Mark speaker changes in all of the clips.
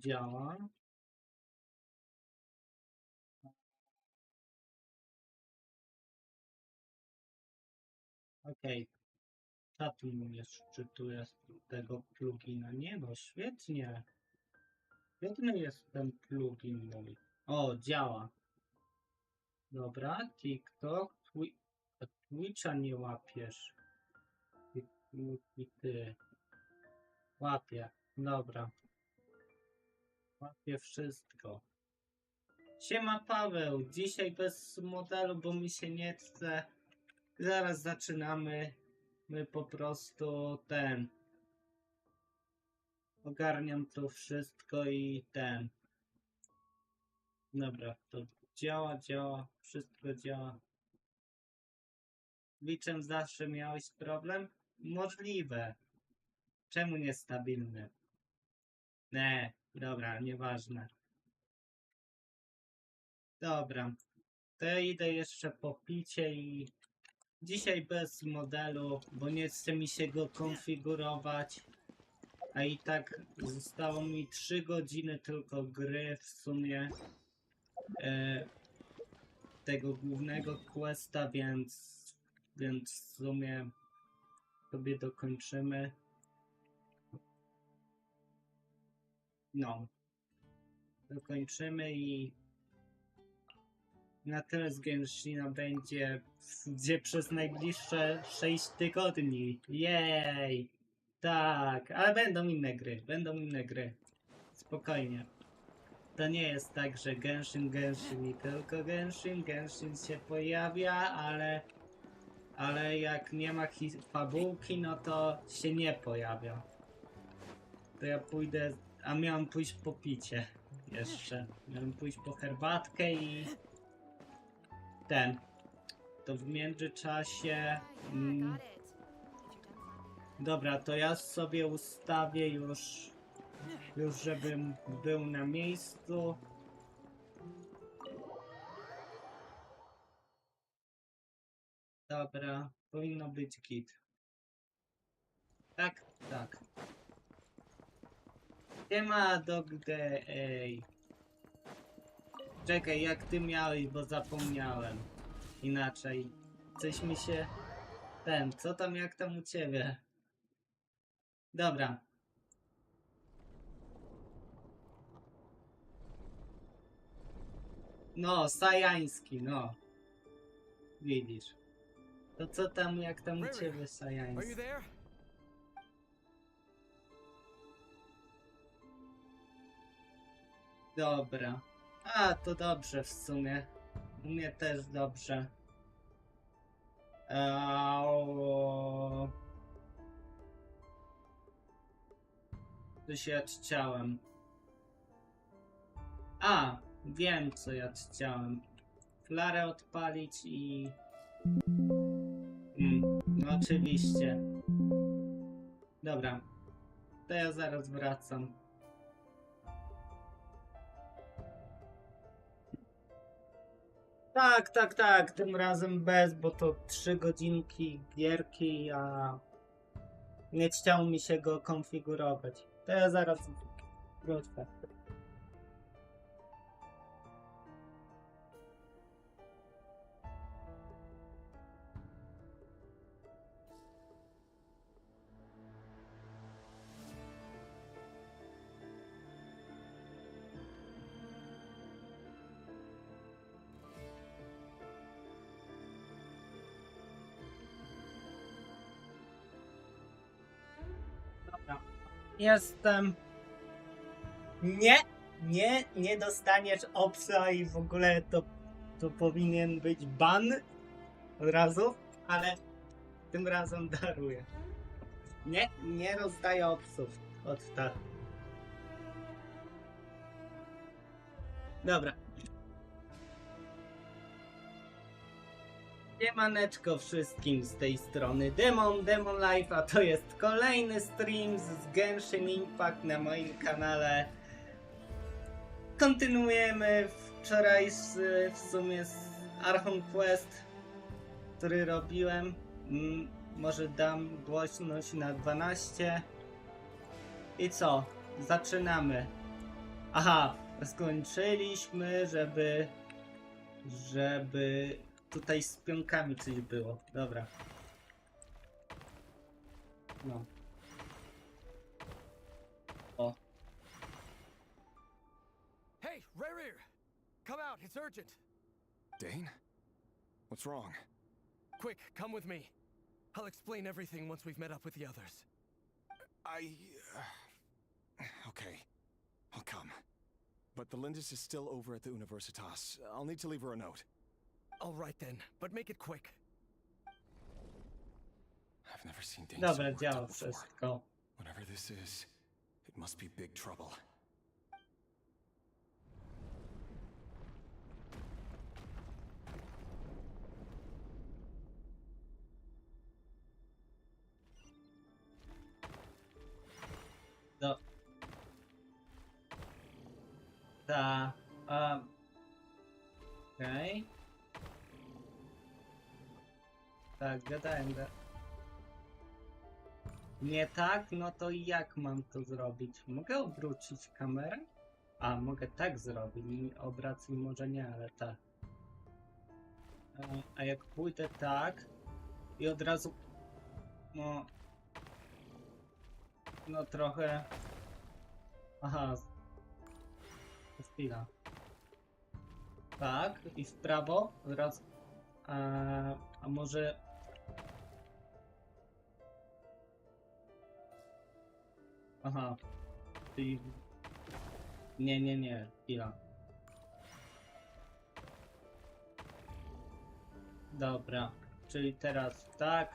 Speaker 1: działa. Okej. Co tu jeszcze tu jest tego plugina? Nie no, świetnie. Świetny jest ten plugin mój. O, działa. Dobra, TikTok. Twitcha nie łapiesz. Ty. Łapie. Dobra. Łapie wszystko. Siema Paweł. Dzisiaj bez modelu, bo mi się nie chce. Zaraz zaczynamy. My po prostu ogarniam to wszystko i Dobra, to działa, wszystko działa. Twitchem zawsze miałeś problem? Możliwe. Czemu niestabilny? Nie, dobra, nieważne. Dobra, to ja idę jeszcze po picie i dzisiaj bez modelu, bo nie chce mi się go konfigurować. A i tak zostało mi 3 godziny tylko gry w sumie tego głównego Questa, więc w sumie sobie dokończymy. No, dokończymy i na tyle z Genshina będzie, gdzie przez najbliższe 6 tygodni. Jej! Tak, ale będą inne gry. Spokojnie. To nie jest tak, że Genshin i tylko Genshin się pojawia, ale jak nie ma fabułki, no to się nie pojawia. To ja pójdę, a miałem pójść po picie jeszcze. Miałem pójść po herbatkę i to w międzyczasie... Dobra, to ja sobie ustawię już żebym był na miejscu. Dobra, powinno być git. Tak, tak. Nie ma dogdę, ej. Czekaj, jak ty miałeś, bo zapomniałem. Inaczej. Coś mi się... co tam, jak tam u ciebie? Dobra. No, sajański, no. Widzisz. To co tam, jak tam u ciebie sajański? Dobra. A, to dobrze w sumie. U mnie też dobrze. Coś ja chciałem. A, wiem co ja chciałem. Flarę odpalić i... no oczywiście. Dobra. To ja zaraz wracam. Tak. Tym razem bez, bo to 3 godzinki gierki, a nie chciało mi się go konfigurować. To ja zaraz wrócę. Jestem. Nie dostaniesz obsa i w ogóle to powinien być ban od razu, ale tym razem daruję. Nie rozdaję obsów od tak. Dobra. Siemaneczko wszystkim z tej strony Demon Life, a to jest kolejny stream z Genshin Impact na moim kanale. Kontynuujemy wczoraj w sumie z Archo Quest, który robiłem. Może dam głośność na 12. I co? Zaczynamy. Aha, skończyliśmy, żeby tutaj z pionkami coś było. Dobra. No. O.
Speaker 2: Hey, Rerir! Come out, it's urgent!
Speaker 3: Dane? What's wrong?
Speaker 2: Quick, come with me. I'll explain everything once we've met up with the others.
Speaker 3: Okay. I'll come. But the Lindis is still over at the Universitas. I'll need to leave her a note.
Speaker 2: All right then, but make it quick.
Speaker 3: I've never seen Dane
Speaker 1: Dobra,
Speaker 3: so worked
Speaker 1: działa
Speaker 3: up before.
Speaker 1: wszystko.
Speaker 3: Whatever this is, it must be big trouble.
Speaker 1: No. Ta. Okej. Tak, gadałem. Nie tak? No to jak mam to zrobić? Mogę obrócić kamerę? A, mogę tak zrobić. Obracaj może nie, ale tak. A jak pójdę tak i od razu... No... No trochę... Aha. Chwila. Tak, i w prawo od razu... A może... Aha. Czyli... Nie, chwila. Dobra, czyli teraz tak.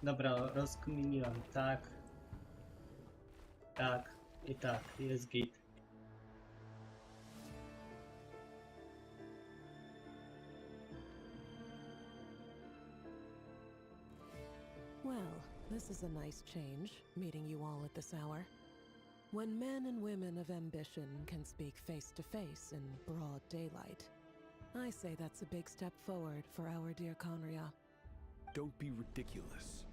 Speaker 1: Dobra, rozkminiłem, tak i tak, jest git.
Speaker 4: Well, this is a nice change, meeting you all at this hour. When men and women of ambition can speak face to face in broad daylight, I say that's a big step forward for our dear Conria.
Speaker 5: Don't be ridiculous.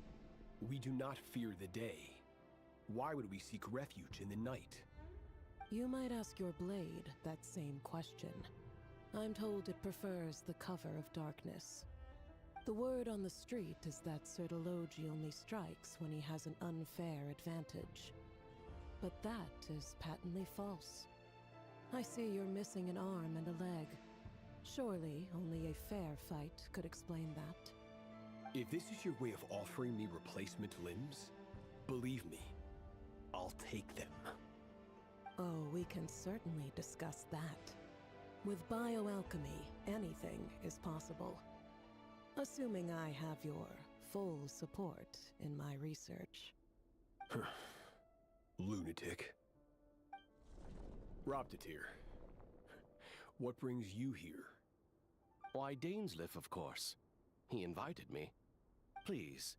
Speaker 5: We do not fear the day. Why would we seek refuge in the night?
Speaker 4: You might ask your blade that same question. I'm told it prefers the cover of darkness. The word on the street is that Sir Delogi only strikes when he has an unfair advantage. But that is patently false. I see you're missing an arm and a leg. Surely only a fair fight could explain that.
Speaker 5: If this is your way of offering me replacement limbs, believe me, I'll take them.
Speaker 4: Oh, we can certainly discuss that. With bioalchemy, anything is possible. Assuming I have your full support in my research.
Speaker 5: Lunatic. Robtatir, what brings you here?
Speaker 6: Why, Dainsliff, of course. He invited me. Please,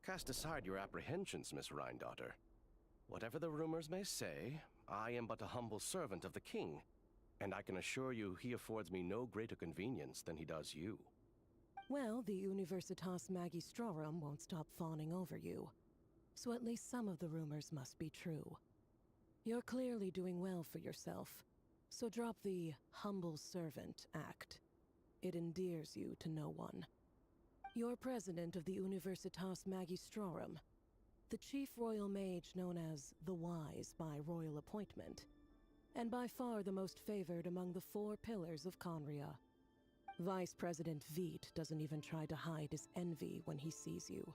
Speaker 6: cast aside your apprehensions, Miss Rhindaughter. Whatever the rumors may say, I am but a humble servant of the king, and I can assure you he affords me no greater convenience than he does you.
Speaker 4: Well, the Universitas Magistrorum won't stop fawning over you. So at least some of the rumors must be true. You're clearly doing well for yourself, so drop the humble servant act. It endears you to no one. You're president of the Universitas Magistrorum, the chief royal mage known as the Wise by royal appointment, and by far the most favored among the 4 pillars of Conria. Vice President Veet doesn't even try to hide his envy when he sees you.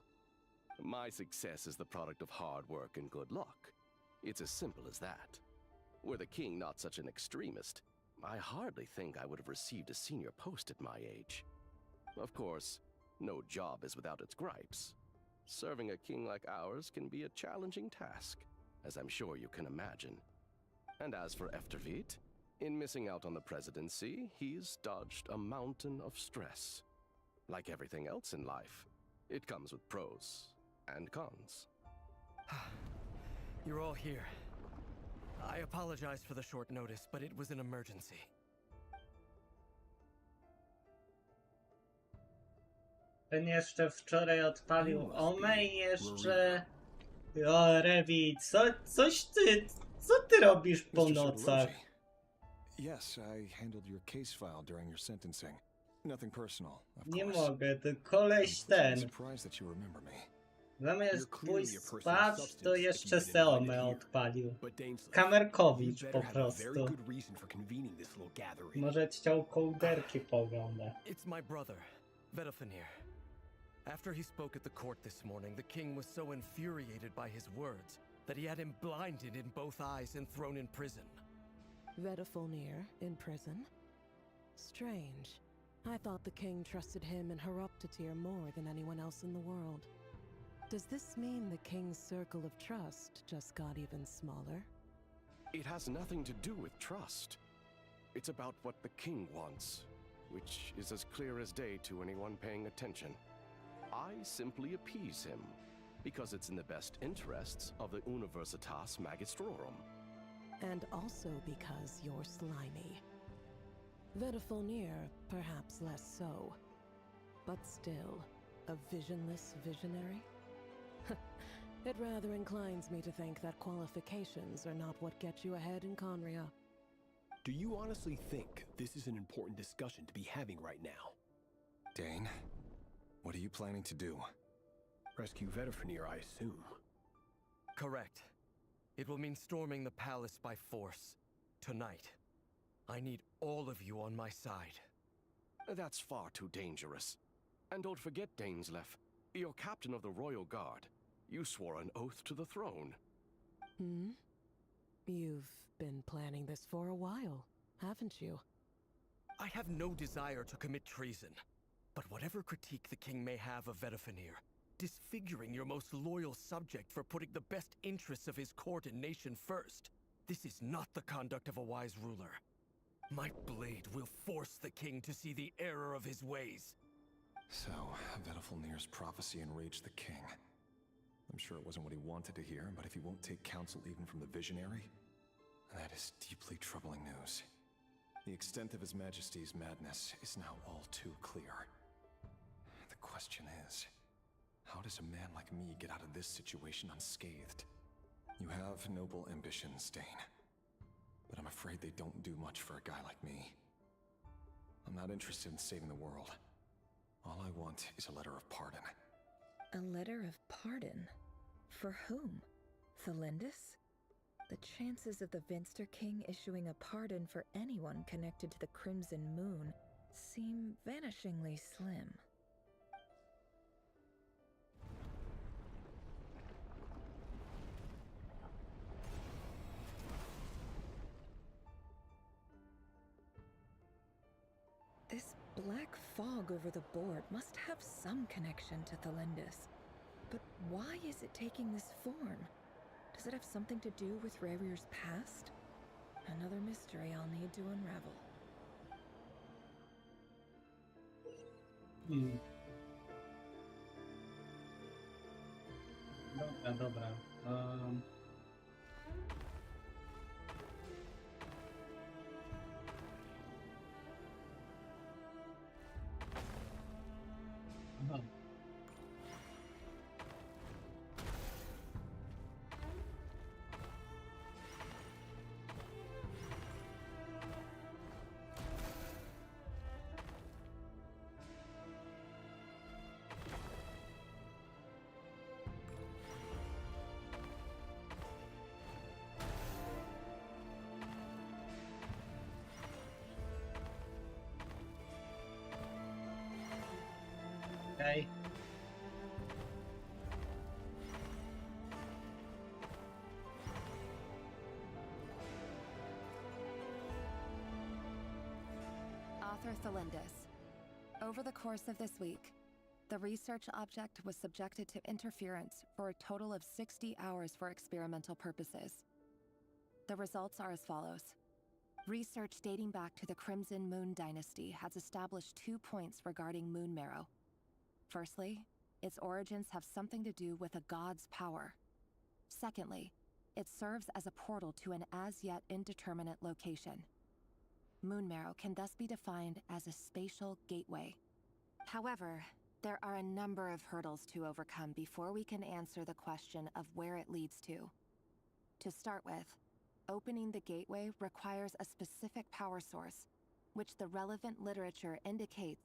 Speaker 6: My success is the product of hard work and good luck. It's as simple as that. Were the king not such an extremist, I hardly think I would have received a senior post at my age. Of course, no job is without its gripes. Serving a king like ours can be a challenging task, as I'm sure you can imagine. And as for Efterveet, in missing out on the presidency, he's dodged a mountain of stress. Like everything else in life, it comes with pros and cons.
Speaker 2: You're all here. I apologize for the short notice, but it was an emergency.
Speaker 1: Ten jeszcze wczoraj odpalił Ome i jeszcze... O, Rewit, coś ty... Co ty robisz po
Speaker 3: Mr.
Speaker 1: nocach?
Speaker 3: Shadowroji. Yes, I handled your case file during your sentencing. Nothing personal, of
Speaker 1: Nie
Speaker 3: course.
Speaker 1: mogę, to
Speaker 3: I'm
Speaker 1: koleś
Speaker 3: pleasantly
Speaker 1: ten.
Speaker 3: surprised that you remember me.
Speaker 1: Zamiast
Speaker 5: You're
Speaker 1: pójść
Speaker 5: clearly a person of
Speaker 1: spać,
Speaker 5: substance
Speaker 1: to
Speaker 5: if
Speaker 1: jeszcze
Speaker 5: you've been
Speaker 1: Seome
Speaker 5: invited here.
Speaker 1: odpalił.
Speaker 5: But Dainsleif,
Speaker 1: Kamerkowicz
Speaker 5: you
Speaker 1: po
Speaker 5: better have a very
Speaker 1: prostu.
Speaker 5: good reason for convening this little gathering.
Speaker 1: Może chciał kołderki pooglądać.
Speaker 2: It's my brother, Vedafenir. After he spoke at the court this morning, the king was so infuriated by his words that he had him blinded in both eyes and thrown in prison.
Speaker 4: Vedafenir in prison? Strange. I thought the king trusted him and Horoptatyr more than anyone else in the world. Does this mean the king's circle of trust just got even smaller?
Speaker 6: It has nothing to do with trust. It's about what the king wants, which is as clear as day to anyone paying attention. I simply appease him, because it's in the best interests of the Universitas Magistrorum.
Speaker 4: And also because you're slimy. Vedafenir, perhaps less so. But still, a visionless visionary? It rather inclines me to think that qualifications are not what get you ahead in Conria.
Speaker 5: Do you honestly think this is an important discussion to be having right now?
Speaker 3: Dane, what are you planning to do?
Speaker 5: Rescue Vedafenir, I assume.
Speaker 2: Correct. It will mean storming the palace by force. Tonight. I need all of you on my side.
Speaker 6: That's far too dangerous. And don't forget, Dainsleif, you're captain of the Royal Guard. You swore an oath to the throne.
Speaker 4: Hmm? You've been planning this for a while, haven't you?
Speaker 2: I have no desire to commit treason. But whatever critique the king may have of Vedafenir, disfiguring your most loyal subject for putting the best interests of his court and nation first, this is not the conduct of a wise ruler. My blade will force the king to see the error of his ways.
Speaker 3: So, Vedafenir's prophecy enraged the king. I'm sure it wasn't what he wanted to hear, but if he won't take counsel even from the visionary, that is deeply troubling news. The extent of His Majesty's madness is now all too clear. The question is, how does a man like me get out of this situation unscathed? You have noble ambitions, Dane, but I'm afraid they don't do much for a guy like me. I'm not interested in saving the world. All I want is a letter of pardon.
Speaker 7: A letter of pardon? For whom? Thelindis? The chances of the Vinster King issuing a pardon for anyone connected to the Crimson Moon seem vanishingly slim. This black fog over the board must have some connection to Thelindis. But why is it taking this form? Does it have something to do with Rarier's past? Another mystery I'll need to unravel.
Speaker 1: Dobra. Aha. Okej.
Speaker 8: Author Thelindis. Over the course of this week, the research object was subjected to interference for a total of 60 hours for experimental purposes. The results are as follows. Research dating back to the Crimson Moon Dynasty has established 2 points regarding moon marrow. Firstly, its origins have something to do with a god's power. Secondly, it serves as a portal to an as-yet indeterminate location. Moon marrow can thus be defined as a spatial gateway. However, there are a number of hurdles to overcome before we can answer the question of where it leads to. To start with, opening the gateway requires a specific power source, which the relevant literature indicates.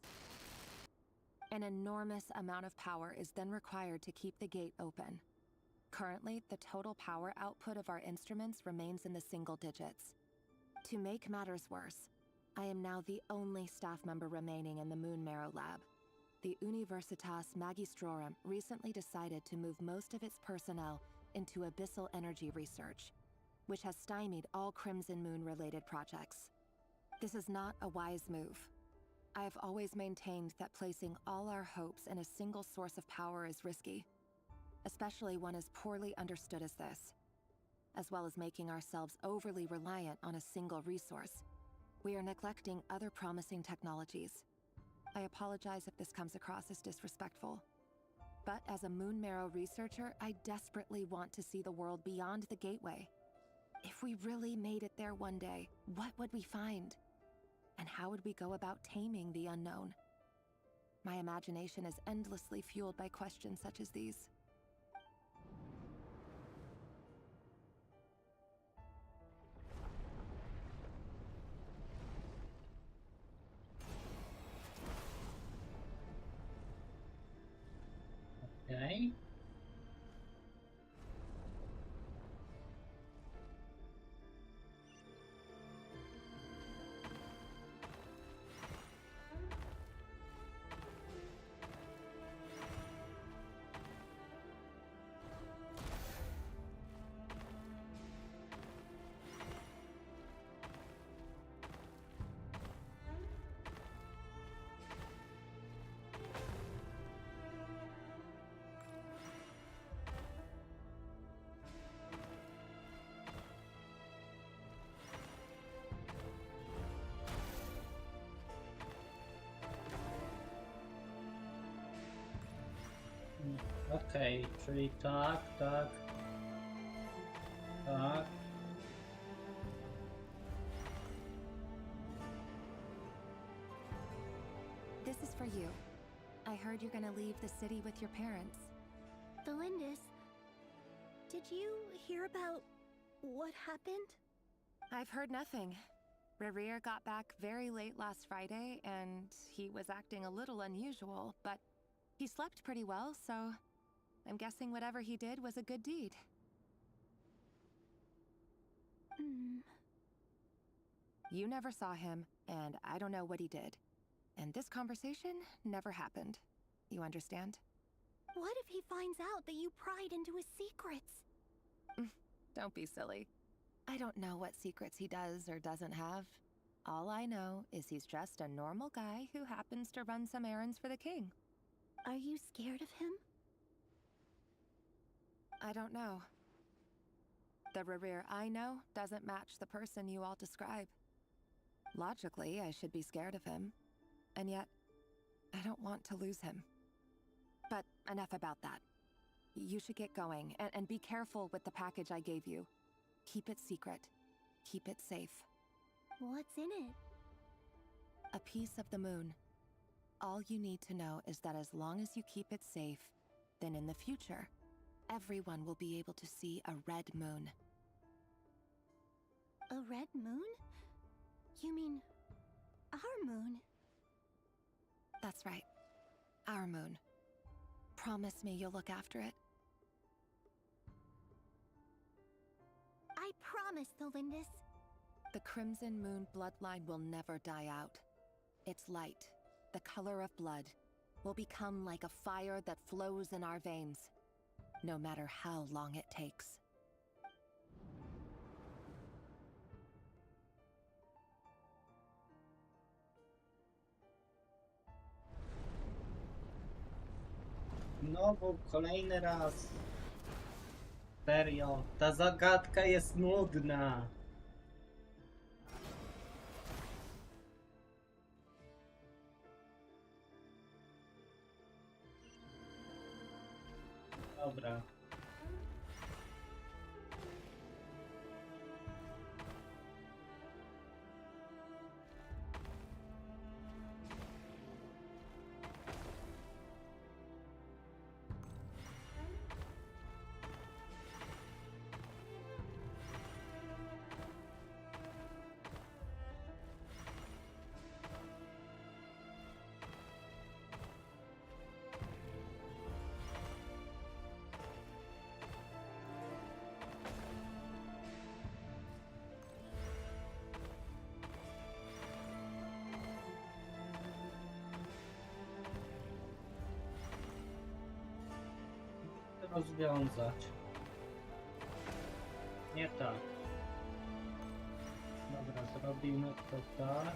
Speaker 8: An enormous amount of power is then required to keep the gate open. Currently, the total power output of our instruments remains in the single digits. To make matters worse, I am now the only staff member remaining in the Moon Marrow lab. The Universitas Magistrorum recently decided to move most of its personnel into abyssal energy research, which has stymied all Crimson Moon-related projects. This is not a wise move. I have always maintained that placing all our hopes in a single source of power is risky, especially one as poorly understood as this. As well as making ourselves overly reliant on a single resource, we are neglecting other promising technologies. I apologize if this comes across as disrespectful. But as a Moon Marrow researcher, I desperately want to see the world beyond the gateway. If we really made it there one day, what would we find? And how would we go about taming the unknown? My imagination is endlessly fueled by questions such as these.
Speaker 1: Okay. Okej, czyli tak, tak, tak.
Speaker 8: This is for you. I heard you're gonna leave the city with your parents.
Speaker 9: Thelindis, did you hear about what happened?
Speaker 8: I've heard nothing. Rerir got back very late last Friday, and he was acting a little unusual, but he slept pretty well, so I'm guessing whatever he did was a good deed. You never saw him, and I don't know what he did. And this conversation never happened. You understand?
Speaker 9: What if he finds out that you pried into his secrets?
Speaker 8: Don't be silly. I don't know what secrets he does or doesn't have. All I know is he's just a normal guy who happens to run some errands for the king.
Speaker 9: Are you scared of him?
Speaker 8: I don't know. The Rerir I know doesn't match the person you all describe. Logically, I should be scared of him. And yet, I don't want to lose him. But enough about that. You should get going, and be careful with the package I gave you. Keep it secret. Keep it safe.
Speaker 9: What's in it?
Speaker 8: A piece of the moon. All you need to know is that as long as you keep it safe, then in the future, everyone will be able to see a red moon.
Speaker 9: A red moon? You mean our moon?
Speaker 8: That's right. Our moon. Promise me you'll look after it.
Speaker 9: I promise, Thelindis.
Speaker 8: The Crimson Moon bloodline will never die out. Its light, the color of blood, will become like a fire that flows in our veins, no matter how long it takes.
Speaker 1: Znowu, kolejny raz. Serio, ta zagadka jest nudna. Dobra. rozwiązać. Nie tak. Dobra, zrobimy to tak.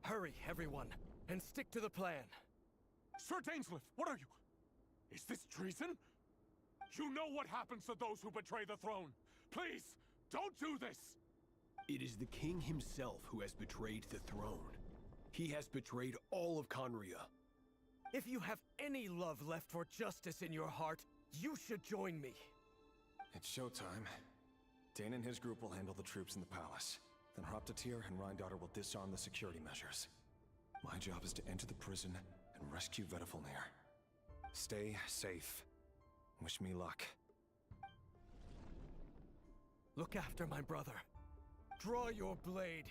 Speaker 2: Hurry, everyone, and stick to the plan.
Speaker 10: Sir Dainsleif, what are you? Is this treason? You know what happens to those who betray the throne. Please, don't do this!
Speaker 5: It is the king himself who has betrayed the throne. He has betrayed all of Conria.
Speaker 2: If you have any love left for justice in your heart, you should join me.
Speaker 3: It's showtime. Dane and his group will handle the troops in the palace. Then Hraptatir and Rhindaughter will disarm the security measures. My job is to enter the prison and rescue Vedifalnir. Stay safe. Wish me luck.
Speaker 2: Look after my brother. Draw your blade.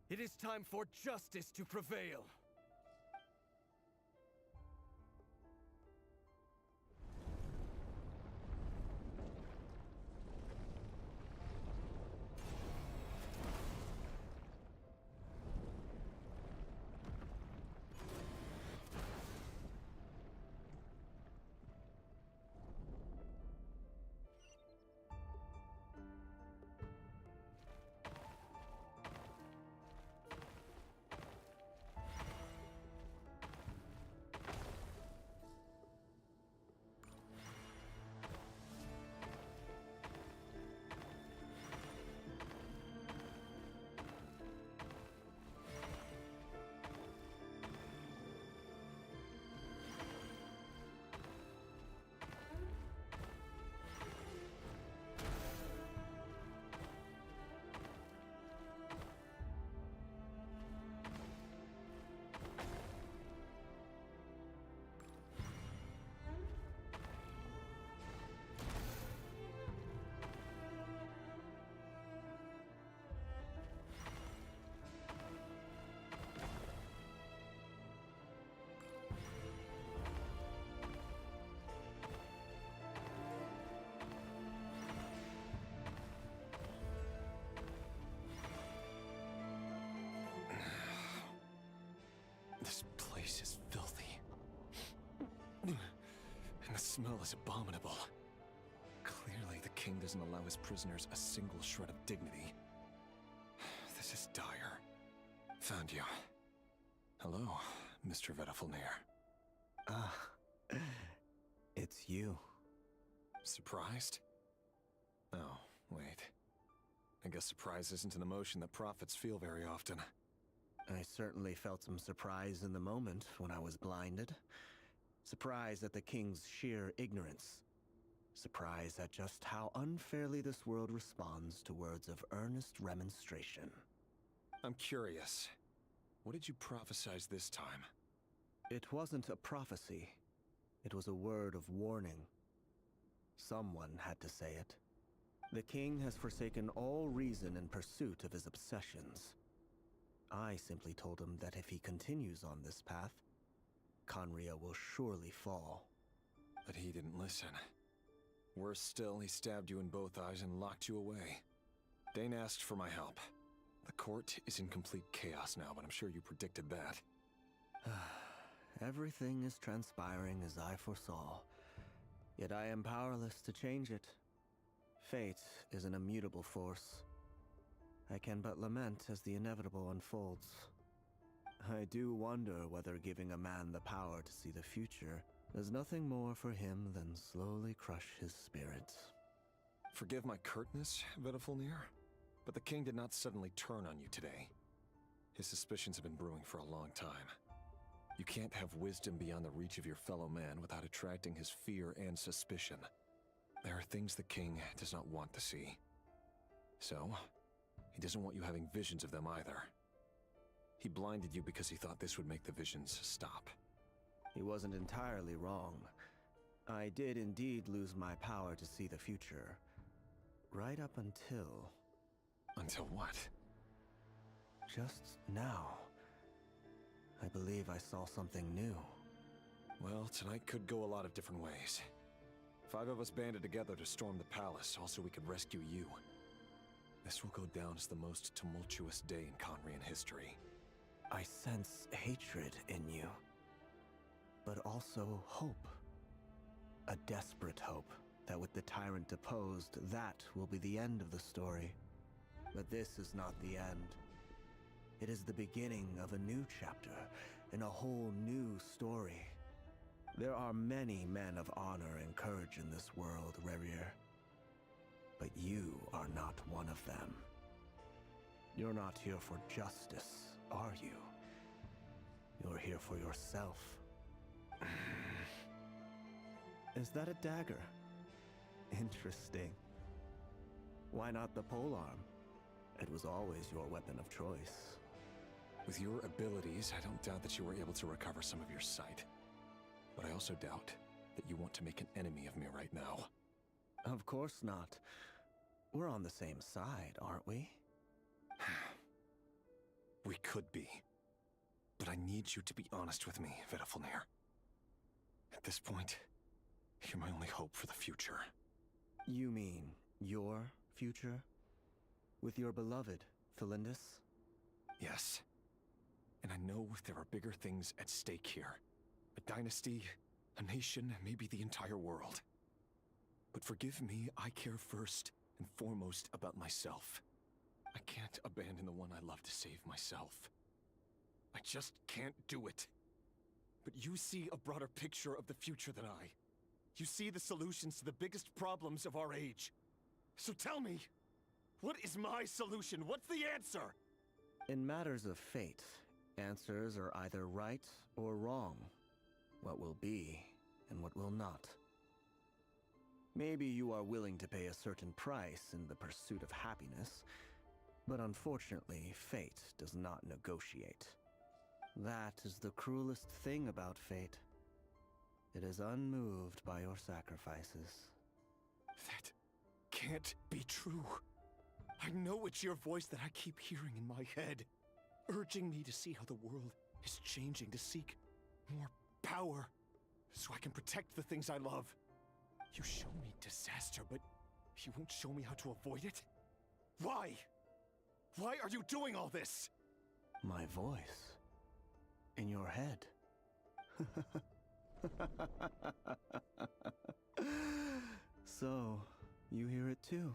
Speaker 2: It is time for justice to prevail.
Speaker 3: This place is filthy. And the smell is abominable. Clearly, the king doesn't allow his prisoners a single shred of dignity. This is dire. Found you. Hello, Mr. Vedifalnir.
Speaker 11: Ah, it's you.
Speaker 3: Surprised? Oh, wait. I guess surprise isn't an emotion that prophets feel very often.
Speaker 11: I certainly felt some surprise in the moment when I was blinded. Surprise at the king's sheer ignorance. Surprise at just how unfairly this world responds to words of earnest remonstration.
Speaker 3: I'm curious. What did you prophesize this time?
Speaker 11: It wasn't a prophecy. It was a word of warning. Someone had to say it. The king has forsaken all reason in pursuit of his obsessions. I simply told him that if he continues on this path, Conria will surely fall.
Speaker 3: But he didn't listen. Worse still, he stabbed you in both eyes and locked you away. Dane asked for my help. The court is in complete chaos now, but I'm sure you predicted that.
Speaker 11: Everything is transpiring as I foresaw, yet I am powerless to change it. Fate is an immutable force. I can but lament as the inevitable unfolds. I do wonder whether giving a man the power to see the future does nothing more for him than slowly crush his spirit.
Speaker 3: Forgive my curtness, Vedifalnir, but the king did not suddenly turn on you today. His suspicions have been brewing for a long time. You can't have wisdom beyond the reach of your fellow man without attracting his fear and suspicion. There are things the king does not want to see. So, he doesn't want you having visions of them either. He blinded you because he thought this would make the visions stop.
Speaker 11: He wasn't entirely wrong. I did indeed lose my power to see the future. Right up until...
Speaker 3: Until what?
Speaker 11: Just now. I believe I saw something new.
Speaker 3: Well, tonight could go a lot of different ways. 5 of us banded together to storm the palace, also we could rescue you. This will go down as the most tumultuous day in Conrian history.
Speaker 11: I sense hatred in you, but also hope. A desperate hope that with the tyrant deposed, that will be the end of the story. But this is not the end. It is the beginning of a new chapter in a whole new story. There are many men of honor and courage in this world, Rerir. But you are not one of them. You're not here for justice, are you? You're here for yourself. Is that a dagger? Interesting. Why not the polearm? It was always your weapon of choice.
Speaker 3: With your abilities, I don't doubt that you were able to recover some of your sight. But I also doubt that you want to make an enemy of me right now.
Speaker 11: Of course not. We're on the same side, aren't we?
Speaker 3: We could be. But I need you to be honest with me, Vedafalnir. At this point, you're my only hope for the future.
Speaker 11: You mean your future? With your beloved, Thalindis?
Speaker 3: Yes. And I know there are bigger things at stake here. A dynasty, a nation, maybe the entire world. But forgive me, I care first and foremost about myself. I can't abandon the one I love to save myself. I just can't do it. But you see a broader picture of the future than I. You see the solutions to the biggest problems of our age. So tell me, what is my solution? What's the answer?
Speaker 11: In matters of fate, answers are either right or wrong. What will be and what will not. Maybe you are willing to pay a certain price in the pursuit of happiness, but unfortunately, fate does not negotiate. That is the cruelest thing about fate. It is unmoved by your sacrifices.
Speaker 3: That can't be true. I know it's your voice that I keep hearing in my head, urging me to see how the world is changing, to seek more power, so I can protect the things I love. You show me disaster, but you won't show me how to avoid it? Why? Why are you doing all this?
Speaker 11: My voice. In your head. So, you hear it too?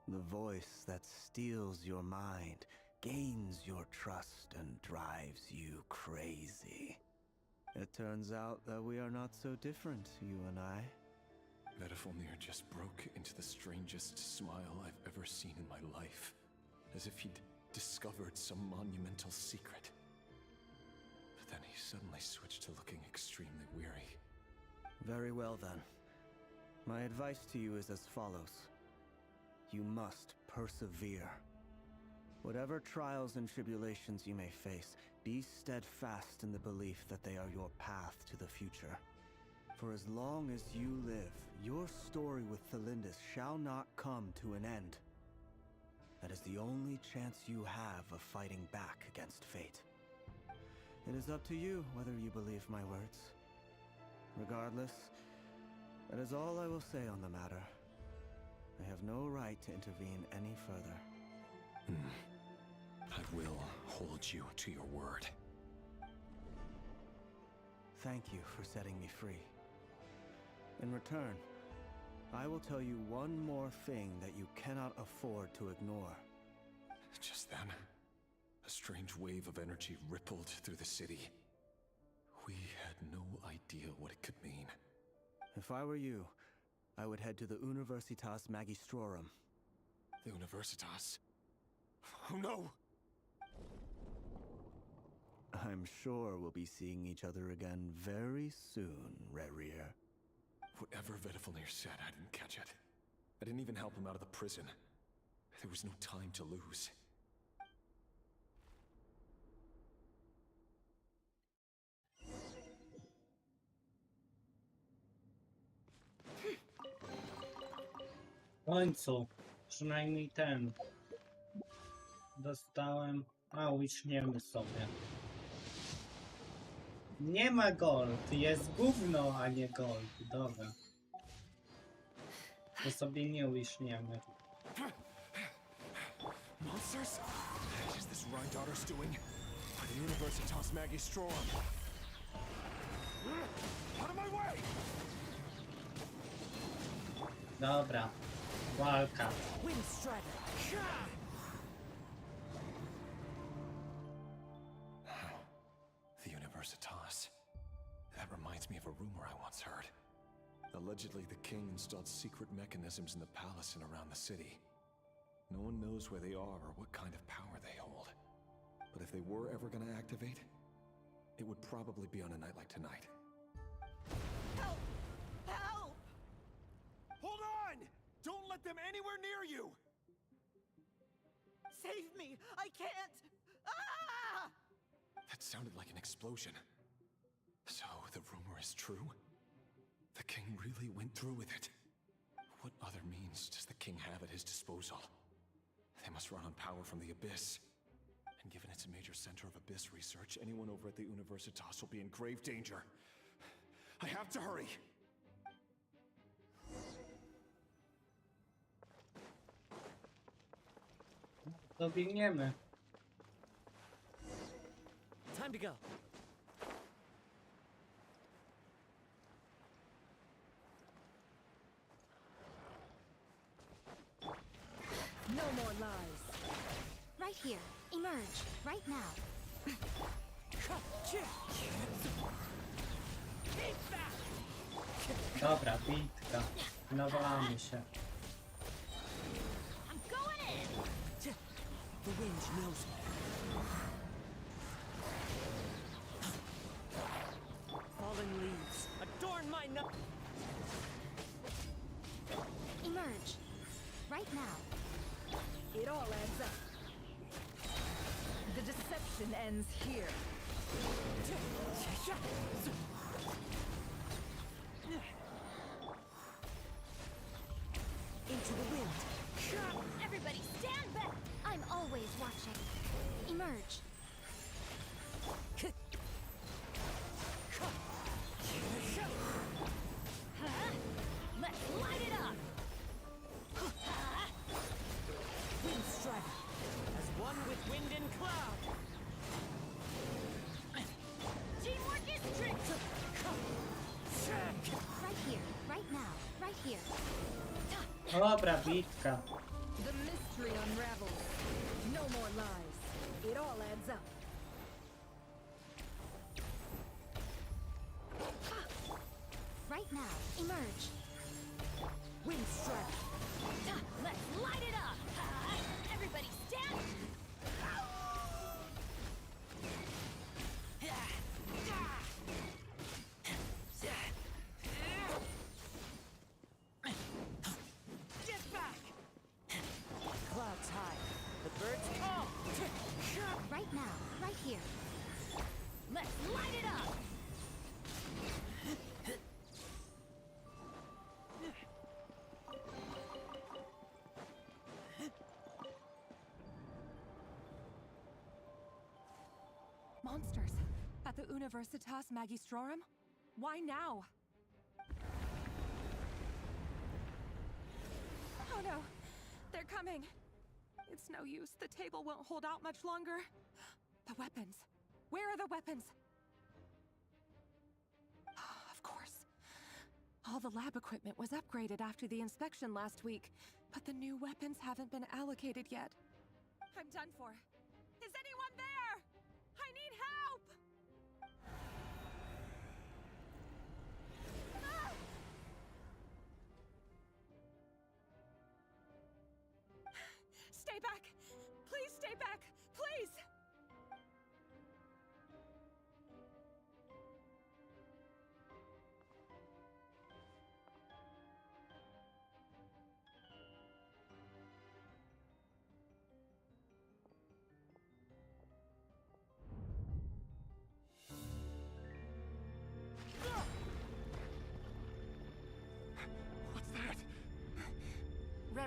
Speaker 11: The voice that steals your mind, gains your trust, and drives you crazy. It turns out that we are not so different, you and I.
Speaker 3: Vedafalnir just broke into the strangest smile I've ever seen in my life, as if he'd discovered some monumental secret. But then he suddenly switched to looking extremely weary.
Speaker 11: Very well then. My advice to you is as follows. You must persevere. Whatever trials and tribulations you may face, be steadfast in the belief that they are your path to the future. For as long as you live, your story with Thalindis shall not come to an end. That is the only chance you have of fighting back against fate. It is up to you whether you believe my words. Regardless, that is all I will say on the matter. I have no right to intervene any further.
Speaker 3: I will hold you to your word.
Speaker 11: Thank you for setting me free. In return, I will tell you one more thing that you cannot afford to ignore.
Speaker 3: Just then, a strange wave of energy rippled through the city. We had no idea what it could mean.
Speaker 11: If I were you, I would head to the Universitas Magistrorum.
Speaker 3: The Universitas? Oh no!
Speaker 11: I'm sure we'll be seeing each other again very soon, Rerir.
Speaker 3: Whatever Vedafalnir said, I didn't catch it. I didn't even help him out of the prison. There was no time to lose.
Speaker 1: końcu. Przynajmniej ten. Dostałem. A, uczniemy sobie. Nie ma gold. Jest gówno, a nie gold. Dobra. To sobie nie uiszniemy.
Speaker 3: Monsters? Is this Rhine daughter's doing? By the Universitas Magistrorum. Out of my way!
Speaker 1: Dobra. Walka.
Speaker 3: The Universitas. That reminds me of a rumor I once heard. Allegedly, the king installed secret mechanisms in the palace and around the city. No one knows where they are or what kind of power they hold. But if they were ever going to activate, it would probably be on a night like tonight.
Speaker 9: Help! Help!
Speaker 5: Hold on! Don't let them anywhere near you!
Speaker 9: Save me! I can't! Ah!
Speaker 3: That sounded like an explosion. So, the rumor is true? The king really went through with it? What other means does the king have at his disposal? They must run on power from the Abyss. And given it's a major center of Abyss research, anyone over at the Universitas will be in grave danger. I have to hurry!
Speaker 1: To biegniemy.
Speaker 2: Time to go.
Speaker 7: No more lies.
Speaker 9: Right here. Emerge. Right now.
Speaker 1: Dobra, bitka. Nawalamy się.
Speaker 9: I'm going in!
Speaker 2: The wind knows me. Fallen leaves adorn my nut.
Speaker 9: Emerge. Right now.
Speaker 7: It all adds up. The deception ends here.
Speaker 9: Into the wind. Everybody stand back! I'm always watching. Emerge. Let's light it up!
Speaker 2: Wind strider, as one with wind and cloud.
Speaker 9: Teamwork is strict! Right here, right now, right here.
Speaker 1: Dobra, bitka.
Speaker 7: The mystery unravels. No more lies. It all adds up.
Speaker 9: Right now, emerge.
Speaker 7: Wind strike.
Speaker 9: Let's light it up! Everybody stand!
Speaker 2: Get back! Clouds high. The birds call.
Speaker 9: Right now, right here. Let's light it up!
Speaker 12: Monsters! At the Universitas Magistrorum? Why now? Oh no! They're coming! It's no use. The table won't hold out much longer. The weapons. Where are the weapons? Of course. All the lab equipment was upgraded after the inspection last week, but the new weapons haven't been allocated yet. I'm done for. Is anyone there? I need help! Ah! Stay back! Please stay back! Please!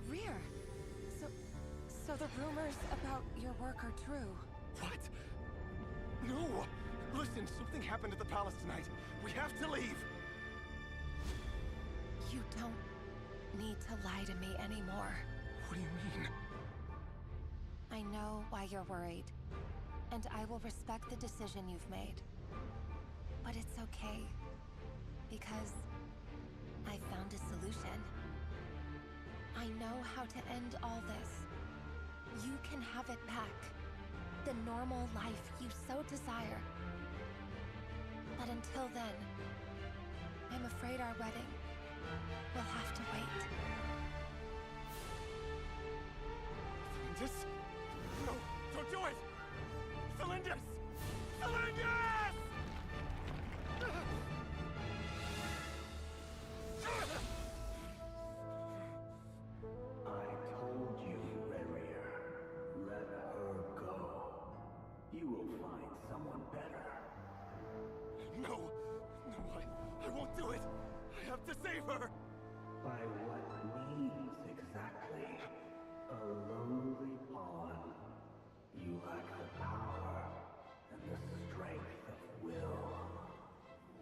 Speaker 12: Rear. So the rumors about your work are true.
Speaker 5: What? No! Listen, something happened at the palace tonight. We have to leave!
Speaker 12: You don't need to lie to me anymore.
Speaker 5: What do you mean?
Speaker 8: I know why you're worried, and I will respect the decision you've made. But it's okay, because I found a solution. I know how to end all this. You can have it back. The normal life you so desire. But until then, I'm afraid our wedding will have to wait.
Speaker 5: Cylindus? No, don't do it! Cylindus! Cylindus!
Speaker 13: I told you, Rerir. Let her go. You will find someone better.
Speaker 5: No! No, I won't do it! I have to save her!
Speaker 13: By what means exactly? A lowly pawn. You lack the power and the strength of will.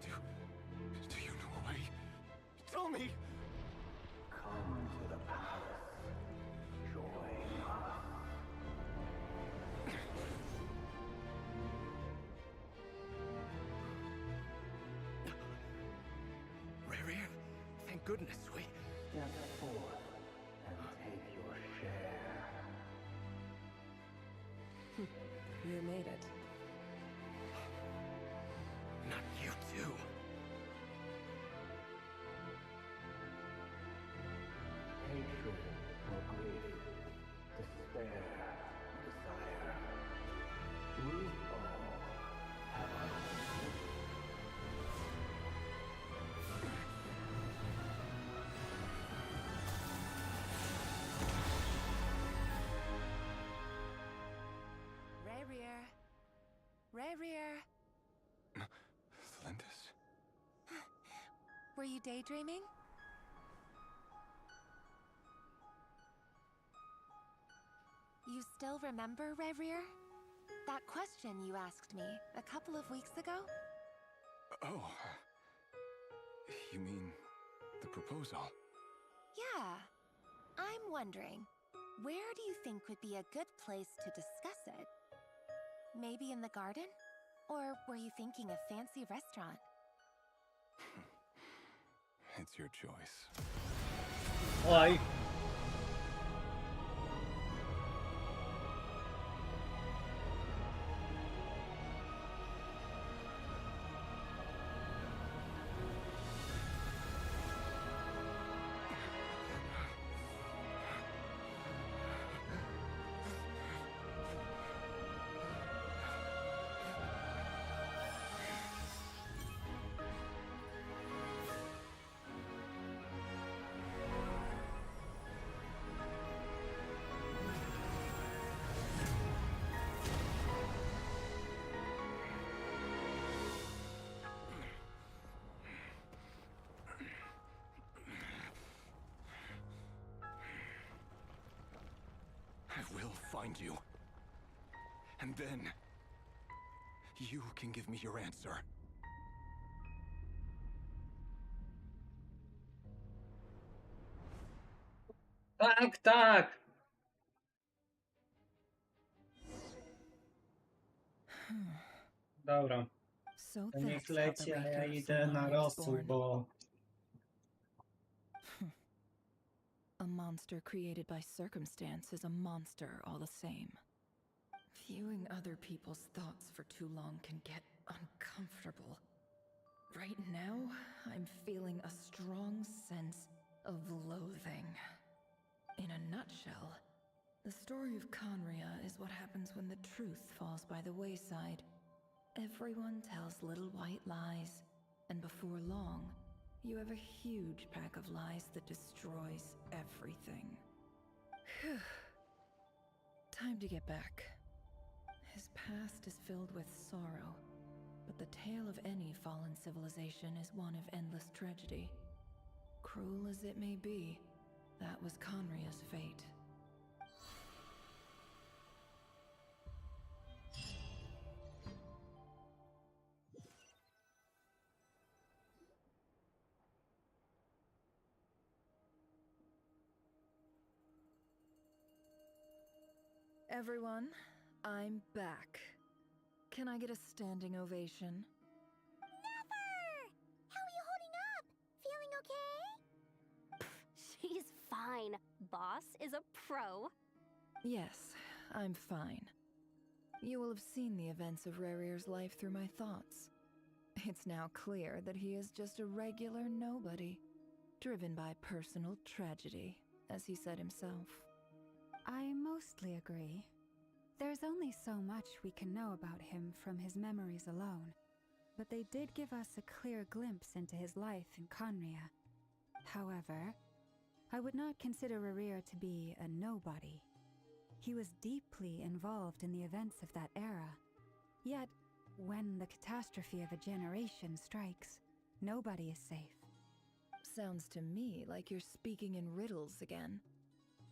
Speaker 5: Do you know a way? Tell me!
Speaker 13: Come to the palace. Join us.
Speaker 2: Rerir, thank goodness we...
Speaker 13: Step forth and take your share.
Speaker 7: You made it.
Speaker 2: Not you too.
Speaker 13: Hatred or grief, despair, desire. We all have our own.
Speaker 8: Rerir.
Speaker 5: Cylindus?
Speaker 8: Were you daydreaming? You still remember, Rerir? That question you asked me a couple of weeks ago?
Speaker 3: Oh. You mean the proposal?
Speaker 8: Yeah. I'm wondering, where do you think would be a good place to discuss it? Maybe in the garden? Or were you thinking a fancy restaurant?
Speaker 3: It's your choice.
Speaker 1: Oj.
Speaker 5: I will find you. And then... you can give me your answer.
Speaker 1: Tak, tak! Dobra,
Speaker 7: So
Speaker 1: to niech
Speaker 7: that's how
Speaker 1: leci,
Speaker 7: the
Speaker 1: a ja
Speaker 7: Reaper
Speaker 1: idę na
Speaker 7: Solana is
Speaker 1: rosół,
Speaker 7: born.
Speaker 1: bo...
Speaker 7: A monster created by circumstance is a monster all the same. Viewing other people's thoughts for too long can get uncomfortable. Right now, I'm feeling a strong sense of loathing. In a nutshell, the story of Conria is what happens when the truth falls by the wayside. Everyone tells little white lies, and before long, you have a huge pack of lies that destroys everything. Phew. Time to get back. His past is filled with sorrow, but the tale of any fallen civilization is one of endless tragedy. Cruel as it may be, That was Conria's fate. Everyone, I'm back. Can I get a standing ovation?
Speaker 9: Never! How are you holding up? Feeling okay? She's fine. Boss is a pro.
Speaker 7: Yes, I'm fine. You will have seen the events of Rerir's life through my thoughts. It's now clear that he is just a regular nobody, driven by personal tragedy, as he said himself.
Speaker 14: I mostly agree. There's only so much we can know about him from his memories alone, but they did give us a clear glimpse into his life in Conria. However, I would not consider Rerir to be a nobody. He was deeply involved in the events of that era. Yet, when the catastrophe of a generation strikes, nobody is safe.
Speaker 7: Sounds to me like you're speaking in riddles again.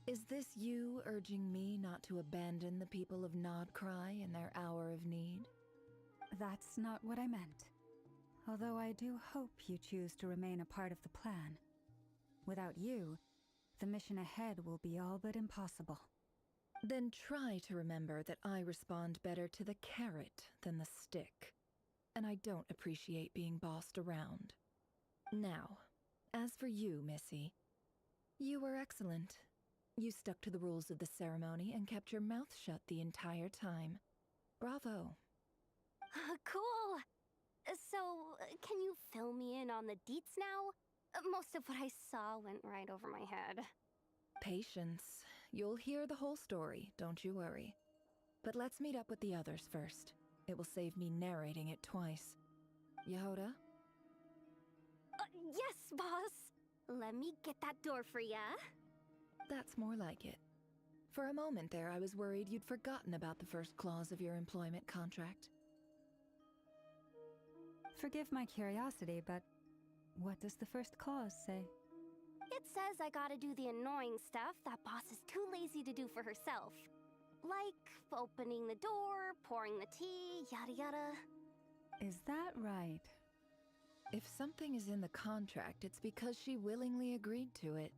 Speaker 7: Is this you urging me not to abandon the people of Nodcry in their hour of need?
Speaker 14: That's not what I meant. Although I do hope you choose to remain a part of the plan. Without you, the mission ahead will be all but impossible.
Speaker 7: Then try to remember that I respond better to the carrot than the stick. And I don't appreciate being bossed around. Now, as for you, Missy, you were excellent. You stuck to the rules of the ceremony and kept your mouth shut the entire time. Bravo.
Speaker 9: Cool. So, can you fill me in on the deets now? Most of what I saw went right over my head.
Speaker 7: Patience. You'll hear the whole story, don't you worry. But let's meet up with the others first. It will save me narrating it twice. Yehoda?
Speaker 9: Yes, boss. Let me get that door for ya.
Speaker 7: That's more like it. For a moment there, I was worried you'd forgotten about the first clause of your employment contract.
Speaker 14: Forgive my curiosity, but what does the first clause say?
Speaker 9: It says I gotta do the annoying stuff that boss is too lazy to do for herself. Like opening the door, pouring the tea, yada yada.
Speaker 14: Is that right?
Speaker 7: If something is in the contract, it's because she willingly agreed to it.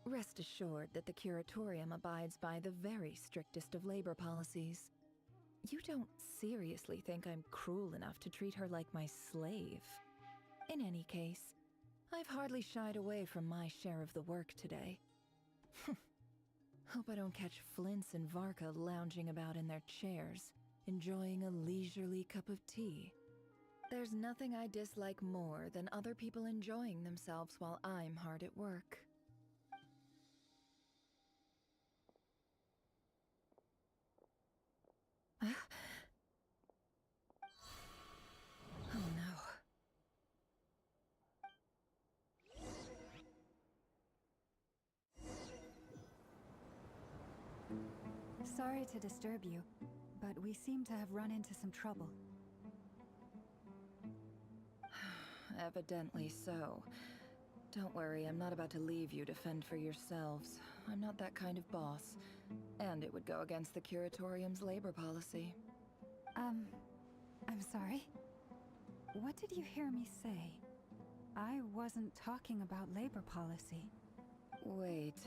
Speaker 7: Rest assured that the Curatorium abides by the very strictest of labor policies. You don't seriously think I'm cruel enough to treat her like my slave? In any case, I've hardly shied away from my share of the work today. Hope I don't catch Flintz and Varka lounging about in their chairs, enjoying a leisurely cup of tea. There's nothing I dislike more than other people enjoying themselves while I'm hard at work. Oh no.
Speaker 14: Sorry to disturb you, but we seem to have run into some trouble.
Speaker 7: Evidently so. Don't worry, I'm not about to leave you to fend for yourselves. I'm not that kind of boss. And it would go against the Curatorium's labor policy.
Speaker 14: I'm sorry? What did you hear me say? I wasn't talking about labor policy.
Speaker 7: Wait.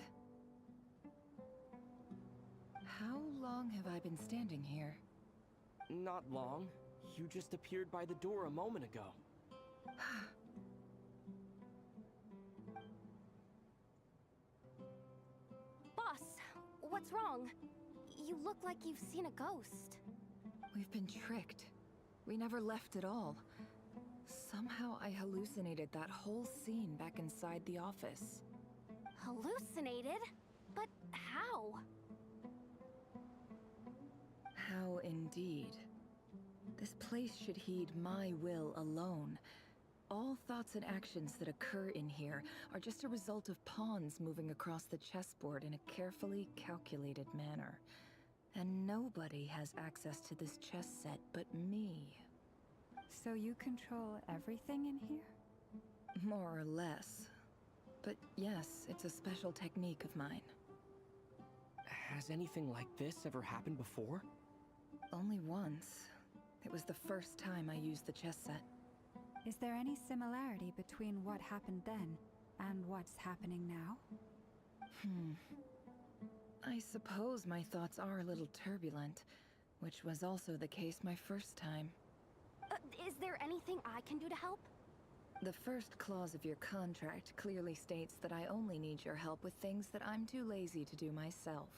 Speaker 7: How long have I been standing here?
Speaker 15: Not long. You just appeared by the door a moment ago.
Speaker 9: Boss, what's wrong? You look like you've seen a ghost.
Speaker 7: We've been tricked. We never left at all. Somehow I hallucinated that whole scene back inside the office.
Speaker 9: Hallucinated? But how?
Speaker 7: How indeed. This place should heed my will alone. All thoughts and actions that occur in here are just a result of pawns moving across the chessboard in a carefully calculated manner. And nobody has access to this chess set but me.
Speaker 14: So you control everything in here?
Speaker 7: More or less. But yes, it's a special technique of mine.
Speaker 15: Has anything like this ever happened before?
Speaker 7: Only once. It was the first time I used the chess set.
Speaker 14: Is there any similarity between what happened then and what's happening now?
Speaker 7: I suppose my thoughts are a little turbulent, which was also the case my first time.
Speaker 9: Is there anything I can do to help?
Speaker 7: The first clause of your contract clearly states that I only need your help with things that I'm too lazy to do myself.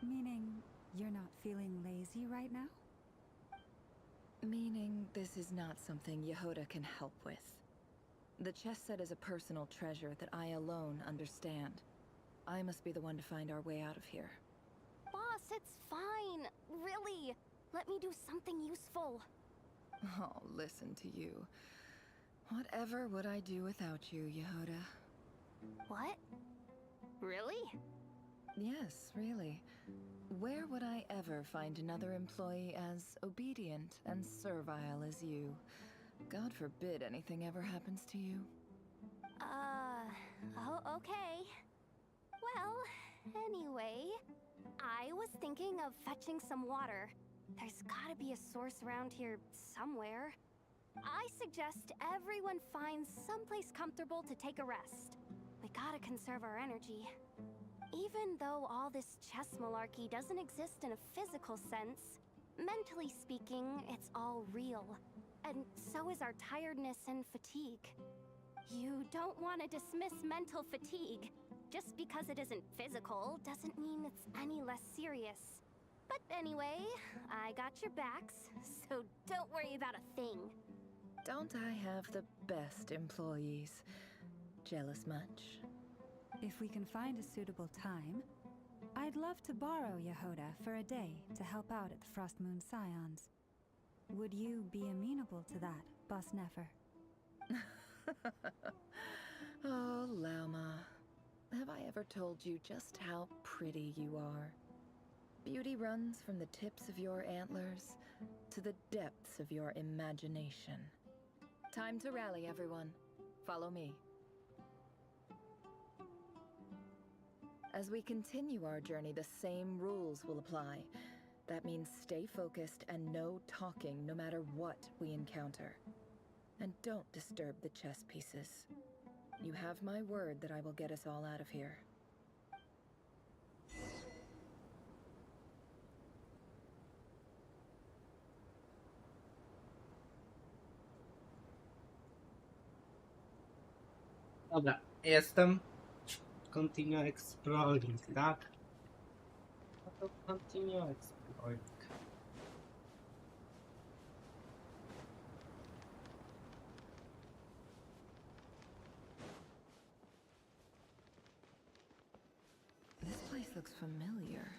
Speaker 14: Meaning, you're not feeling lazy right now?
Speaker 7: Meaning, this is not something Yehoda can help with. The chess set is a personal treasure that I alone understand. I must be the one to find our way out of here.
Speaker 9: Boss, it's fine. Really. Let me do something useful.
Speaker 7: Oh, listen to you. Whatever would I do without you, Yehoda?
Speaker 9: What? Really?
Speaker 7: Yes, really. Where would I ever find another employee as obedient and servile as you? God forbid anything ever happens to you.
Speaker 9: Oh, okay. Well, anyway, I was thinking of fetching some water. There's gotta be a source around here somewhere. I suggest everyone finds someplace comfortable to take a rest. We gotta conserve our energy. Even though all this chess malarkey doesn't exist in a physical sense, mentally speaking, it's all real. And so is our tiredness and fatigue. You don't want to dismiss mental fatigue. Just because it isn't physical doesn't mean it's any less serious. But anyway, I got your backs, so don't worry about a thing.
Speaker 7: Don't I have the best employees? Jealous much?
Speaker 14: If we can find a suitable time, I'd love to borrow Yehoda for a day to help out at the Frost Moon Scions. Would you be amenable to that, Boss Nefer?
Speaker 7: Oh, Lauma. Have I ever told you just how pretty you are? Beauty runs from the tips of your antlers to the depths of your imagination. Time to rally, everyone. Follow me. As we continue our journey, the same rules will apply. That means stay focused and no talking no matter what we encounter. And don't disturb the chess pieces. You have my word that I will get us all out of here.
Speaker 1: Dobra, jestem. Continue exploring, tak? No to continue exploring.
Speaker 7: This place looks familiar.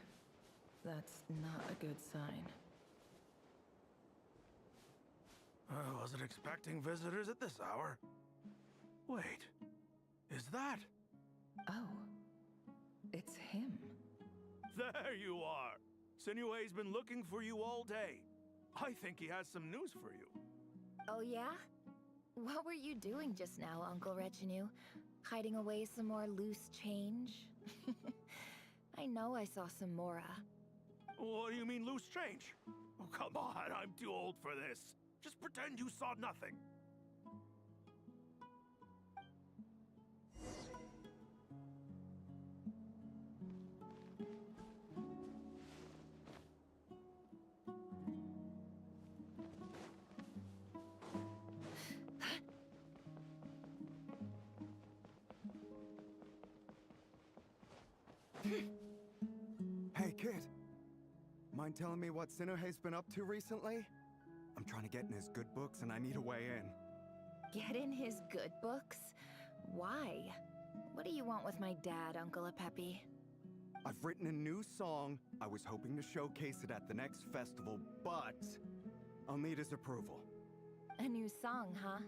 Speaker 7: That's not a good sign.
Speaker 10: I wasn't expecting visitors at this hour. Wait, is that?
Speaker 7: Oh, it's him.
Speaker 10: There you are! Sinue's been looking for you all day. I think he has some news for you.
Speaker 9: Oh yeah? What were you doing just now, Uncle Retinue? Hiding away some more loose change? I know I saw some Mora.
Speaker 10: What do you mean, loose change? Oh, come on, I'm too old for this. Just pretend you saw nothing.
Speaker 16: Hey, kid. Mind telling me what Sinuhe's been up to recently? I'm trying to get in his good books and I need a way in.
Speaker 9: Get in his good books? Why? What do you want with my dad, Uncle Apepe?
Speaker 16: I've written a new song. I was hoping to showcase it at the next festival, but I'll need his approval.
Speaker 9: A new song, huh?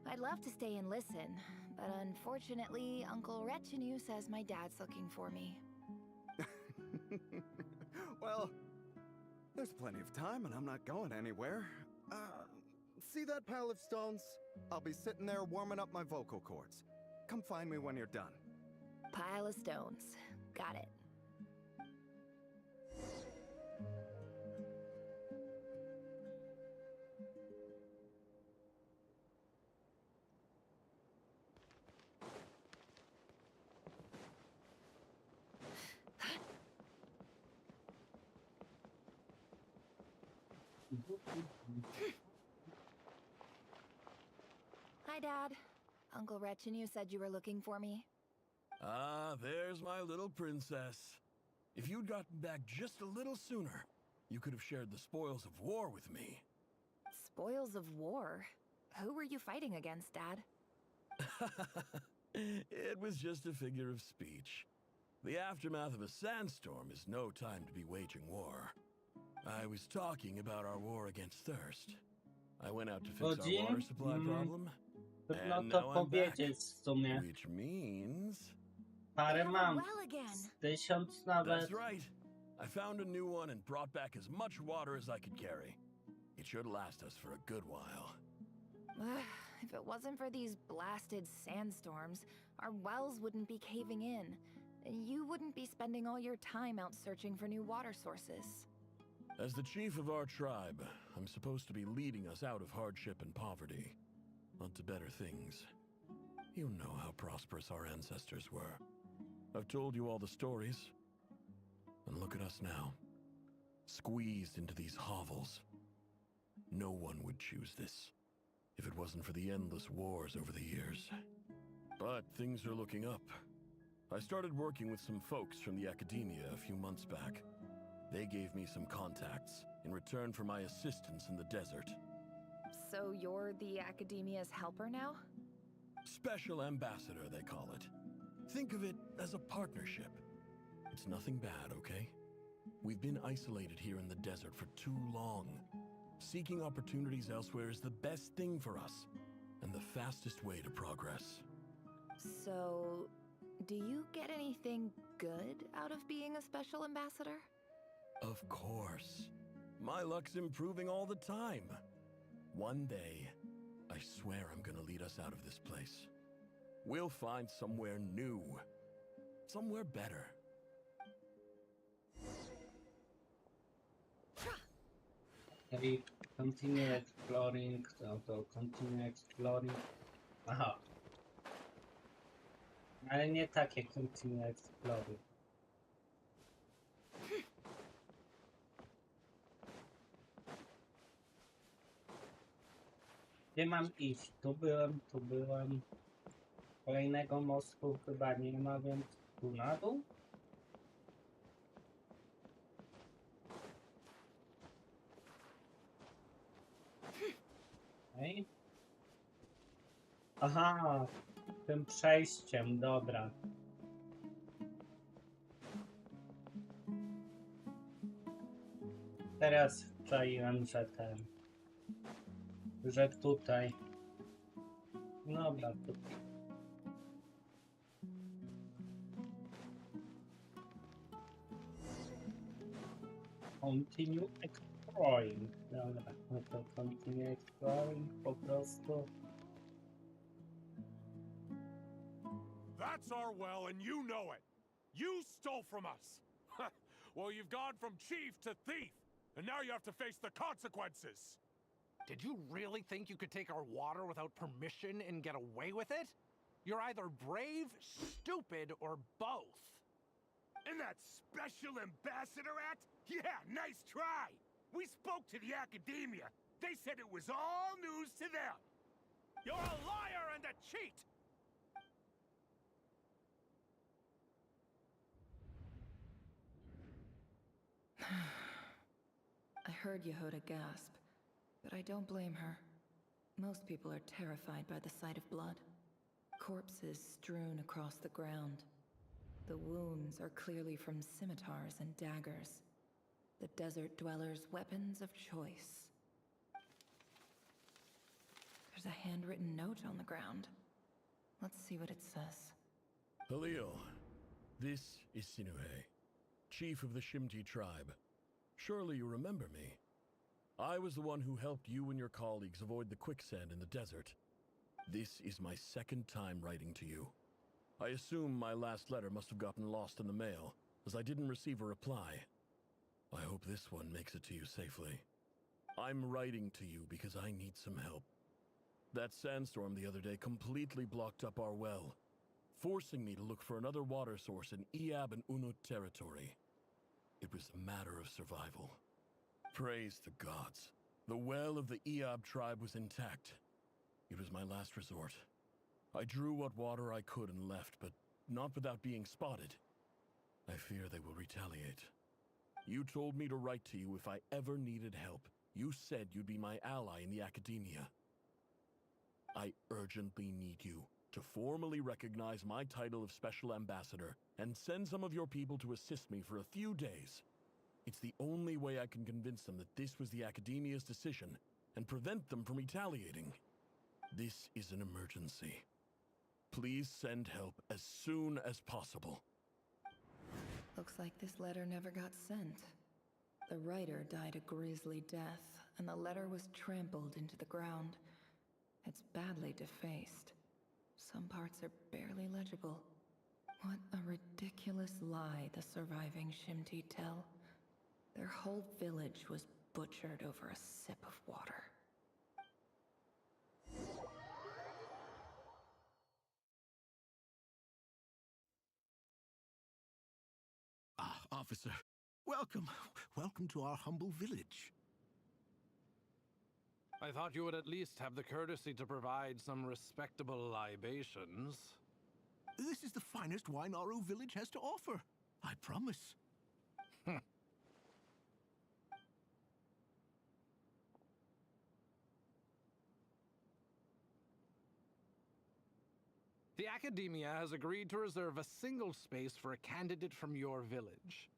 Speaker 9: I'd love to stay and listen, but unfortunately, Uncle Retinue says my dad's looking for me.
Speaker 16: Well, there's plenty of time and I'm not going anywhere. See that pile of stones? I'll be sitting there warming up my vocal cords. Come find me when you're done.
Speaker 7: Pile of stones. Got it. Hi, Dad. Uncle Retinue said you were looking for me.
Speaker 17: Ah, there's my little princess. If you'd gotten back just a little sooner, you could have shared the spoils of war with me.
Speaker 7: Spoils of war? Who were you fighting against, Dad?
Speaker 17: It was just a figure of speech. The aftermath of a sandstorm is no time to be waging war. I was talking about our war against thirst. I went out to fix our water supply problem.
Speaker 1: Trudno
Speaker 17: And
Speaker 1: to
Speaker 17: now I'm back.
Speaker 1: powiedzieć w sumie.
Speaker 17: Which means...
Speaker 1: Parę mam. Z 1000 nawet.
Speaker 17: That's right. I found a new one and brought back as much water as I could carry. It should last us for a good while.
Speaker 7: If it wasn't for these blasted sandstorms, our wells wouldn't be caving in. You wouldn't be spending all your time out searching for new water sources.
Speaker 17: As the chief of our tribe, I'm supposed to be leading us out of hardship and poverty, onto better things. You know how prosperous our ancestors were. I've told you all the stories. And look at us now, squeezed into these hovels. No one would choose this, if it wasn't for the endless wars over the years. But things are looking up. I started working with some folks from the academia a few months back. They gave me some contacts in return for my assistance in the desert.
Speaker 7: So you're the academia's helper now?
Speaker 17: Special ambassador, they call it. Think of it as a partnership. It's nothing bad, okay? We've been isolated here in the desert for too long. Seeking opportunities elsewhere is the best thing for us, and the fastest way to progress.
Speaker 7: So, do you get anything good out of being a special ambassador?
Speaker 17: Of course. My luck's improving all the time. One day, I swear I'm gonna lead us out of this place. We'll find somewhere new. Somewhere better.
Speaker 1: Okay, continue exploring, to continue exploring. Aha. Ale nie takie continue exploring. Gdzie mam iść? Tu byłem, tu byłem. Kolejnego mostu chyba nie ma, więc tu na dół? Okay. Aha, tym przejściem, dobra. Teraz czaiłem, że tutaj. Dobra, tutaj. Continue exploring. Dobra, no to continue exploring po prostu.
Speaker 10: That's our well, and you know it. You stole from us. Well, you've gone from chief to thief, and now you have to face the consequences.
Speaker 18: Did you really think you could take our water without permission and get away with it? You're either brave, stupid, or both.
Speaker 19: And that special ambassador act? Yeah, nice try. We spoke to the academia. They said it was all news to them.
Speaker 10: You're a liar and a cheat!
Speaker 7: I heard Yehuda gasp, but I don't blame her. Most people are terrified by the sight of blood. Corpses strewn across the ground. The wounds are clearly from scimitars and daggers. The desert dwellers' weapons of choice. There's a handwritten note on the ground. Let's see what it says.
Speaker 17: Halil, this is Sinuhe, chief of the Shimti tribe. Surely you remember me. I was the one who helped you and your colleagues avoid the quicksand in the desert. This is my second time writing to you. I assume my last letter must have gotten lost in the mail, as I didn't receive a reply. I hope this one makes it to you safely. I'm writing to you because I need some help. That sandstorm the other day completely blocked up our well, forcing me to look for another water source in Iab and Unut territory. It was a matter of survival. Praise the gods. The well of the Iab tribe was intact. It was my last resort. I drew what water I could and left, but not without being spotted. I fear they will retaliate. You told me to write to you if I ever needed help. You said you'd be my ally in the academia. I urgently need you to formally recognize my title of Special Ambassador and send some of your people to assist me for a few days. It's the only way I can convince them that this was the academia's decision and prevent them from retaliating. This is an emergency. Please send help as soon as possible.
Speaker 7: Looks like this letter never got sent. The writer died a grisly death, and the letter was trampled into the ground. It's badly defaced. Some parts are barely legible. What a ridiculous lie the surviving Shimti tell. Their whole village was butchered over a sip of water.
Speaker 20: Ah, officer. Welcome. Welcome to our humble village.
Speaker 18: I thought you would at least have the courtesy to provide some respectable libations.
Speaker 20: This is the finest wine Aru village has to offer. I promise.
Speaker 18: The Academia has agreed to reserve a single space for a candidate from your village.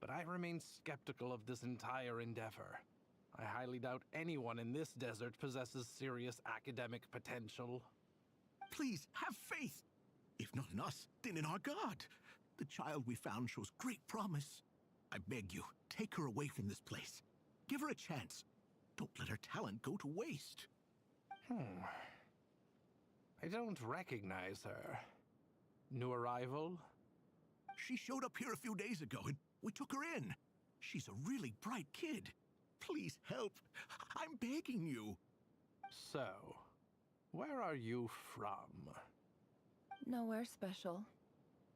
Speaker 18: But I remain skeptical of this entire endeavor. I highly doubt anyone in this desert possesses serious academic potential.
Speaker 20: Please, have faith. If not in us, then in our God. The child we found shows great promise. I beg you, take her away from this place. Give her a chance. Don't let her talent go to waste.
Speaker 18: I don't recognize her. New arrival?
Speaker 20: She showed up here a few days ago, and we took her in. She's a really bright kid. Please help. I'm begging you.
Speaker 18: So, where are you from?
Speaker 7: Nowhere special.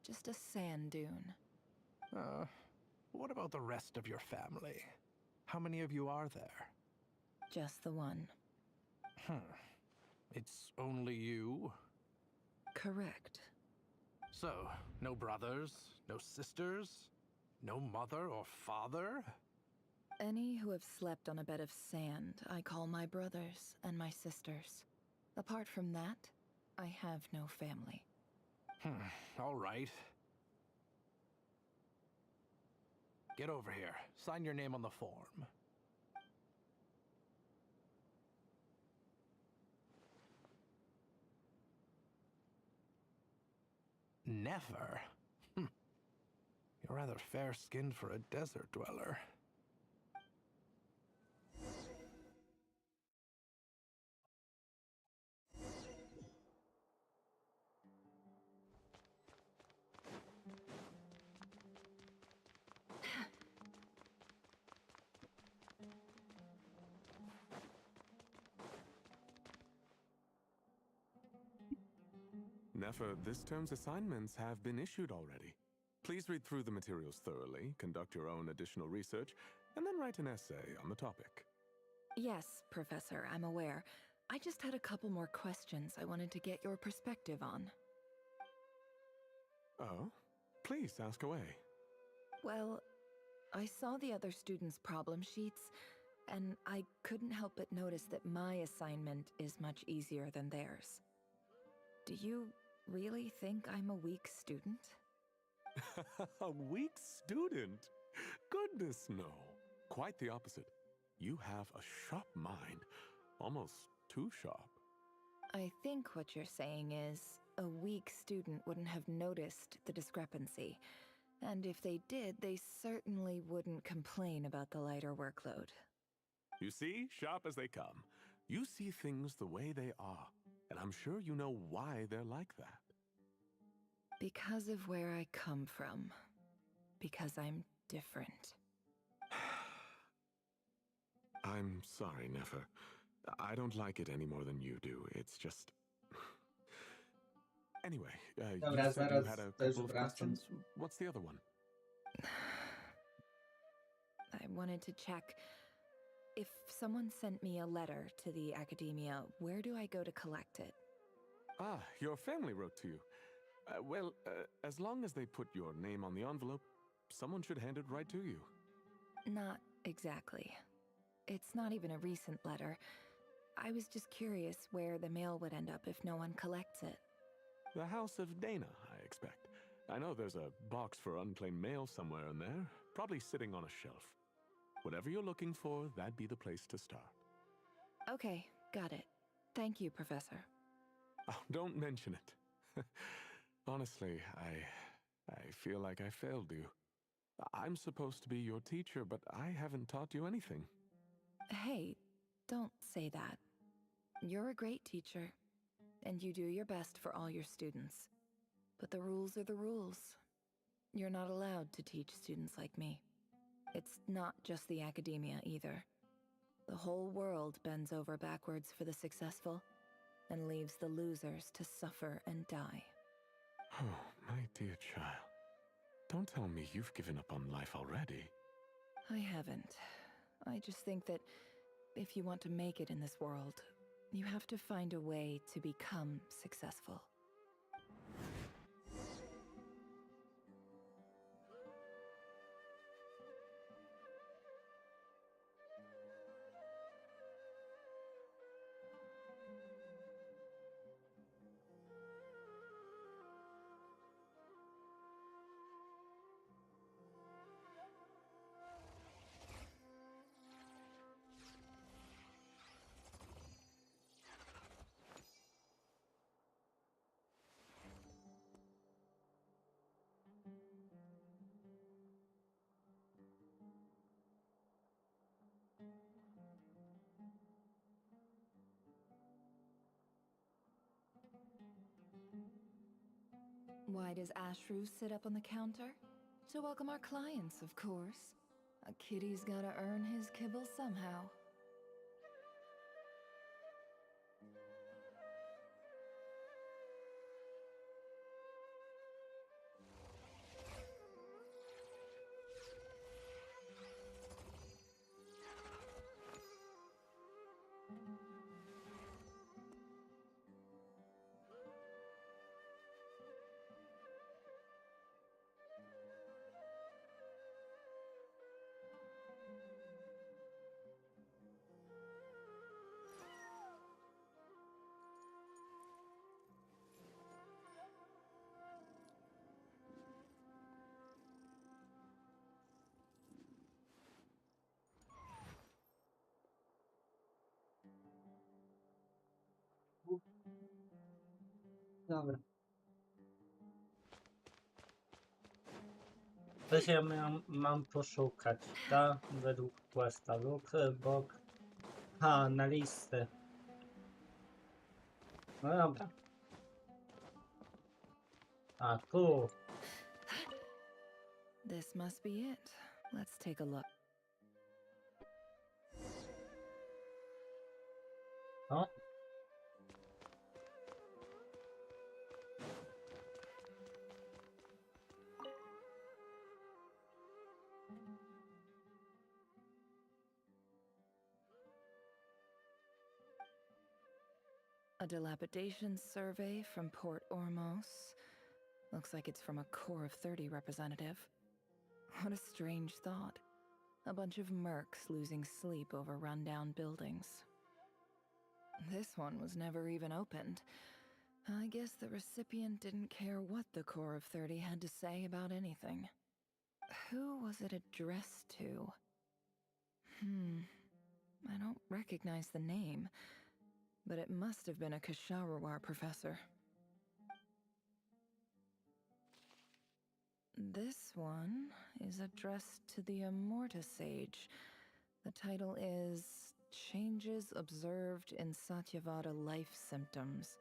Speaker 7: Just a sand dune.
Speaker 18: What about the rest of your family? How many of you are there?
Speaker 7: Just the one.
Speaker 18: It's only you?
Speaker 7: Correct.
Speaker 18: So, no brothers, no sisters, no mother or father?
Speaker 7: Any who have slept on a bed of sand, I call my brothers and my sisters. Apart from that, I have no family.
Speaker 18: All right. Get over here. Sign your name on the form. Never? You're rather fair-skinned for a desert dweller.
Speaker 3: Nefer, this term's assignments have been issued already. Please read through the materials thoroughly, conduct your own additional research, and then write an essay on the topic.
Speaker 7: Yes, Professor, I'm aware. I just had a couple more questions I wanted to get your perspective on.
Speaker 3: Oh? Please, ask away.
Speaker 7: Well, I saw the other students' problem sheets, and I couldn't help but notice that my assignment is much easier than theirs. Do you really think I'm a weak student?
Speaker 3: A weak student? Goodness, no. Quite the opposite. You have a sharp mind. Almost too sharp.
Speaker 7: I think what you're saying is, a weak student wouldn't have noticed the discrepancy. And if they did, they certainly wouldn't complain about the lighter workload.
Speaker 3: You see, sharp as they come. You see things the way they are. And I'm sure you know why they're like that.
Speaker 7: Because of where I come from. Because I'm different.
Speaker 3: I'm sorry, Nefer. I don't like it any more than you do. It's just... Anyway,
Speaker 1: Dobra,
Speaker 3: you said you
Speaker 1: zaraz
Speaker 3: had a
Speaker 1: też
Speaker 3: couple of
Speaker 1: wracam.
Speaker 3: questions. What's the other one?
Speaker 7: I wanted to check. If someone sent me a letter to the academia, where do I go to collect it?
Speaker 3: Ah, your family wrote to you. Well, as long as they put your name on the envelope, someone should hand it right to you.
Speaker 7: Not exactly. It's not even a recent letter. I was just curious where the mail would end up if no one collects it.
Speaker 3: The House of Dana, I expect. I know there's a box for unclaimed mail somewhere in there, probably sitting on a shelf. Whatever you're looking for, that'd be the place to start.
Speaker 7: Okay, got it. Thank you, Professor.
Speaker 3: Oh, don't mention it. Honestly, I feel like I failed you. I'm supposed to be your teacher, but I haven't taught you anything.
Speaker 7: Hey, don't say that. You're a great teacher, and you do your best for all your students. But the rules are the rules. You're not allowed to teach students like me. It's not just the academia either. The whole world bends over backwards for the successful, and leaves the losers to suffer and die.
Speaker 3: Oh, my dear child. Don't tell me you've given up on life already.
Speaker 7: I haven't. I just think that if you want to make it in this world, you have to find a way to become successful. Why does Ashru sit up on the counter? To welcome our clients, of course. A kitty's gotta earn his kibble somehow.
Speaker 1: Dobra. To się mam poszukać, tak? Według Questa. Lookbook. Ha, na listę. No dobra. A tu.
Speaker 7: This must be it. Let's take a look.
Speaker 1: O.
Speaker 7: A dilapidation survey from Port Ormos. Looks like it's from a Core of 30 representative. What a strange thought. A bunch of mercs losing sleep over rundown buildings. This one was never even opened. I guess the recipient didn't care what the Core of 30 had to say about anything. Who was it addressed to? I don't recognize the name, but it must have been a Kasharawar professor. This one is addressed to the Immorta Sage. The title is changes observed in Satyavada life symptoms.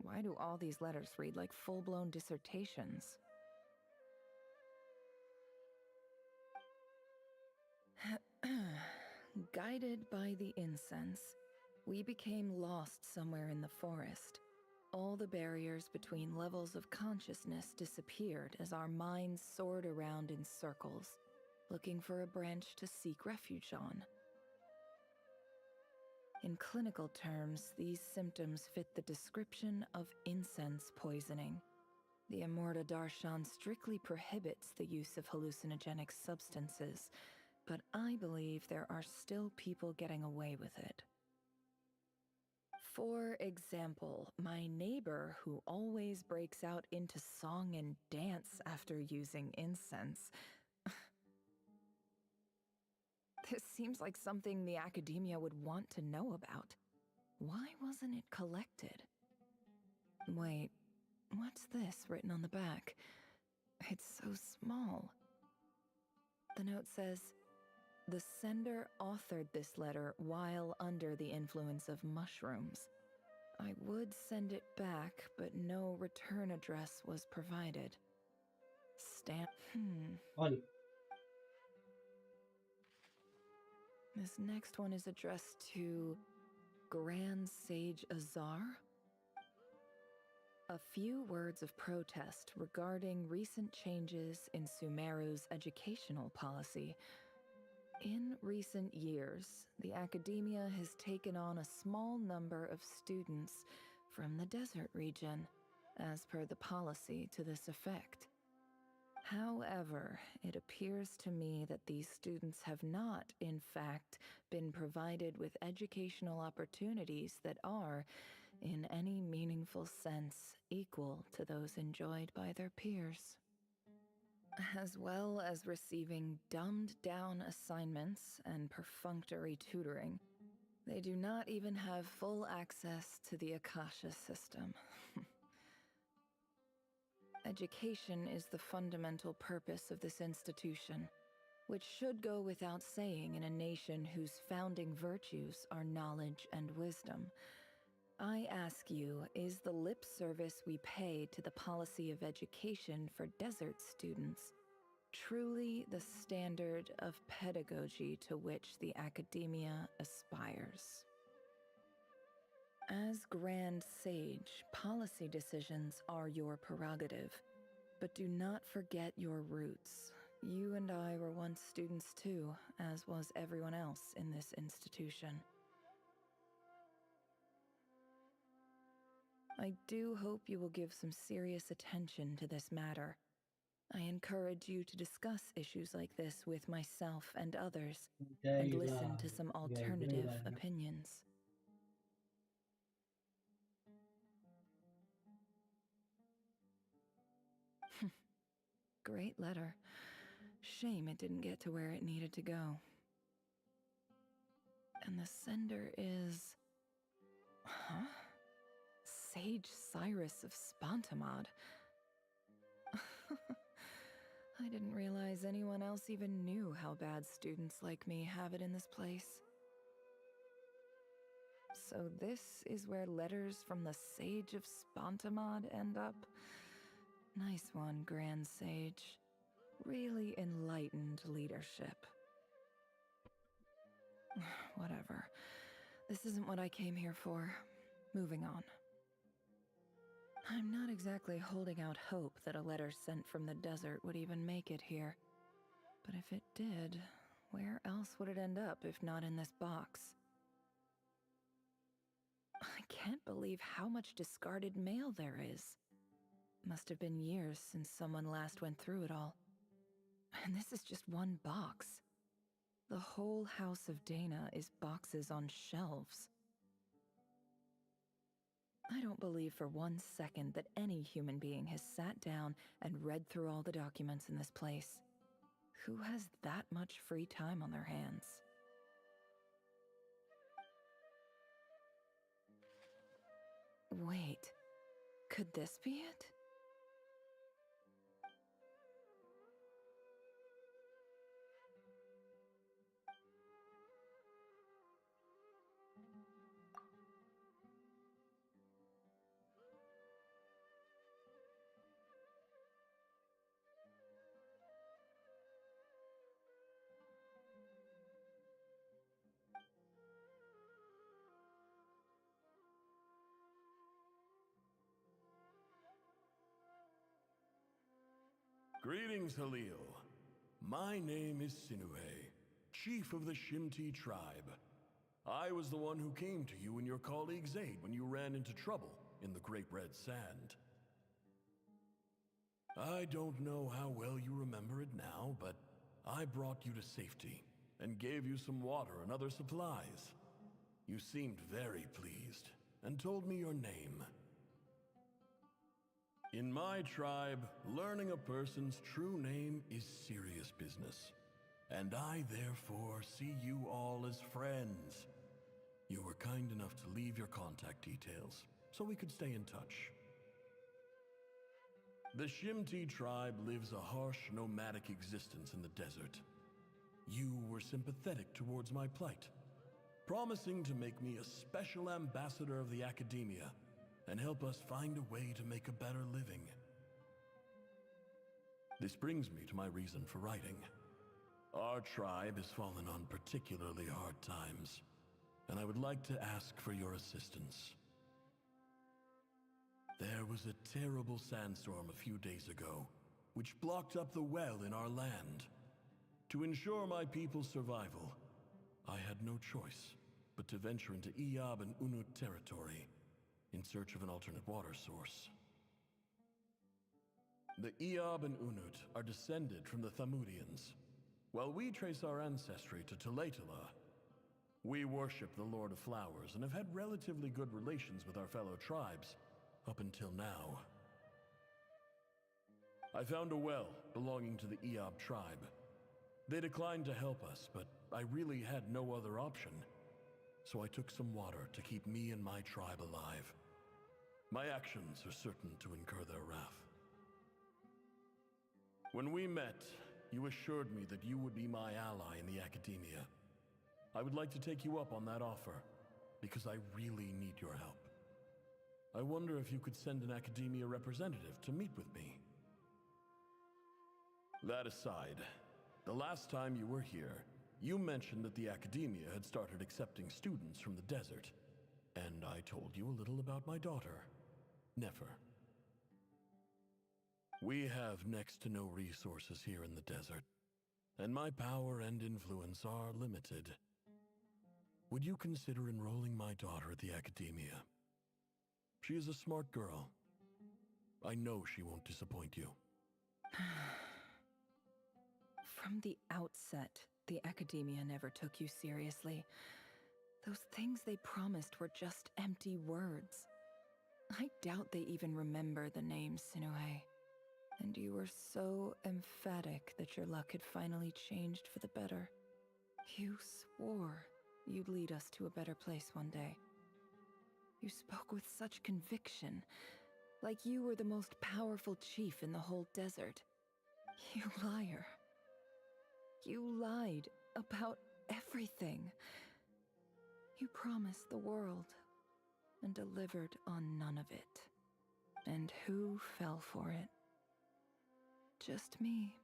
Speaker 7: Why do all these letters read like full-blown dissertations? Guided by the incense, we became lost somewhere in the forest. All the barriers between levels of consciousness disappeared as our minds soared around in circles, looking for a branch to seek refuge on. In clinical terms, these symptoms fit the description of incense poisoning. The Amurta Darshan strictly prohibits the use of hallucinogenic substances, but I believe there are still people getting away with it. For example, my neighbor who always breaks out into song and dance after using incense. This seems like something the academia would want to know about. Why wasn't it collected? Wait, what's this written on the back? It's so small. The note says, "The sender authored this letter while under the influence of mushrooms. I would send it back, but no return address was provided. Stamp. This next one is addressed to Grand Sage Azar. A few words of protest regarding recent changes in Sumeru's educational policy. In recent years, the academia has taken on a small number of students from the desert region, as per the policy to this effect. However, it appears to me that these students have not, in fact, been provided with educational opportunities that are, in any meaningful sense, equal to those enjoyed by their peers. As well as receiving dumbed-down assignments and perfunctory tutoring, they do not even have full access to the Akasha system. Education is the fundamental purpose of this institution, which should go without saying in a nation whose founding virtues are knowledge and wisdom. I ask you, is the lip service we pay to the policy of education for desert students truly the standard of pedagogy to which the academia aspires? As Grand Sage, policy decisions are your prerogative, but do not forget your roots. You and I were once students too, as was everyone else in this institution. I do hope you will give some serious attention to this matter. I encourage you to discuss issues like this with myself and others, and listen to some alternative opinions. Great letter. Shame it didn't get to where it needed to go. And the sender is... Huh? Sage Cyrus of Spontamod. I didn't realize anyone else even knew how bad students like me have it in this place. So this is where letters from the Sage of Spontamod end up? Nice one, Grand Sage. Really enlightened leadership. Whatever. This isn't what I came here for. Moving on. I'm not exactly holding out hope that a letter sent from the desert would even make it here. But if it did, where else would it end up if not in this box? I can't believe how much discarded mail there is. Must have been years since someone last went through it all. And this is just one box. The whole house of Dana is boxes on shelves. I don't believe for 1 second that any human being has sat down and read through all the documents in this place. Who has that much free time on their hands? Wait, could this be it?
Speaker 17: Greetings, Halil. My name is Sinuhe, chief of the Shimti tribe. I was the one who came to you and your colleague's aid when you ran into trouble in the Great Red Sand. I don't know how well you remember it now, but I brought you to safety and gave you some water and other supplies. You seemed very pleased and told me your name. In my tribe, learning a person's true name is serious business, and I therefore see you all as friends. You were kind enough to leave your contact details, so we could stay in touch. The Shimti tribe lives a harsh, nomadic existence in the desert. You were sympathetic towards my plight, promising to make me a special ambassador of the academia and help us find a way to make a better living. This brings me to my reason for writing. Our tribe has fallen on particularly hard times, and I would like to ask for your assistance. There was a terrible sandstorm a few days ago, which blocked up the well in our land. To ensure my people's survival, I had no choice but to venture into Iyab and Unut territory in search of an alternate water source. The Iyab and Unut are descended from the Thamudians, while we trace our ancestry to Tulatala. We worship the Lord of Flowers and have had relatively good relations with our fellow tribes up until now. I found a well belonging to the Iyab tribe. They declined to help us, but I really had no other option, so I took some water to keep me and my tribe alive. My actions are certain to incur their wrath. When we met, you assured me that you would be my ally in the academia. I would like to take you up on that offer, because I really need your help. I wonder if you could send an academia representative to meet with me. That aside, the last time you were here, you mentioned that the academia had started accepting students from the desert, and I told you a little about my daughter, Nefer. We have next to no resources here in the desert, and my power and influence are limited. Would you consider enrolling my daughter at the academia? She is a smart girl. I know she won't disappoint you.
Speaker 7: From the outset, the academia never took you seriously. Those things they promised were just empty words. I doubt they even remember the name Sinuhe. And you were so emphatic that your luck had finally changed for the better. You swore you'd lead us to a better place one day. You spoke with such conviction, like you were the most powerful chief in the whole desert. You liar. You lied about everything. You promised the world and delivered on none of it. And who fell for it? Just me,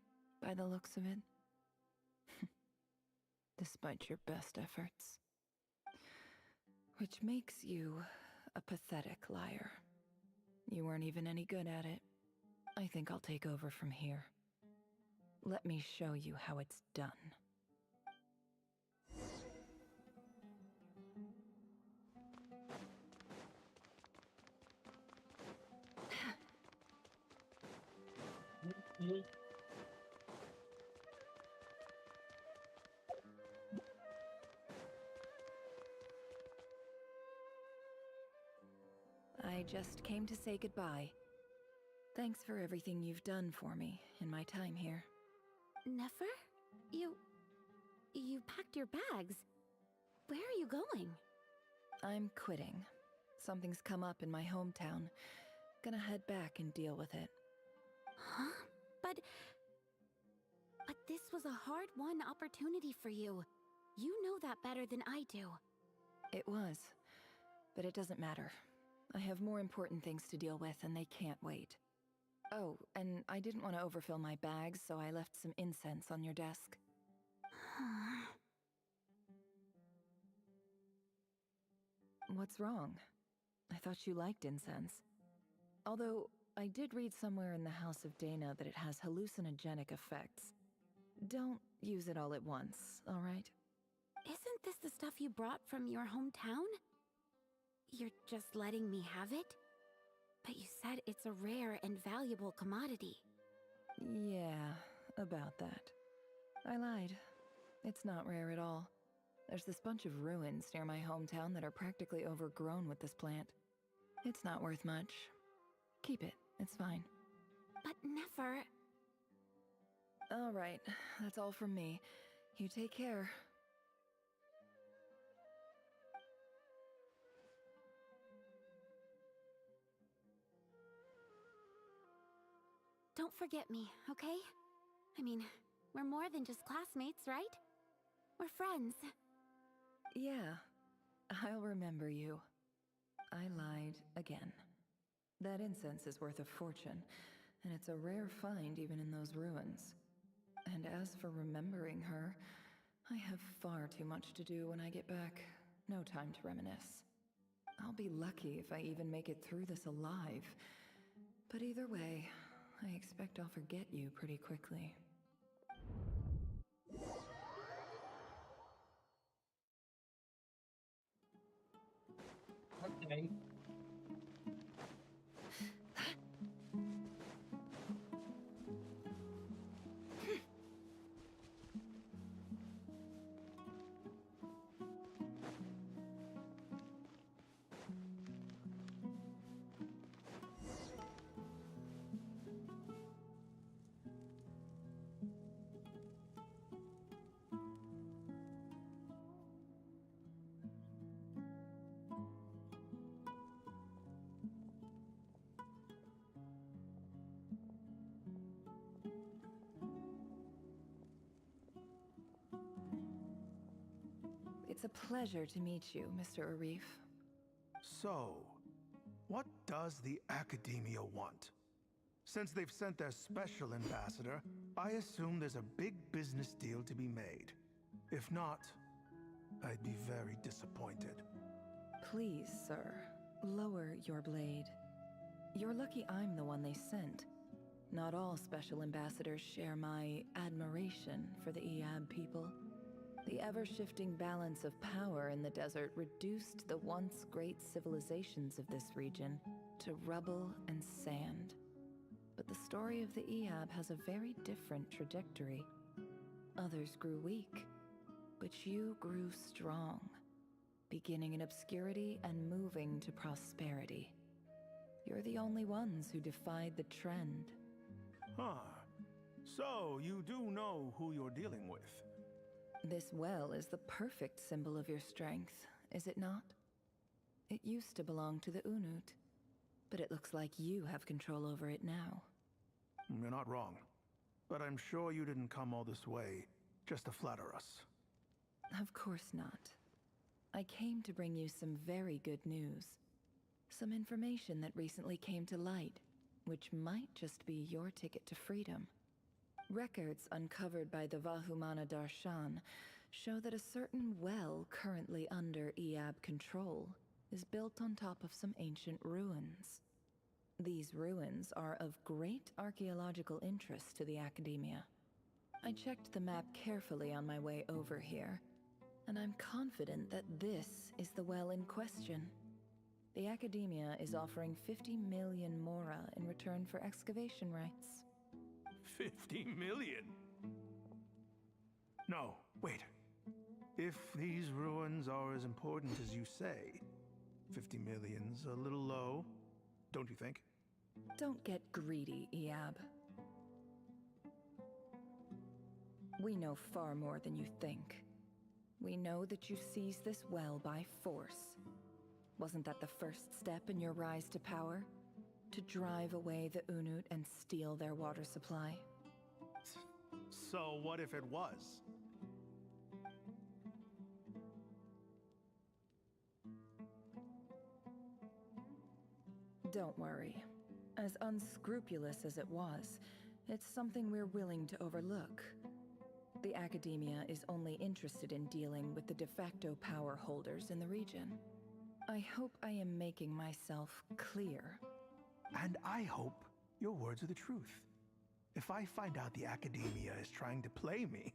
Speaker 7: by the looks of it. Despite your best efforts. Which makes you a pathetic liar. You weren't even any good at it. I think I'll take over from here. Let me show you how it's done. I just came to say goodbye. Thanks for everything you've done for me in my time here.
Speaker 9: Nefer? You packed your bags. Where are you going?
Speaker 7: I'm quitting. Something's come up in my hometown. Gonna head back and deal with it.
Speaker 9: Huh? But this was a hard-won opportunity for you. You know that better than I do.
Speaker 7: It was, but it doesn't matter. I have more important things to deal with, and they can't wait. Oh, and I didn't want to overfill my bags, so I left some incense on your desk. What's wrong? I thought you liked incense. Although, I did read somewhere in the House of Dana that it has hallucinogenic effects. Don't use it all at once, all right?
Speaker 2: Isn't this the stuff you brought from your hometown? You're just letting me have it? But you said it's a rare and valuable commodity.
Speaker 7: Yeah, about that. I lied. It's not rare at all. There's this bunch of ruins near my hometown that are practically overgrown with this plant. It's not worth much. Keep it, it's fine.
Speaker 2: But never...
Speaker 7: All right, that's all from me. You take care.
Speaker 2: Don't forget me, okay? I mean, we're more than just classmates, right? We're friends.
Speaker 7: Yeah, I'll remember you. I lied again. That incense is worth a fortune, and it's a rare find even in those ruins. And as for remembering her, I have far too much to do when I get back. No time to reminisce. I'll be lucky if I even make it through this alive. But either way, I expect I'll forget you pretty quickly.
Speaker 1: Okay.
Speaker 7: It's a pleasure to meet you, Mr. Arif.
Speaker 21: So, what does the Academia want? Since they've sent their special ambassador, I assume there's a big business deal to be made. If not, I'd be very disappointed.
Speaker 7: Please, sir, lower your blade. You're lucky I'm the one they sent. Not all special ambassadors share my admiration for the Iab people. The ever-shifting balance of power in the desert reduced the once great civilizations of this region to rubble and sand. But the story of the Iab has a very different trajectory. Others grew weak, but you grew strong, beginning in obscurity and moving to prosperity. You're the only ones who defied the trend.
Speaker 21: Huh. So, you do know who you're dealing with?
Speaker 7: This well is the perfect symbol of your strength, is it not? It used to belong to the Unut, but it looks like you have control over it now.
Speaker 21: You're not wrong. But I'm sure you didn't come all this way just to flatter us.
Speaker 7: Of course not. I came to bring you some very good news. Some information that recently came to light, which might just be your ticket to freedom. Records uncovered by the Vahumana Darshan show that a certain well currently under Iab control is built on top of some ancient ruins. These ruins are of great archaeological interest to the Academia. I checked the map carefully on my way over here, and I'm confident that this is the well in question. The Academia is offering 50 million mora in return for excavation rights.
Speaker 21: 50 million? No, wait. If these ruins are as important as you say, 50 million's a little low, don't you think?
Speaker 7: Don't get greedy, Iab. We know far more than you think. We know that you seized this well by force. Wasn't that the first step in your rise to power? To drive away the Unut and steal their water supply?
Speaker 21: So what if it was?
Speaker 7: Don't worry. As unscrupulous as it was, it's something we're willing to overlook. The Academia is only interested in dealing with the de facto power holders in the region. I hope I am making myself clear.
Speaker 21: And I hope your words are the truth. If I find out the academia is trying to play me,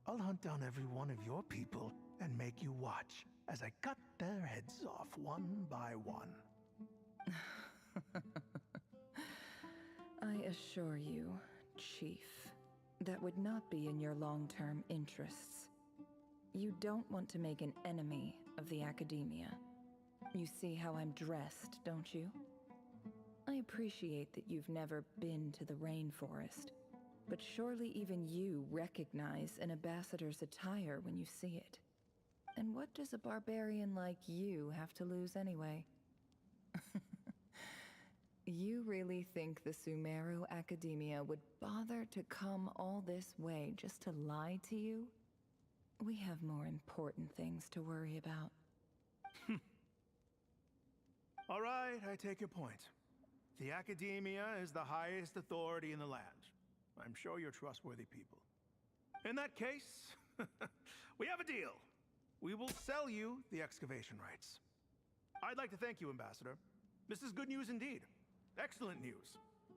Speaker 21: I'll hunt down every one of your people and make you watch as I cut their heads off one by one.
Speaker 7: I assure you, Chief, that would not be in your long-term interests. You don't want to make an enemy of the academia. You see how I'm dressed, don't you? I appreciate that you've never been to the rainforest, but surely even you recognize an ambassador's attire when you see it. And what does a barbarian like you have to lose anyway? You really think the Sumeru Academia would bother to come all this way just to lie to you? We have more important things to worry about.
Speaker 21: All right, I take your point. The academia is the highest authority in the land. I'm sure you're trustworthy people. In that case, we have a deal. We will sell you the excavation rights. I'd like to thank you, Ambassador. This is good news indeed. Excellent news.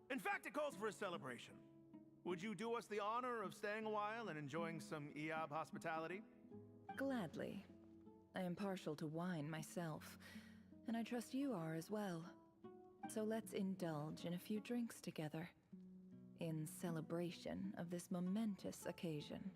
Speaker 21: In fact, it calls for a celebration. Would you do us the honor of staying a while and enjoying some EOB hospitality?
Speaker 7: Gladly. I am partial to wine myself, and I trust you are as well. So let's indulge in a few drinks together, in celebration of this momentous occasion.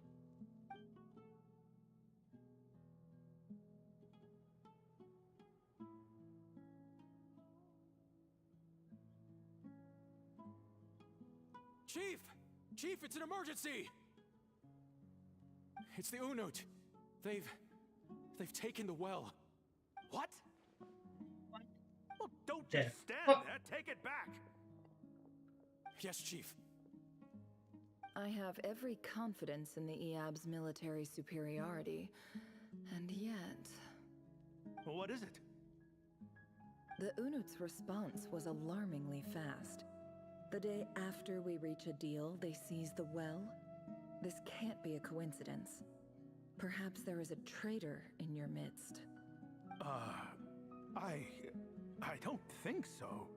Speaker 2: Chief! Chief, it's an emergency! It's the Unut. They've taken the well.
Speaker 21: What? Well, don't
Speaker 1: Yeah.
Speaker 21: just stand there. Take it back.
Speaker 2: Yes, Chief.
Speaker 7: I have every confidence in the EOB's military superiority, and yet...
Speaker 21: Well, what is it?
Speaker 7: The Unut's response was alarmingly fast. The day after we reach a deal, they seize the well. This can't be a coincidence. Perhaps there is a traitor in your midst.
Speaker 21: I don't think so.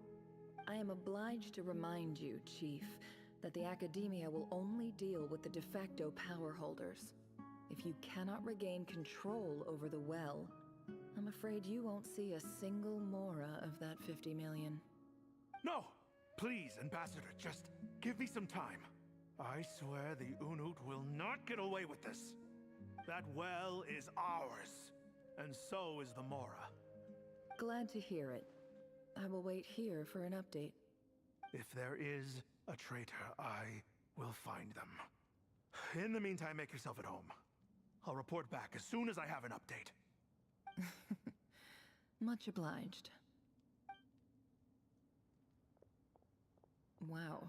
Speaker 7: I am obliged to remind you, Chief, that the Academia will only deal with the de facto power holders. If you cannot regain control over the well, I'm afraid you won't see a single mora of that 50 million.
Speaker 21: No! Please, Ambassador, just give me some time. I swear the Unut will not get away with this. That well is ours, and so is the mora.
Speaker 7: Glad to hear it. I will wait here for an update.
Speaker 21: If there is a traitor, I will find them. In the meantime, make yourself at home. I'll report back as soon as I have an update.
Speaker 7: Much obliged. Wow.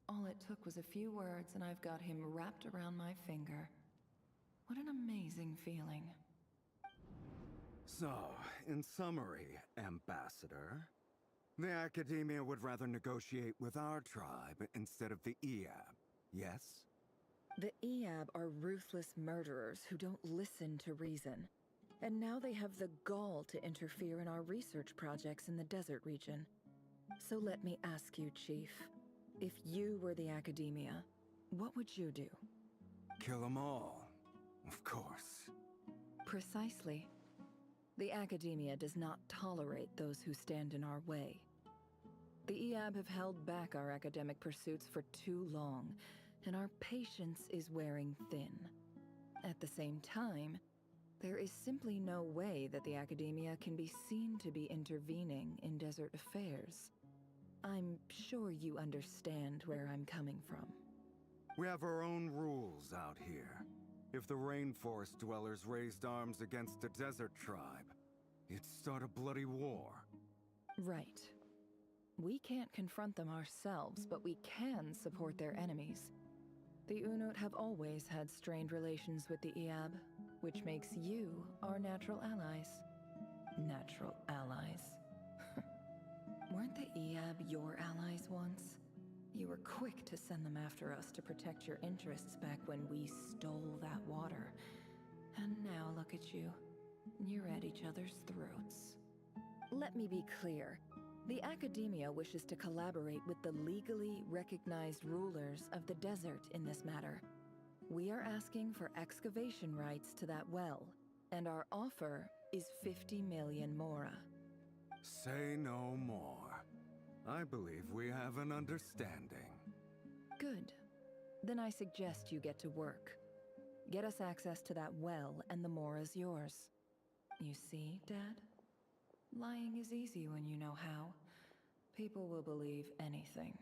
Speaker 7: All it took was a few words and I've got him wrapped around my finger. What an amazing feeling.
Speaker 16: So, in summary, Ambassador, the Academia would rather negotiate with our tribe instead of the EOB, yes?
Speaker 7: The EOB are ruthless murderers who don't listen to reason. And now they have the gall to interfere in our research projects in the desert region. So let me ask you, Chief, if you were the Academia, what would you do?
Speaker 16: Kill them all, of course.
Speaker 7: Precisely. The Academia does not tolerate those who stand in our way. The EOB have held back our academic pursuits for too long, and our patience is wearing thin. At the same time, there is simply no way that the Academia can be seen to be intervening in desert affairs. I'm sure you understand where I'm coming from.
Speaker 16: We have our own rules out here. If the rainforest dwellers raised arms against a desert tribe, it'd start a bloody war.
Speaker 7: Right. We can't confront them ourselves, but we can support their enemies. The Unut have always had strained relations with the EOB, which makes you our natural allies. Natural allies. Weren't the EOB your allies once? You were quick to send them after us to protect your interests back when we stole that water. And now look at you. You're at each other's throats. Let me be clear. The academia wishes to collaborate with the legally recognized rulers of the desert in this matter. We are asking for excavation rights to that well, and our offer is 50 million mora.
Speaker 16: Say no more. I believe we have an understanding.
Speaker 7: Good. Then I suggest you get to work. Get us access to that well, and the mora's yours. You see, Dad? Lying is easy when you know how. People will believe anything.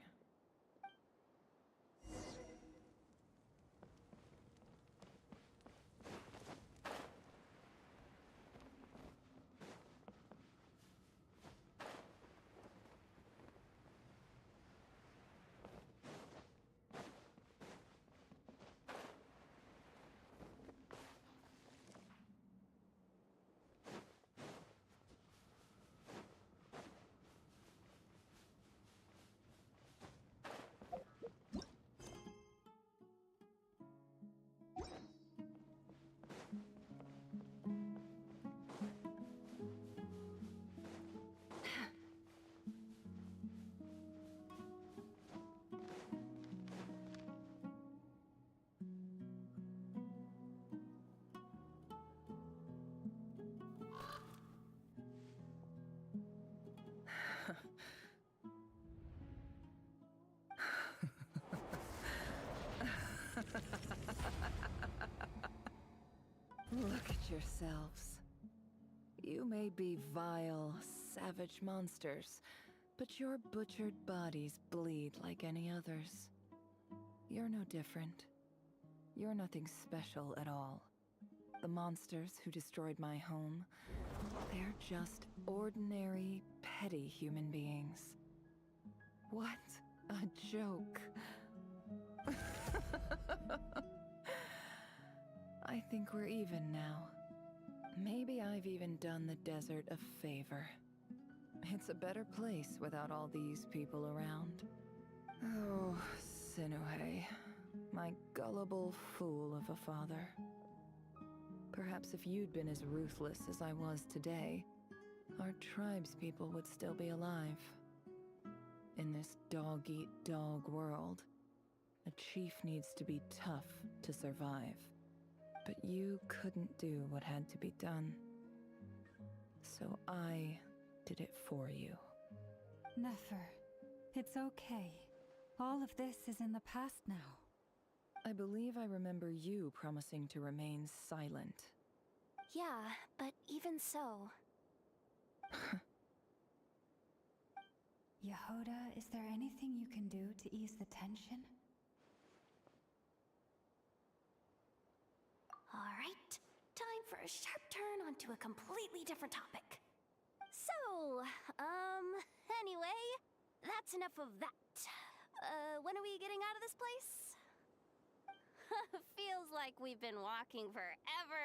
Speaker 7: Look at yourselves. You may be vile, savage monsters, but your butchered bodies bleed like any others. You're no different. You're nothing special at all. The monsters who destroyed my home, they're just ordinary, petty human beings. What a joke. I think we're even now. Maybe I've even done the desert a favor. It's a better place without all these people around. Oh, Sinuhe, my gullible fool of a father. Perhaps if you'd been as ruthless as I was today, our tribespeople would still be alive. In this dog-eat-dog world, a chief needs to be tough to survive. But you couldn't do what had to be done. So I did it for you.
Speaker 14: Nefer, it's okay. All of this is in the past now.
Speaker 7: I believe I remember you promising to remain silent.
Speaker 9: Yeah, but even so...
Speaker 14: Yehoda, is there anything you can do to ease the tension?
Speaker 9: Alright, time for a sharp turn onto a completely different topic. So, anyway, that's enough of that. When are we getting out of this place? Feels like we've been walking forever.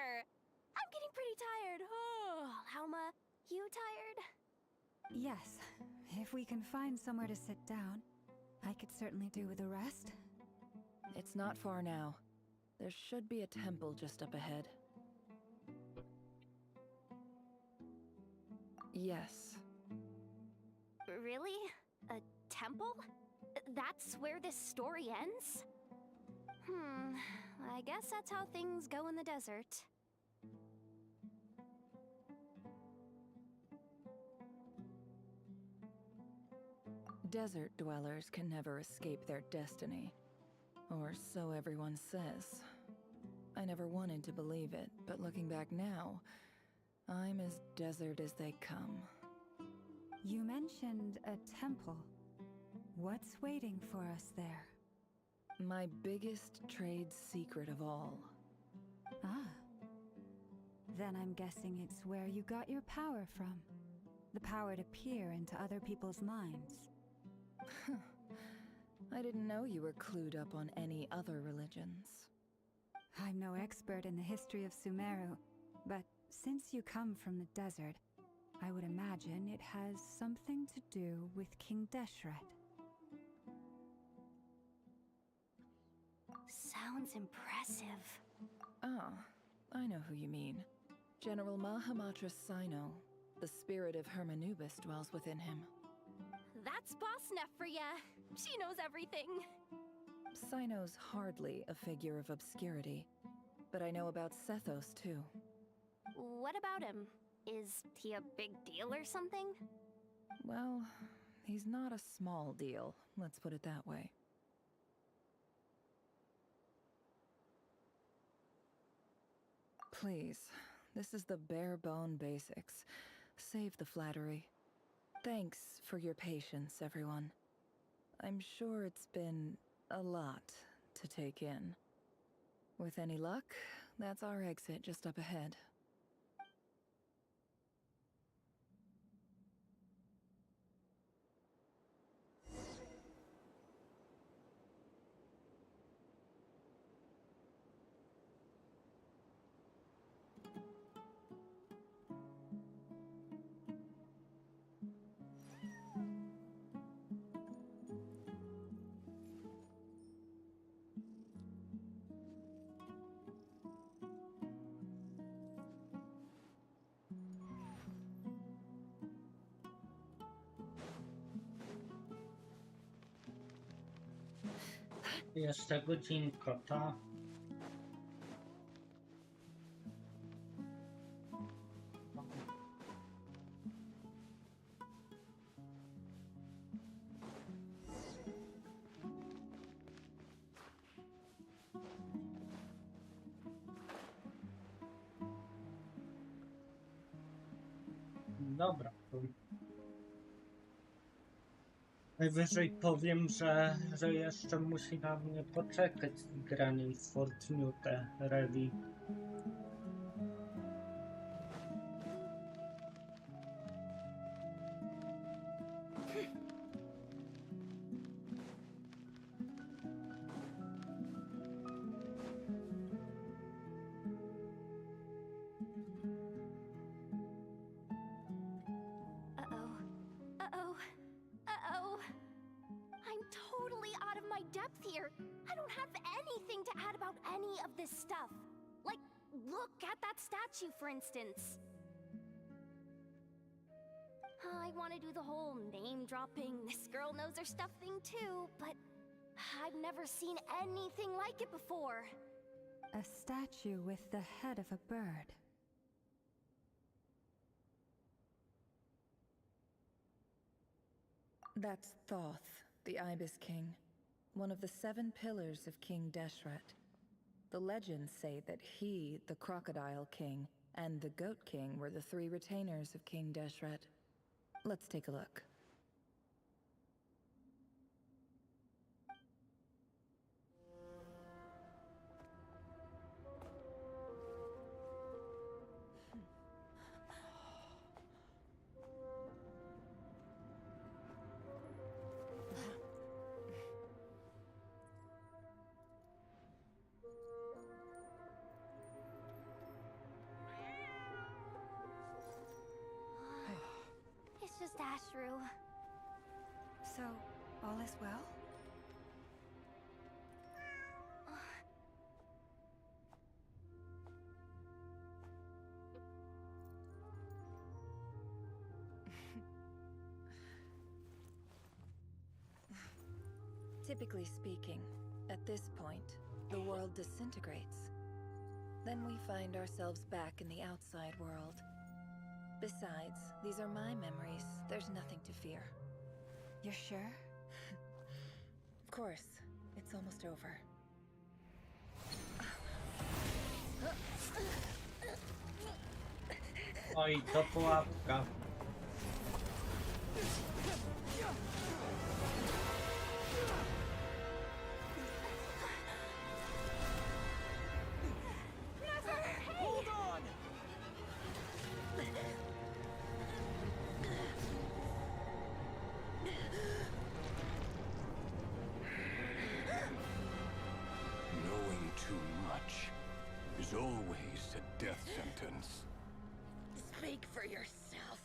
Speaker 9: I'm getting pretty tired. Oh, Lauma, you tired?
Speaker 14: Yes, if we can find somewhere to sit down, I could certainly do with a rest.
Speaker 7: It's not far now. There should be a temple just up ahead. Yes.
Speaker 9: Really? A temple? That's where this story ends? I guess that's how things go in the desert.
Speaker 7: Desert dwellers can never escape their destiny. Or so everyone says. I never wanted to believe it, but looking back now, I'm as desert as they come.
Speaker 14: You mentioned a temple. What's waiting for us there?
Speaker 7: My biggest trade secret of all.
Speaker 14: Ah. Then I'm guessing it's where you got your power from. The power to peer into other people's minds.
Speaker 7: I didn't know you were clued up on any other religions.
Speaker 14: I'm no expert in the history of Sumeru, but since you come from the desert, I would imagine it has something to do with King Deshret.
Speaker 9: Sounds impressive.
Speaker 7: Ah, I know who you mean. General Mahamatra Sino. The spirit of Hermanubis dwells within him.
Speaker 9: That's Boss Neff for ya. She knows everything.
Speaker 7: Sino's hardly a figure of obscurity, but I know about Sethos too.
Speaker 9: What about him? Is he a big deal or something?
Speaker 7: Well, he's not a small deal, let's put it that way. Please, this is the bare-bone basics. Save the flattery. Thanks for your patience, everyone. I'm sure it's been a lot to take in. With any luck, that's our exit just up ahead.
Speaker 1: Jeszcze godzinko, to. Dobra. Najwyżej powiem, że jeszcze musi na mnie poczekać z graniem w Fortnite Ready.
Speaker 9: For instance. I want to do the whole name-dropping, this girl knows her stuff thing too, but I've never seen anything like it before.
Speaker 14: A statue with the head of a bird.
Speaker 7: That's Thoth, the Ibis King, one of the 7 pillars of King Deshret. The legends say that he, the Crocodile King, and the Goat King were the 3 retainers of King Deshret. Let's take a look.
Speaker 9: Just Ashru.
Speaker 14: So, all is well?
Speaker 7: Typically speaking, at this point, the world disintegrates. Then we find ourselves back in the outside world. Besides, these are my memories. There's nothing to fear.
Speaker 14: You're sure?
Speaker 7: Of course. It's almost over.
Speaker 1: Oj, to pułapka.
Speaker 19: Always a death sentence.
Speaker 7: Speak for yourself.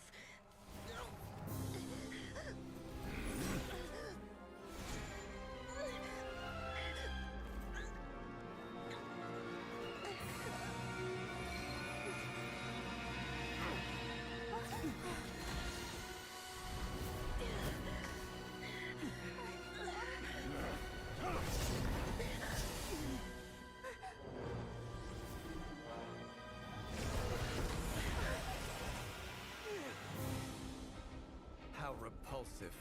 Speaker 2: Repulsive.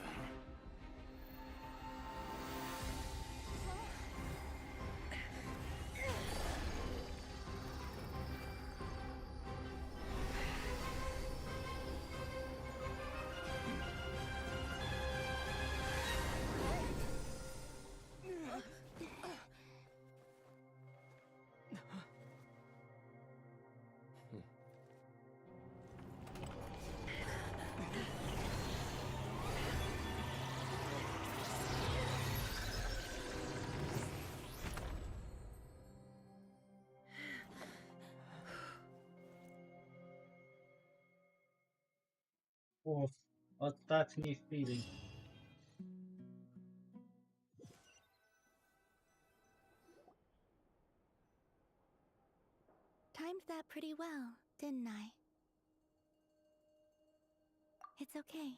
Speaker 1: Uff, ostatniej chwili.
Speaker 6: Timed that pretty well, didn't I? It's okay.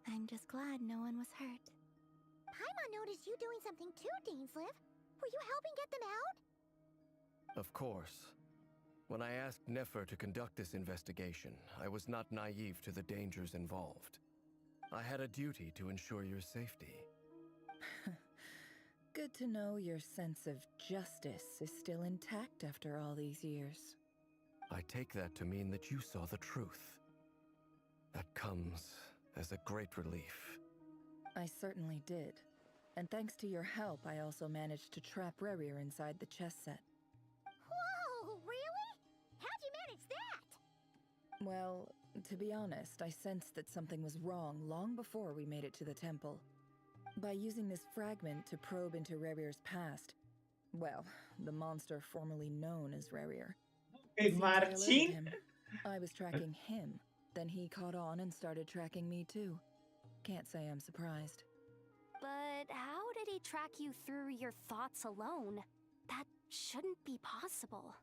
Speaker 6: I'm just glad no one was hurt.
Speaker 9: Paimon noticed you doing something too, Dainsleif. Were you helping get them out?
Speaker 2: Of course. When I asked Nefer to conduct this investigation, I was not naive to the dangers involved. I had a duty to ensure your safety.
Speaker 7: Good to know your sense of justice is still intact after all these years.
Speaker 2: I take that to mean that you saw the truth. That comes as a great relief.
Speaker 7: I certainly did. And thanks to your help, I also managed to trap Rerir inside the chess set.
Speaker 9: Whoa, really? How'd you manage that?
Speaker 7: Well, to be honest, I sensed that something was wrong long before we made it to the temple. By using this fragment to probe into Rerir's past, well, the monster formerly known as Rerir.
Speaker 1: Hey, Marcin?
Speaker 7: I was tracking him, then he caught on and started tracking me too. Can't say I'm surprised.
Speaker 9: But how did he track you through your thoughts alone? That shouldn't be possible.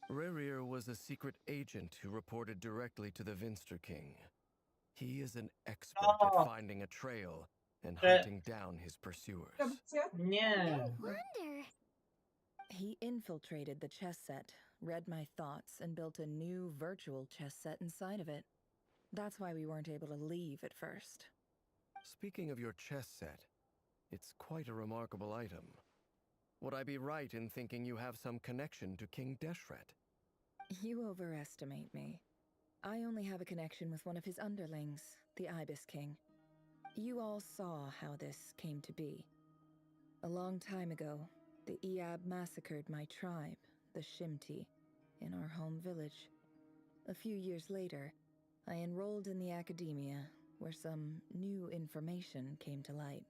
Speaker 2: Rerir was a secret agent who reported directly to the Vinster King. He is an expert at finding a trail and hunting down his pursuers.
Speaker 1: Nie.
Speaker 9: Wonder.
Speaker 7: He infiltrated the chess set, read my thoughts, and built a new virtual chess set inside of it. That's why we weren't able to leave at first.
Speaker 2: Speaking of your chess set, it's quite a remarkable item. Would I be right in thinking you have some connection to King Deshret?
Speaker 7: You overestimate me. I only have a connection with one of his underlings, the Ibis King. You all saw how this came to be. A long time ago, the Iab massacred my tribe, the Shimti, in our home village. A few years later, I enrolled in the academia, where some new information came to light.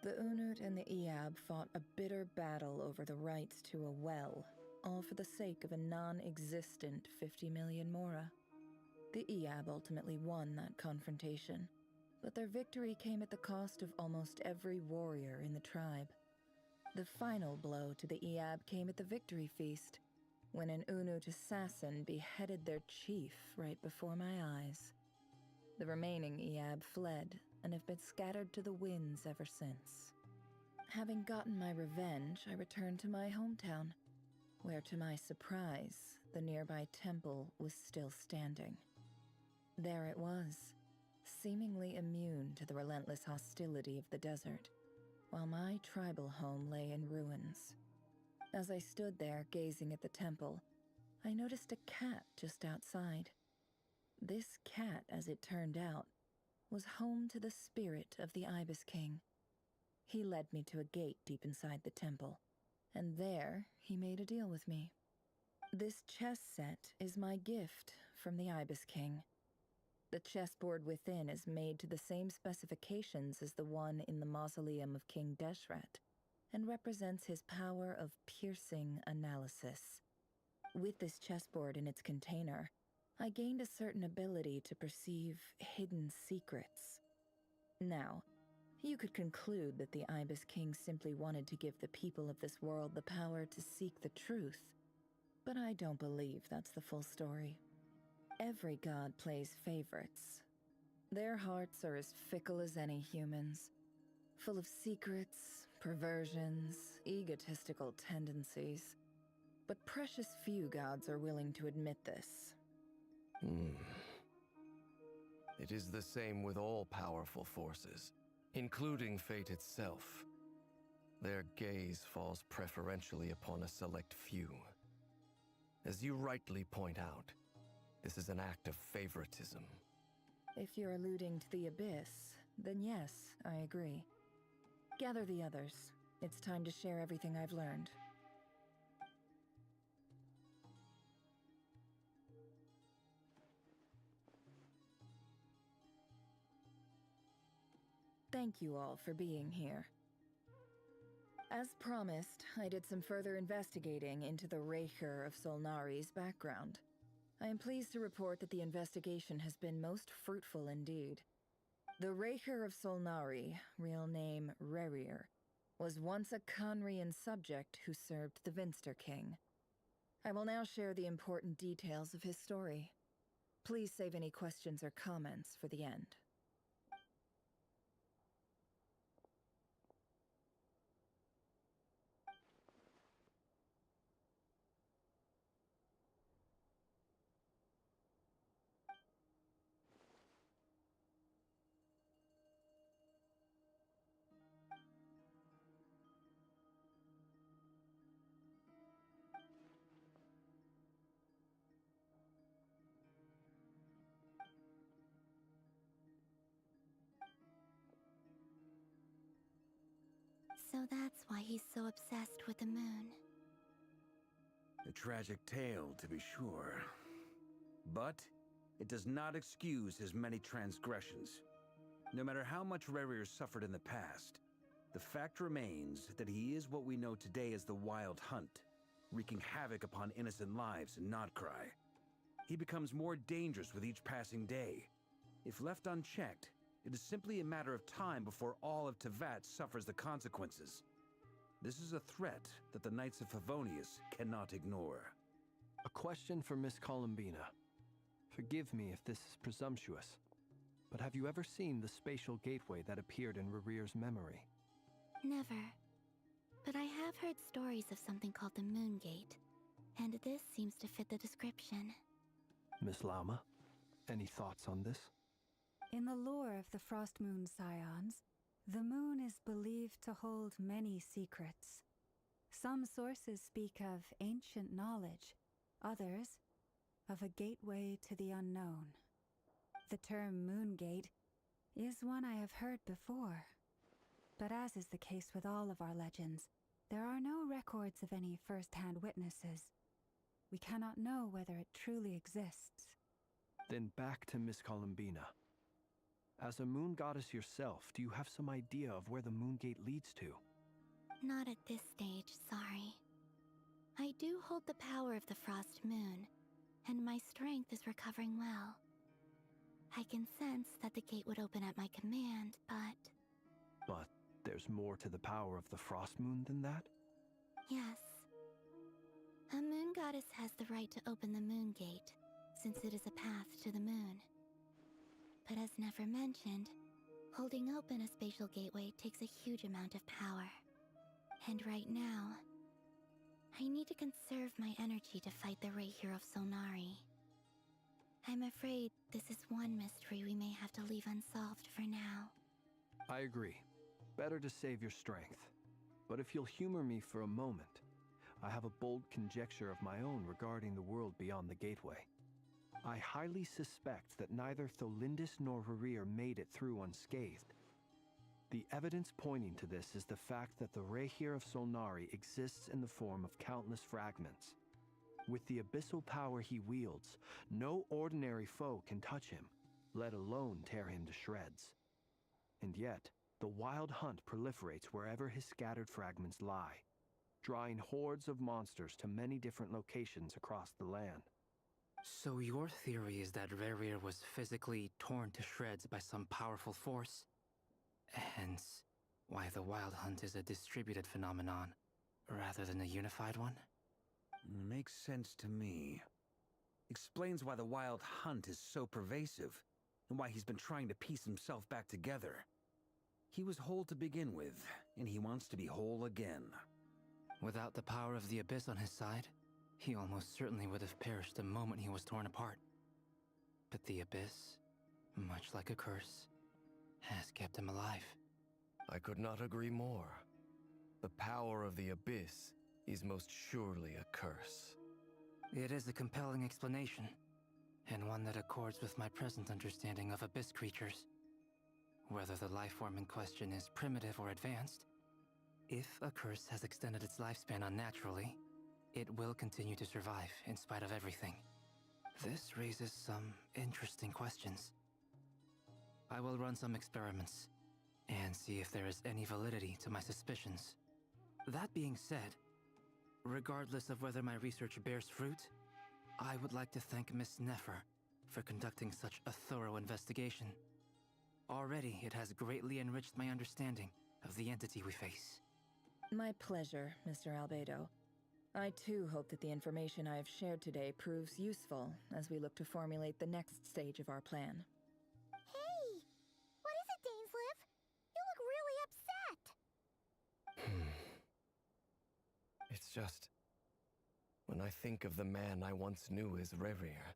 Speaker 7: The Unut and the Iab fought a bitter battle over the rights to a well, all for the sake of a non-existent 50 million mora. The Iab ultimately won that confrontation, but their victory came at the cost of almost every warrior in the tribe. The final blow to the Iab came at the victory feast, when an Unut assassin beheaded their chief right before my eyes. The remaining Iab fled and have been scattered to the winds ever since. Having gotten my revenge, I returned to my hometown, where to my surprise, the nearby temple was still standing. There it was, seemingly immune to the relentless hostility of the desert, while my tribal home lay in ruins. As I stood there gazing at the temple, I noticed a cat just outside. This cat, as it turned out, was home to the spirit of the Ibis King. He led me to a gate deep inside the temple, and there he made a deal with me. This chess set is my gift from the Ibis King. The chessboard within is made to the same specifications as the one in the mausoleum of King Deshret, and represents his power of piercing analysis. With this chessboard in its container, I gained a certain ability to perceive hidden secrets. Now, you could conclude that the Ibis King simply wanted to give the people of this world the power to seek the truth, but I don't believe that's the full story. Every god plays favorites. Their hearts are as fickle as any human's, full of secrets, perversions, egotistical tendencies. But precious few gods are willing to admit this.
Speaker 2: It is the same with all powerful forces, including fate itself. Their gaze falls preferentially upon a select few. As you rightly point out, this is an act of favoritism.
Speaker 7: If you're alluding to the Abyss, then yes, I agree. Gather the others. It's time to share everything I've learned. Thank you all for being here. As promised, I did some further investigating into the Raker of Solnari's background. I am pleased to report that the investigation has been most fruitful indeed. The Raker of Solnari, real name Rerir, was once a Conrian subject who served the Vinster King. I will now share the important details of his story. Please save any questions or comments for the end.
Speaker 6: So that's why he's so obsessed with the moon.
Speaker 4: A tragic tale, to be sure. But it does not excuse his many transgressions. No matter how much Rerir suffered in the past, the fact remains that he is what we know today as the Wild Hunt, wreaking havoc upon innocent lives in Notcry. He becomes more dangerous with each passing day. If left unchecked, it is simply a matter of time before all of Tevat suffers the consequences. This is a threat that the Knights of Favonius cannot ignore.
Speaker 5: A question for Miss Columbina. Forgive me if this is presumptuous, but have you ever seen the spatial gateway that appeared in Rerir's memory?
Speaker 6: Never. But I have heard stories of something called the Moon Gate, and this seems to fit the description.
Speaker 5: Miss Lama, any thoughts on this?
Speaker 14: In the lore of the Frost Moon Scions, the moon is believed to hold many secrets. Some sources speak of ancient knowledge, others of a gateway to the unknown. The term Moon Gate is one I have heard before. But as is the case with all of our legends, there are no records of any first-hand witnesses. We cannot know whether it truly exists.
Speaker 5: Then back to Miss Columbina. As a moon goddess yourself, do you have some idea of where the Moon Gate leads to?
Speaker 6: Not at this stage, sorry. I do hold the power of the Frost Moon, and my strength is recovering well. I can sense that the gate would open at my command, but...
Speaker 5: But there's more to the power of the Frost Moon than that?
Speaker 6: Yes. A moon goddess has the right to open the Moon Gate, since it is a path to the moon. But as never mentioned, holding open a spatial gateway takes a huge amount of power. And right now, I need to conserve my energy to fight the Raker of Solnari. I'm afraid this is one mystery we may have to leave unsolved for now.
Speaker 5: I agree. Better to save your strength. But if you'll humor me for a moment, I have a bold conjecture of my own regarding the world beyond the gateway. I highly suspect that neither Tholindis nor Rerir made it through unscathed. The evidence pointing to this is the fact that the Raker of Solnari exists in the form of countless fragments. With the abyssal power he wields, no ordinary foe can touch him, let alone tear him to shreds. And yet, the Wild Hunt proliferates wherever his scattered fragments lie, drawing hordes of monsters to many different locations across the land.
Speaker 22: So your theory is that Rerir was physically torn to shreds by some powerful force? Hence, why the Wild Hunt is a distributed phenomenon, rather than a unified one?
Speaker 4: Makes sense to me. Explains why the Wild Hunt is so pervasive, and why he's been trying to piece himself back together. He was whole to begin with, and he wants to be whole again.
Speaker 22: Without the power of the Abyss on his side, he almost certainly would have perished the moment he was torn apart. But the Abyss much like a curse, has kept him alive.
Speaker 2: I could not agree more. The power of the abyss is most surely a curse.
Speaker 22: It is a compelling explanation, and one that accords with my present understanding of abyss creatures. Whether the life form in question is primitive or advanced, if a curse has extended its lifespan unnaturally, it will continue to survive in spite of everything. This raises some interesting questions. I will run some experiments and see if there is any validity to my suspicions. That being said, regardless of whether my research bears fruit, I would like to thank Miss Nefer for conducting such a thorough investigation. Already, it has greatly enriched my understanding of the entity we face.
Speaker 7: My pleasure, Mr. Albedo. I too hope that the information I have shared today proves useful as we look to formulate the next stage of our plan.
Speaker 9: Hey! What is it, Dainsliv? You look really upset!
Speaker 2: It's just... when I think of the man I once knew as Rerir,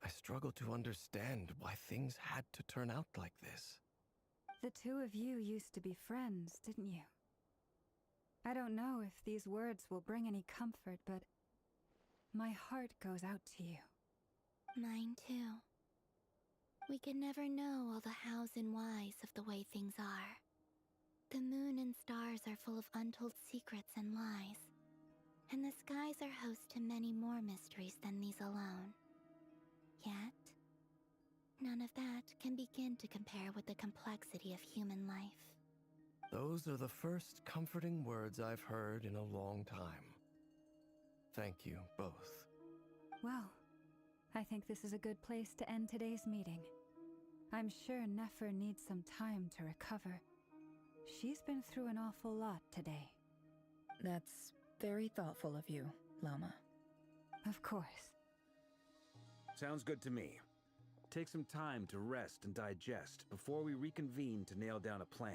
Speaker 2: I struggle to understand why things had to turn out like this.
Speaker 14: The two of you used to be friends, didn't you? I don't know if these words will bring any comfort, but my heart goes out to you.
Speaker 6: Mine too. We can never know all the hows and whys of the way things are. The moon and stars are full of untold secrets and lies, and the skies are host to many more mysteries than these alone. Yet, none of that can begin to compare with the complexity of human life.
Speaker 2: Those are the first comforting words I've heard in a long time. Thank you, both.
Speaker 14: Well, I think this is a good place to end today's meeting. I'm sure Nefer needs some time to recover. She's been through an awful lot today.
Speaker 7: That's very thoughtful of you, Lama.
Speaker 14: Of course.
Speaker 4: Sounds good to me. Take some time to rest and digest before we reconvene to nail down a plan.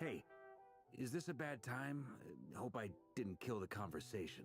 Speaker 4: Hey, is this a bad time? Hope I didn't kill the conversation.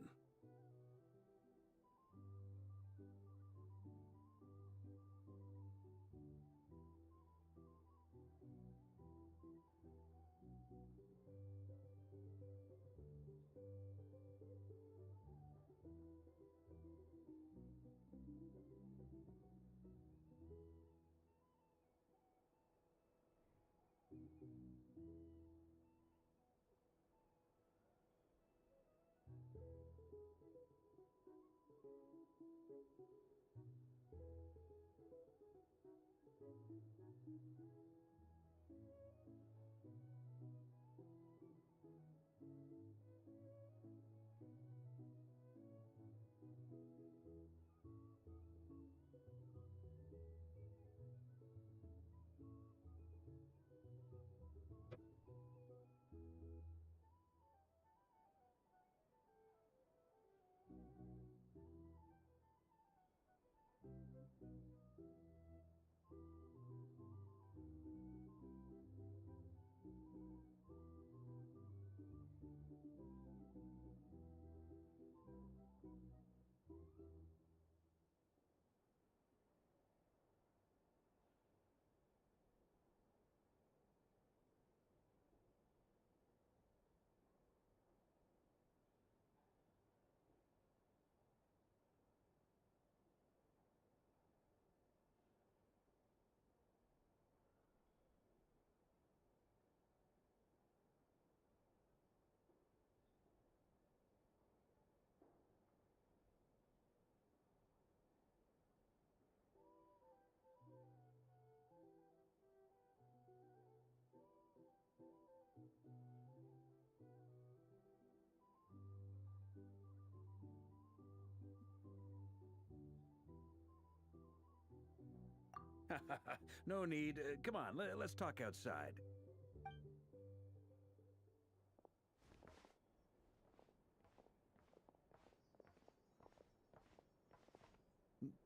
Speaker 4: No need. Come on, let's talk outside.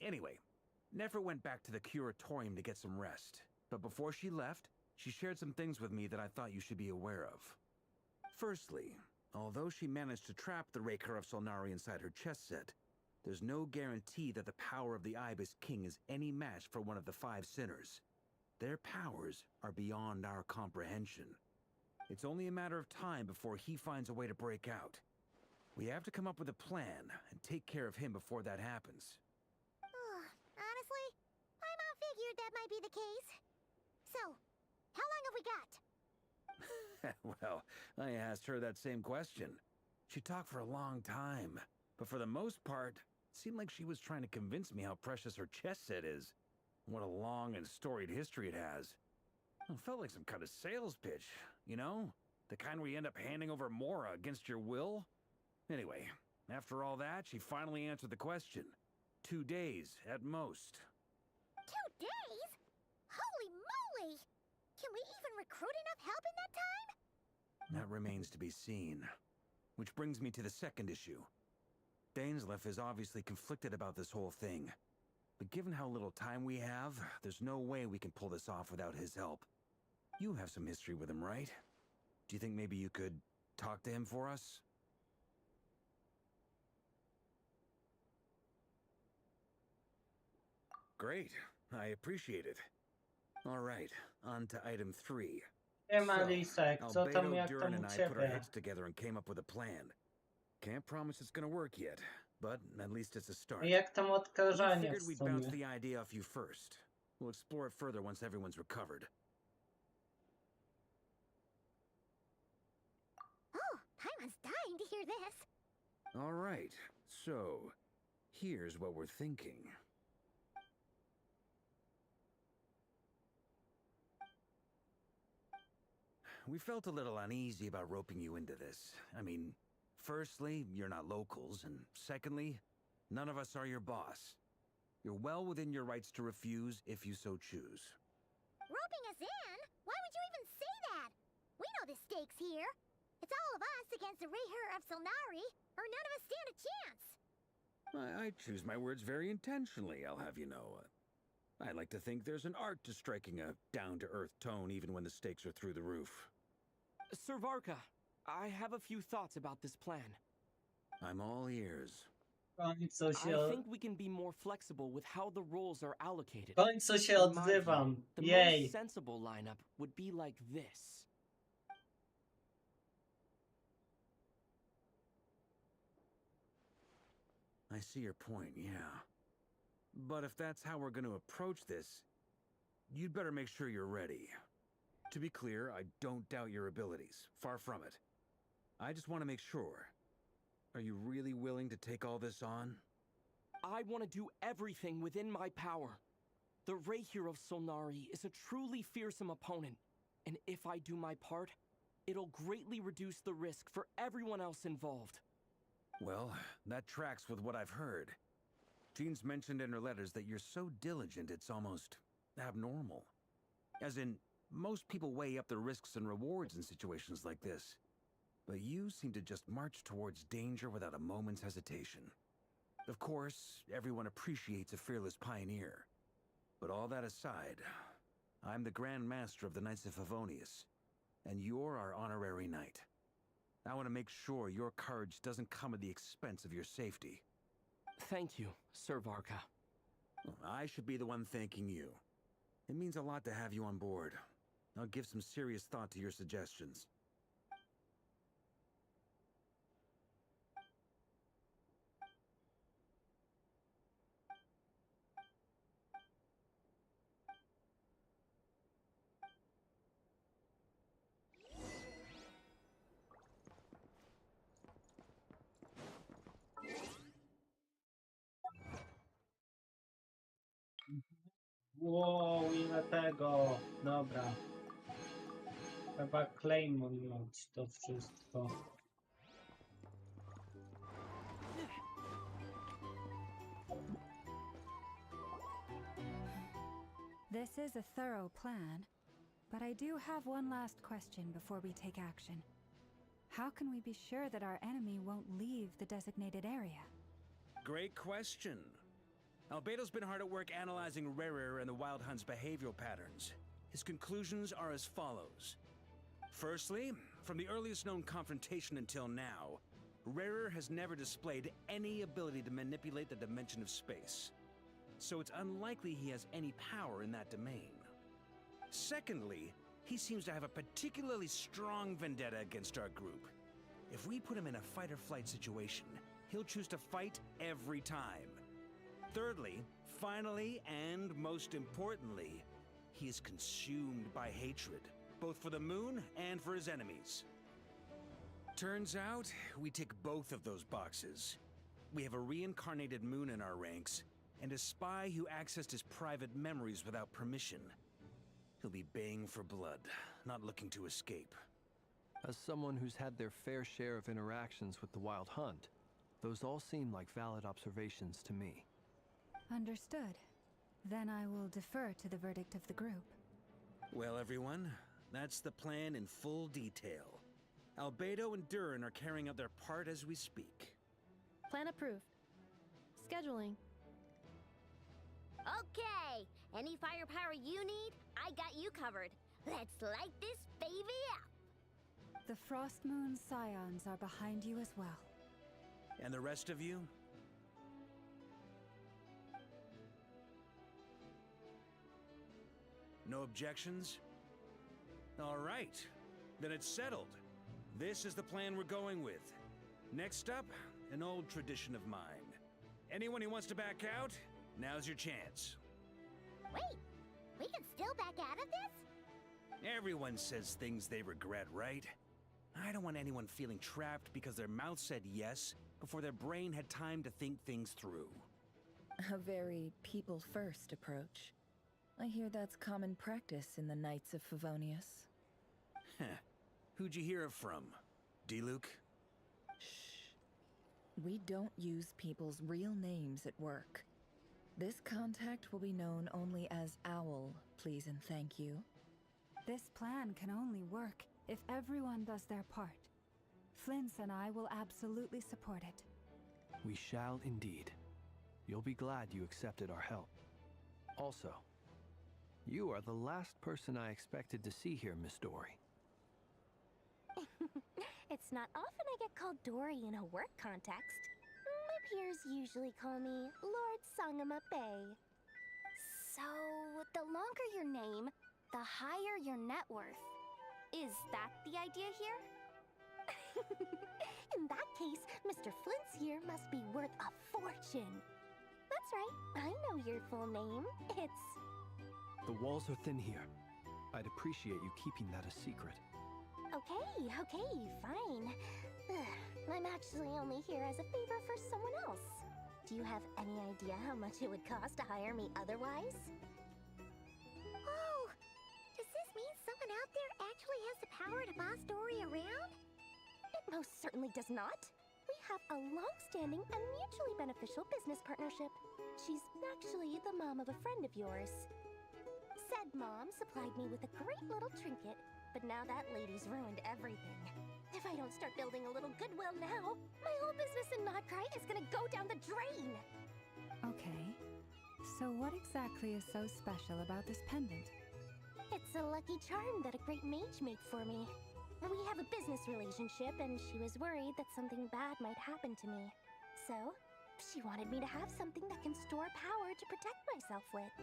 Speaker 4: Anyway, Nefer went back to the curatorium to get some rest. But before she left, she shared some things with me that I thought you should be aware of. Firstly, although she managed to trap the Raker of Solnari inside her chess set, there's no guarantee that the power of the Ibis King is any match for one of the 5 sinners. Their powers are beyond our comprehension. It's only a matter of time before he finds a way to break out. We have to come up with a plan and take care of him before that happens.
Speaker 6: Honestly, my mom figured that might be the case. So, how long have we got?
Speaker 4: Well, I asked her that same question. She talked for a long time, but for the most part, it seemed like she was trying to convince me how precious her chess set is. What a long and storied history it has. It felt like some kind of sales pitch, you know? The kind where you end up handing over Mora against your will. Anyway, after all that, she finally answered the question. 2 days, at most.
Speaker 6: 2 days? Holy moly! Can we even recruit enough help in that time?
Speaker 4: That remains to be seen. Which brings me to the second issue. Dainsleif is obviously conflicted about this whole thing. But given how little time we have, there's no way we can pull this off without his help. You have some history with him, right? Do you think maybe you could talk to him for us? Great. I appreciate it. All right, on to item 3.
Speaker 1: Siema Lisek, co tam
Speaker 4: Albedo,
Speaker 1: jak
Speaker 4: Duran,
Speaker 1: tam u
Speaker 4: and I put our
Speaker 1: ciebie?
Speaker 4: heads together and came up with a plan. Can't promise it's gonna work yet, but at least it's a start.
Speaker 1: Jak tam
Speaker 4: We
Speaker 1: odkażanie
Speaker 4: figured
Speaker 1: w
Speaker 4: we'd bounce
Speaker 1: sumie?
Speaker 4: the idea off you first. We'll explore it further once everyone's recovered.
Speaker 6: Oh, Paimon's dying to hear this.
Speaker 4: All right, so here's what we're thinking. We felt a little uneasy about roping you into this. I mean, firstly, you're not locals, and secondly, none of us are your boss. You're well within your rights to refuse if you so choose.
Speaker 6: Roping us in? Why would you even say that? We know the stakes here. It's all of us against the Raher of Solnari, or none of us stand a chance.
Speaker 4: I choose my words very intentionally, I'll have you know. I like to think there's an art to striking a down-to-earth tone even when the stakes are through the roof.
Speaker 15: Sir Varka, I have a few thoughts about this plan.
Speaker 4: I'm all ears.
Speaker 1: W końcu
Speaker 15: I
Speaker 1: się,
Speaker 15: think we can be more flexible with how the roles are allocated.
Speaker 1: w końcu się
Speaker 15: In my view,
Speaker 1: odzywam.
Speaker 15: the
Speaker 1: Jej.
Speaker 15: most sensible lineup would be like this.
Speaker 4: I see your point, yeah. But if that's how we're going to approach this, you'd better make sure you're ready. To be clear, I don't doubt your abilities. Far from it. I just want to make sure. Are you really willing to take all this on?
Speaker 15: I want to do everything within my power. The Raher of Solnari is a truly fearsome opponent, and if I do my part, it'll greatly reduce the risk for everyone else involved.
Speaker 4: Well, that tracks with what I've heard. Jean's mentioned in her letters that you're so diligent it's almost abnormal. As in, most people weigh up the risks and rewards in situations like this. But you seem to just march towards danger without a moment's hesitation. Of course, everyone appreciates a fearless pioneer. But all that aside, I'm the Grand Master of the Knights of Favonius, and you're our honorary knight. I want to make sure your courage doesn't come at the expense of your safety.
Speaker 15: Thank you, Sir Varka.
Speaker 4: I should be the one thanking you. It means a lot to have you on board. I'll give some serious thought to your suggestions.
Speaker 1: Wow, ile tego. Dobra. Trzeba claimować to wszystko.
Speaker 14: This is a thorough plan, but I do have one last question before we take action. How can we be sure that our enemy won't leave the designated area?
Speaker 4: Great question. Albedo's been hard at work analyzing Rerir and the Wild Hunt's behavioral patterns. His conclusions are as follows. Firstly, from the earliest known confrontation until now, Rarer has never displayed any ability to manipulate the dimension of space. So it's unlikely he has any power in that domain. Secondly, he seems to have a particularly strong vendetta against our group. If we put him in a fight-or-flight situation, he'll choose to fight every time. Thirdly, finally, and most importantly, he is consumed by hatred, both for the moon and for his enemies. Turns out, we tick both of those boxes. We have a reincarnated moon in our ranks, and a spy who accessed his private memories without permission. He'll be baying for blood, not looking to escape.
Speaker 5: As someone who's had their fair share of interactions with the Wild Hunt, those all seem like valid observations to me.
Speaker 14: Understood. Then I will defer to the verdict of the group.
Speaker 4: Well, everyone, that's the plan in full detail. Albedo and Durin are carrying out their part as we speak.
Speaker 11: Plan approved. Scheduling.
Speaker 12: Okay, any firepower you need, I got you covered. Let's light this baby up.
Speaker 14: The Frost Moon Scions are behind you as well.
Speaker 4: And the rest of you? No objections? All right, then it's settled. This is the plan we're going with. Next up, an old tradition of mine. Anyone who wants to back out, now's your chance.
Speaker 12: Wait, we can still back out of this?
Speaker 4: Everyone says things they regret, right? I don't want anyone feeling trapped because their mouth said yes before their brain had time to think things through.
Speaker 7: A very people-first approach. I hear that's common practice in the Knights of Favonius.
Speaker 4: Heh. Who'd you hear it from? D-Luke?
Speaker 7: Shh. We don't use people's real names at work. This contact will be known only as Owl, please and thank you.
Speaker 14: This plan can only work if everyone does their part. Flint's and I will absolutely support it.
Speaker 5: We shall indeed. You'll be glad you accepted our help. Also, you are the last person I expected to see here, Miss Dory.
Speaker 9: It's not often I get called Dory in a work context. My peers usually call me Lord Sangama Bay. So, the longer your name, the higher your net worth. Is that the idea here? In that case, Mr. Flint's here must be worth a fortune. That's right, I know your full name. It's...
Speaker 5: The walls are thin here. I'd appreciate you keeping that a secret.
Speaker 9: Okay, fine. I'm actually only here as a favor for someone else. Do you have any idea how much it would cost to hire me otherwise?
Speaker 12: Oh, does this mean someone out there actually has the power to boss Dory around?
Speaker 9: It most certainly does not. We have a long-standing and mutually beneficial business partnership. She's actually the mom of a friend of yours. Said mom supplied me with a great little trinket, but now that lady's ruined everything. If I don't start building a little goodwill now, my whole business in Notcry is gonna go down the drain!
Speaker 14: Okay. So what exactly is so special about this pendant?
Speaker 9: It's a lucky charm that a great mage made for me. We have a business relationship, and she was worried that something bad might happen to me. So, she wanted me to have something that can store power to protect myself with.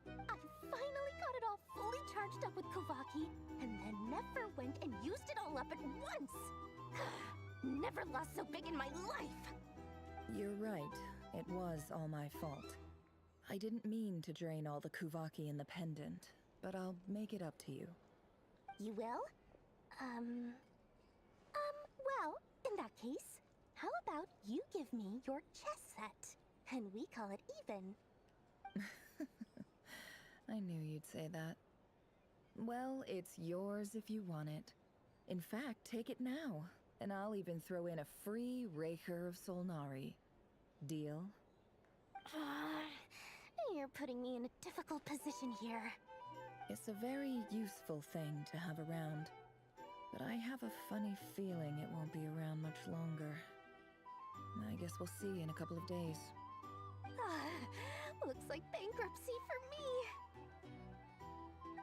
Speaker 9: I finally got it all fully charged up with Kovaki, and then never went and used it all up at once! Never lost so big in my life!
Speaker 7: You're right. It was all my fault. I didn't mean to drain all the Kuvaki in the pendant, but I'll make it up to you.
Speaker 9: You will? Well, in that case, how about you give me your chess set, and we call it even?
Speaker 7: I knew you'd say that. Well, it's yours if you want it. In fact, take it now, and I'll even throw in a free Raker of Solnari. Deal?
Speaker 9: You're putting me in a difficult position here.
Speaker 7: It's a very useful thing to have around, but I have a funny feeling it won't be around much longer. I guess we'll see in a couple of days.
Speaker 9: Looks like bankruptcy for me.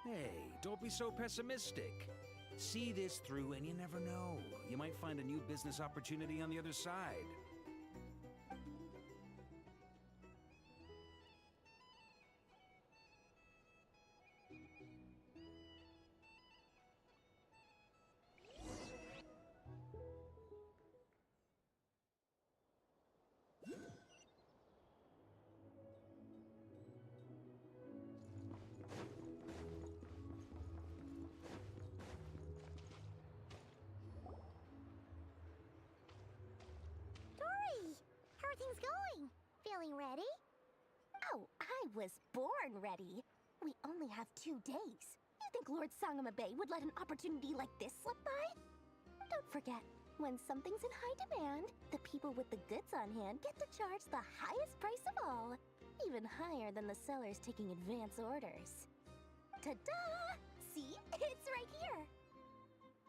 Speaker 4: Hey, don't be so pessimistic.
Speaker 8: See this through and you never know. You might find a new business opportunity on the other side.
Speaker 12: Everything's going. Feeling ready? Oh, I was born ready. We only have 2 days. You think Lord Sangamabe would let an opportunity like this slip by? Don't forget, when something's in high demand, the people with the goods on hand get to charge the highest price of all. Even higher than the sellers taking advance orders. Ta-da! See? It's right here.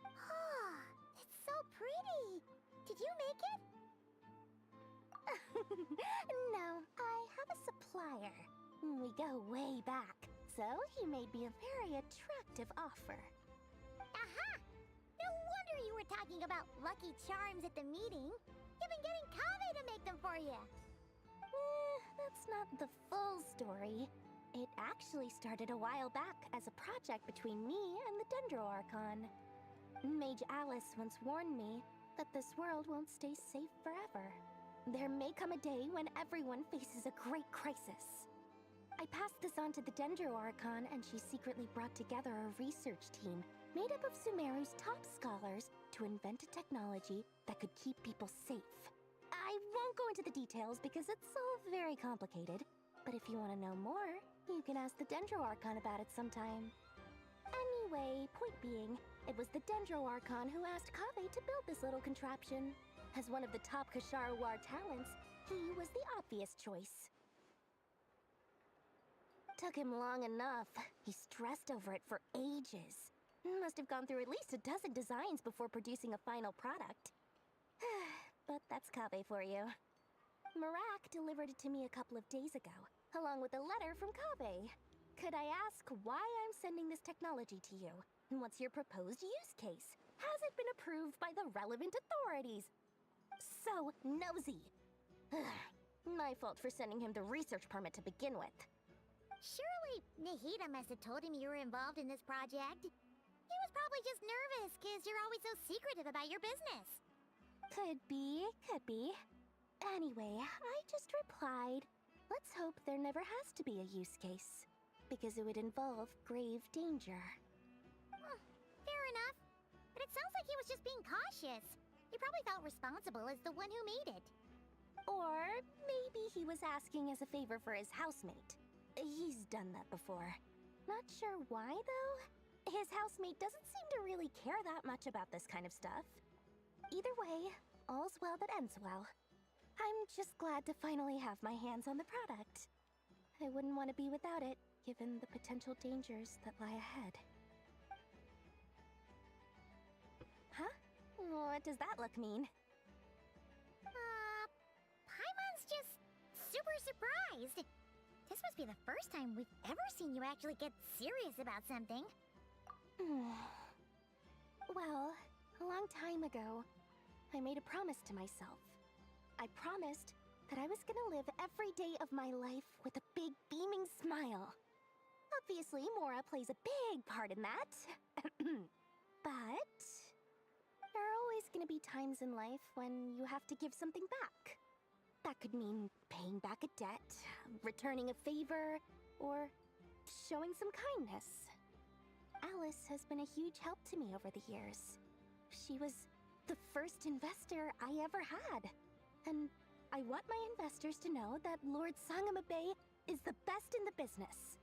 Speaker 12: Ah, it's so pretty. Did you make it? No, I have a supplier. We go way back, so he made me a very attractive offer. Aha! No wonder you were talking about Lucky Charms at the meeting. You've been getting Kave to make them for you.
Speaker 9: That's not the full story. It actually started a while back as a project between me and the Dendro Archon. Mage Alice once warned me that this world won't stay safe forever. There may come a day when everyone faces a great crisis. I passed this on to the Dendro Archon, and she secretly brought together a research team made up of Sumeru's top scholars to invent a technology that could keep people safe. I won't go into the details because it's all very complicated, but if you want to know more, you can ask the Dendro Archon about it sometime. Anyway, point being, it was the Dendro Archon who asked Kave to build this little contraption. As one of the top Kashara War talents, he was the obvious choice. Took him long enough. He stressed over it for ages. Must have gone through at least a dozen designs before producing a final product. But that's Kave for you. Marak delivered it to me a couple of days ago, along with a letter from Kave. Could I ask why I'm sending this technology to you? What's your proposed use case? Has it been approved by the relevant authorities? So nosy. My fault for sending him the research permit to begin with.
Speaker 12: Surely Nahida must have told him you were involved in this project. He was probably just nervous because you're always so secretive about your business.
Speaker 9: Could be, could be. Anyway, I just replied, let's hope there never has to be a use case, because it would involve grave danger.
Speaker 12: Fair enough. But it sounds like he was just being cautious. He probably felt responsible as the one who made it.
Speaker 9: Or maybe he was asking as a favor for his housemate. He's done that before. Not sure why, though. His housemate doesn't seem to really care that much about this kind of stuff. Either way, all's well that ends well. I'm just glad to finally have my hands on the product. I wouldn't want to be without it, given the potential dangers that lie ahead. Huh? What does that look mean?
Speaker 12: Paimon's just super surprised. This must be the first time we've ever seen you actually get serious about something.
Speaker 9: Well, a long time ago, I made a promise to myself. I promised that I was gonna live every day of my life with a big beaming smile. Obviously, Mora plays a big part in that. But there are always gonna be times in life when you have to give something back. That could mean paying back a debt, returning a favor, or showing some kindness. Alice has been a huge help to me over the years. She was the first investor I ever had. And I want my investors to know that Lord Sangamabe is the best in the business.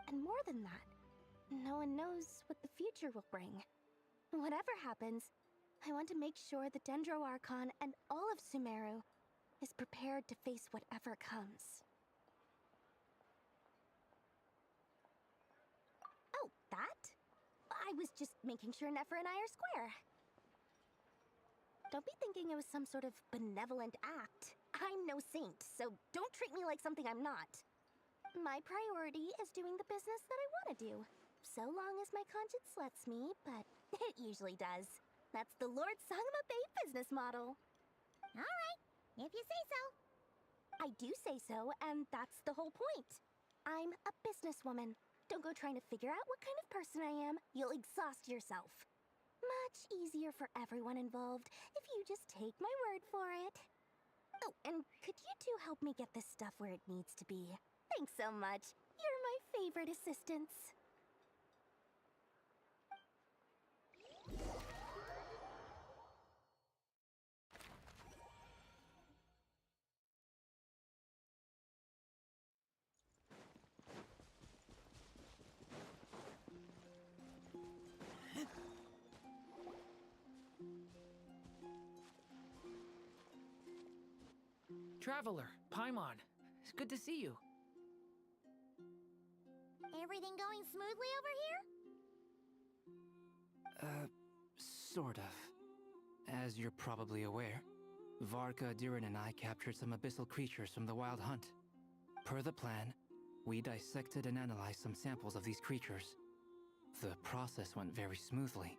Speaker 9: And more than that, no one knows what the future will bring. Whatever happens, I want to make sure the Dendro Archon and all of Sumeru is prepared to face whatever comes. Oh, that? I was just making sure Nefer and I are square. Don't be thinking it was some sort of benevolent act. I'm no saint, so don't treat me like something I'm not. My priority is doing the business that I want to do, so long as my conscience lets me, but
Speaker 12: It usually does. That's the Lord Sangama Bay business model. Alright, if you say so. I do say so, and that's the whole point. I'm a businesswoman. Don't go trying to figure out what kind of person I am. You'll exhaust yourself. Much easier for everyone involved if you just take my word for it. Oh, and could you two help me get this stuff where it needs to be? Thanks so much. You're my favorite assistants.
Speaker 10: Traveler, Paimon, it's good to see you.
Speaker 12: Everything going smoothly over here?
Speaker 22: Sort of. As you're probably aware, Varka, Durin, and I captured some abyssal creatures from the Wild Hunt. Per the plan, we dissected and analyzed some samples of these creatures. The process went very smoothly.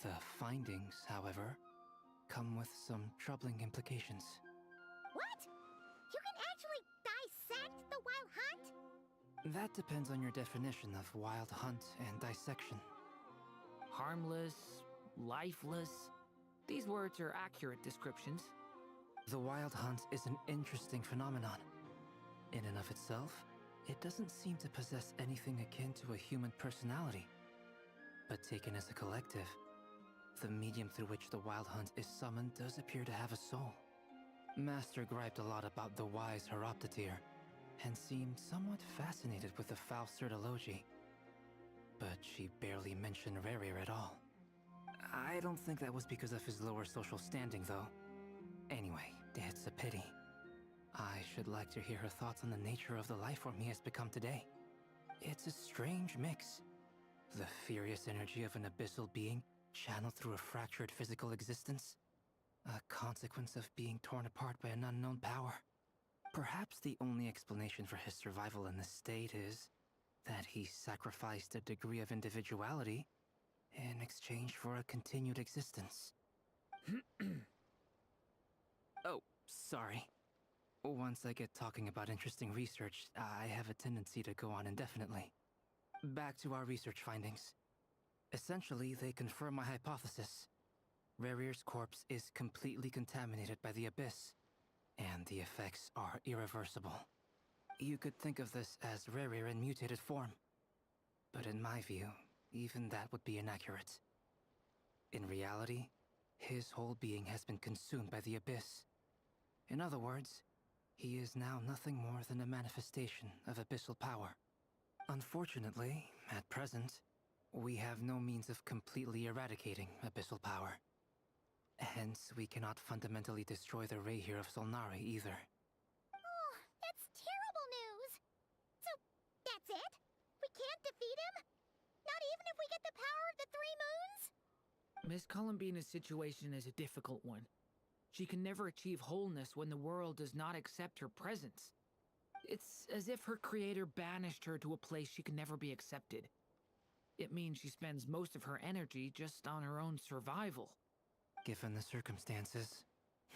Speaker 22: The findings, however, come with some troubling implications.
Speaker 12: What? You can actually dissect the Wild Hunt?
Speaker 22: That depends on your definition of Wild Hunt and dissection.
Speaker 10: Harmless, lifeless. These words are accurate descriptions.
Speaker 22: The Wild Hunt is an interesting phenomenon. In and of itself, it doesn't seem to possess anything akin to a human personality. But taken as a collective, the medium through which the Wild Hunt is summoned does appear to have a soul. Master griped a lot about the wise Horoptotire, and seemed somewhat fascinated with the foul Certology. But she barely mentioned Rerir at all. I don't think that was because of his lower social standing, though. Anyway, it's a pity. I should like to hear her thoughts on the nature of the life form he has become today. It's a strange mix. The furious energy of an abyssal being channeled through a fractured physical existence. A consequence of being torn apart by an unknown power. Perhaps the only explanation for his survival in this state is that he sacrificed a degree of individuality in exchange for a continued existence. Oh, sorry. Once I get talking about interesting research, I have a tendency to go on indefinitely. Back to our research findings. Essentially, they confirm my hypothesis. Rerir's corpse is completely contaminated by the Abyss, and the effects are irreversible. You could think of this as Rerir in mutated form. But in my view, even that would be inaccurate. In reality, his whole being has been consumed by the Abyss. In other words, he is now nothing more than a manifestation of abyssal power. Unfortunately, at present, we have no means of completely eradicating abyssal power. Hence, we cannot fundamentally destroy the Rerir of Solnari either.
Speaker 12: Oh, that's terrible news! So, that's it? We can't defeat him? Not even if we get the power of the Three Moons?
Speaker 10: Miss Columbina's situation is a difficult one. She can never achieve wholeness when the world does not accept her presence. It's as if her creator banished her to a place she can never be accepted. It means she spends most of her energy just on her own survival.
Speaker 22: Given the circumstances,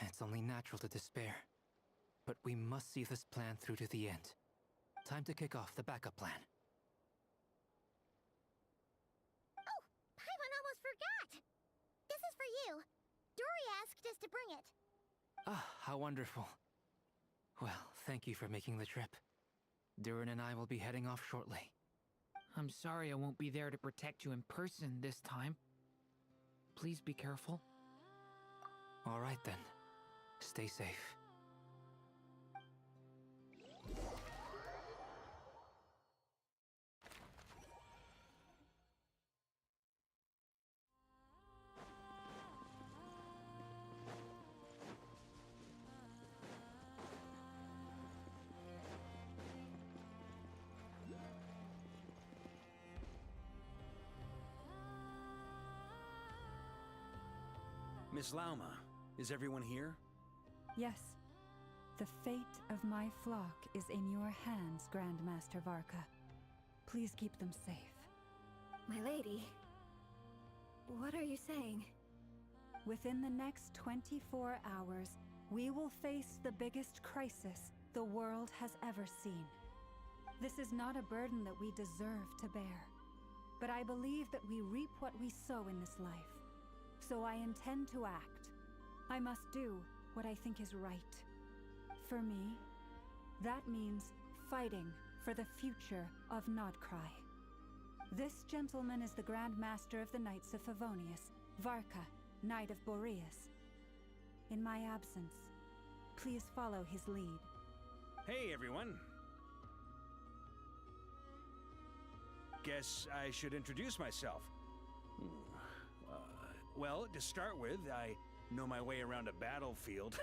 Speaker 22: it's only natural to despair. But we must see this plan through to the end. Time to kick off the backup plan.
Speaker 12: Oh, Paimon almost forgot! This is for you. Dory asked us to bring it.
Speaker 22: Ah, how wonderful. Well, thank you for making the trip. Durin and I will be heading off shortly.
Speaker 10: I'm sorry I won't be there to protect you in person this time. Please be careful.
Speaker 22: All right then. Stay safe.
Speaker 8: Miss Lauma, is everyone here?
Speaker 14: Yes. The fate of my flock is in your hands, Grandmaster Varka. Please keep them safe.
Speaker 7: My lady,
Speaker 14: What are you saying? Within the next 24 hours, we will face the biggest crisis the world has ever seen. This is not a burden that we deserve to bear, but I believe that we reap what we sow in this life. So I intend to act. I must do what I think is right. For me, that means fighting for the future of Nodcry. This gentleman is the Grand Master of the Knights of Favonius, Varka, Knight of Boreas. In my absence, please follow his lead.
Speaker 8: Hey, everyone. Guess I should introduce myself. Well, to start with, I know my way around a battlefield.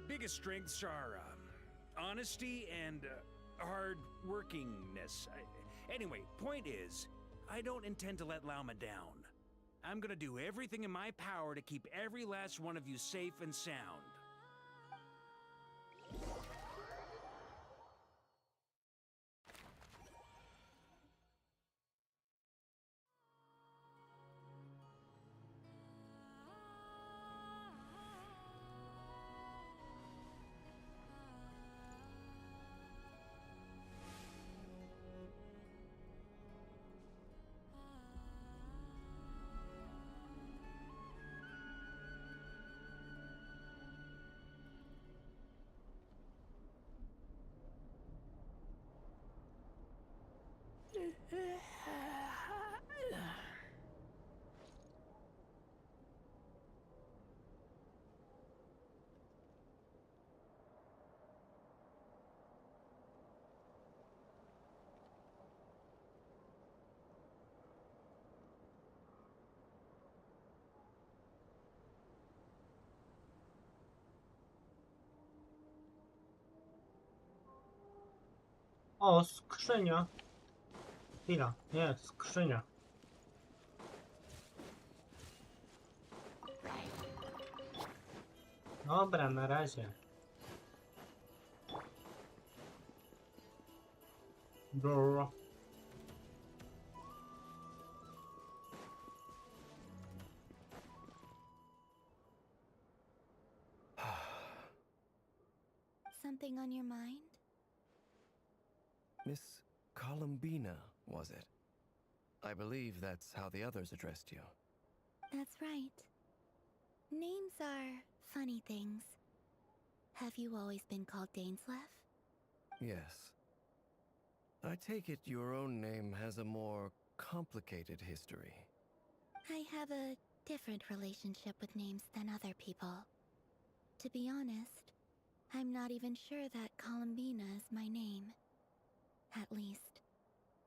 Speaker 8: Biggest strengths are honesty and hard-workingness. Anyway, point is, I don't intend to let Lauma down. I'm gonna do everything in my power to keep every last one of you safe and sound.
Speaker 1: O, skrzynia. Chwila, jest skrzynia. Dobra, na razie. Brr.
Speaker 6: Something on your mind?
Speaker 22: Miss Columbina, was it? I believe that's how the others addressed you.
Speaker 6: That's right. Names are funny things. Have you always been called Dainsleff?
Speaker 22: Yes. I take it your own name has a more complicated history.
Speaker 6: I have a different relationship with names than other people. To be honest, I'm not even sure that Columbina is my name. At least,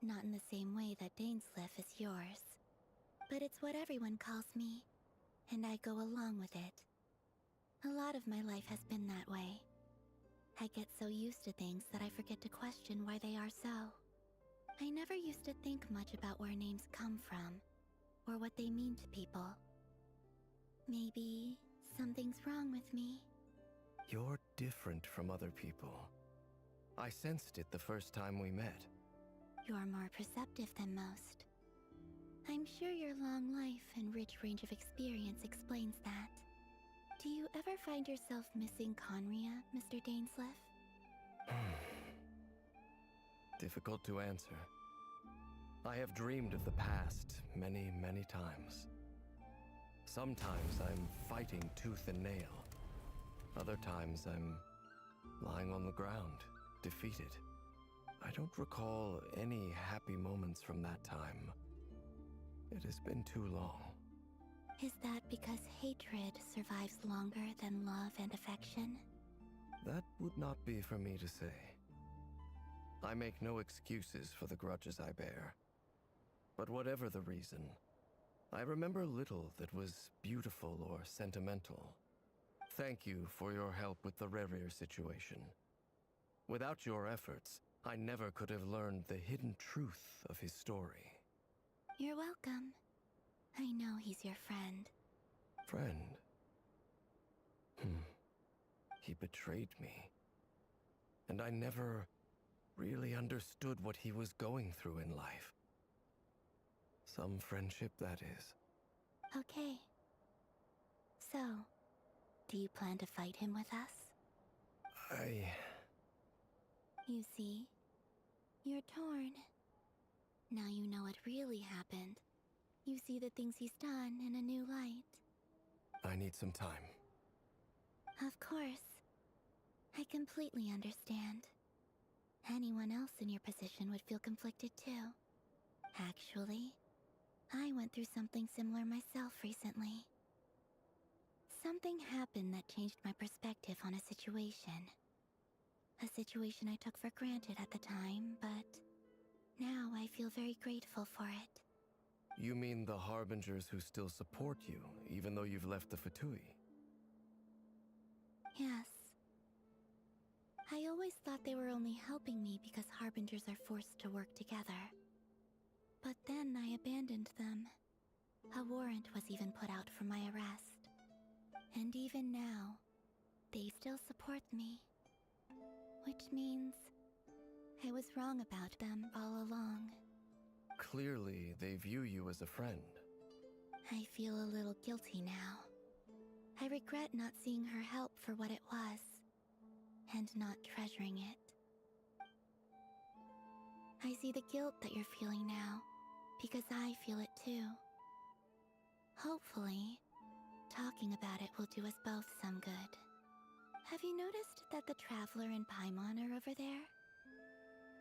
Speaker 6: not in the same way that Dainsleff is yours. But it's what everyone calls me, and I go along with it. A lot of my life has been that way. I get so used to things that I forget to question why they are so. I never used to think much about where names come from, or what they mean to people. Maybe something's wrong with me.
Speaker 22: You're different from other people. I sensed it the first time we met.
Speaker 6: You're more perceptive than most. I'm sure your long life and rich range of experience explains that. Do you ever find yourself missing Conria, Mr. Dainsleff?
Speaker 22: Difficult to answer. I have dreamed of the past many, many times. Sometimes I'm fighting tooth and nail. Other times I'm lying on the ground, defeated. I don't recall any happy moments from that time. It has been too long.
Speaker 6: Is that because hatred survives longer than love and affection?
Speaker 22: That would not be for me to say. I make no excuses for the grudges I bear. But whatever the reason, I remember little that was beautiful or sentimental. Thank you for your help with the Rerir situation. Without your efforts, I never could have learned the hidden truth of his story.
Speaker 6: You're welcome. I know he's your friend.
Speaker 22: Friend? He betrayed me. And I never
Speaker 2: really understood what he was going through in life. Some friendship, that is.
Speaker 6: Okay. So, do you plan to fight him with us? You see, you're torn. Now you know what really happened. You see the things he's done in a new light.
Speaker 2: I need some time.
Speaker 6: Of course. I completely understand. Anyone else in your position would feel conflicted too. Actually, I went through something similar myself recently. Something happened that changed my perspective on a situation. A situation I took for granted at the time, but now I feel very grateful for it.
Speaker 2: You mean the Harbingers who still support you, even though you've left the Fatui?
Speaker 6: Yes. I always thought they were only helping me because Harbingers are forced to work together. But then I abandoned them. A warrant was even put out for my arrest. And even now, they still support me. Which means I was wrong about them all along.
Speaker 2: Clearly, they view you as a friend.
Speaker 6: I feel a little guilty now. I regret not seeing her help for what it was, and not treasuring it. I see the guilt that you're feeling now, because I feel it too. Hopefully, talking about it will do us both some good. Have you noticed that the Traveler and Paimon are over there?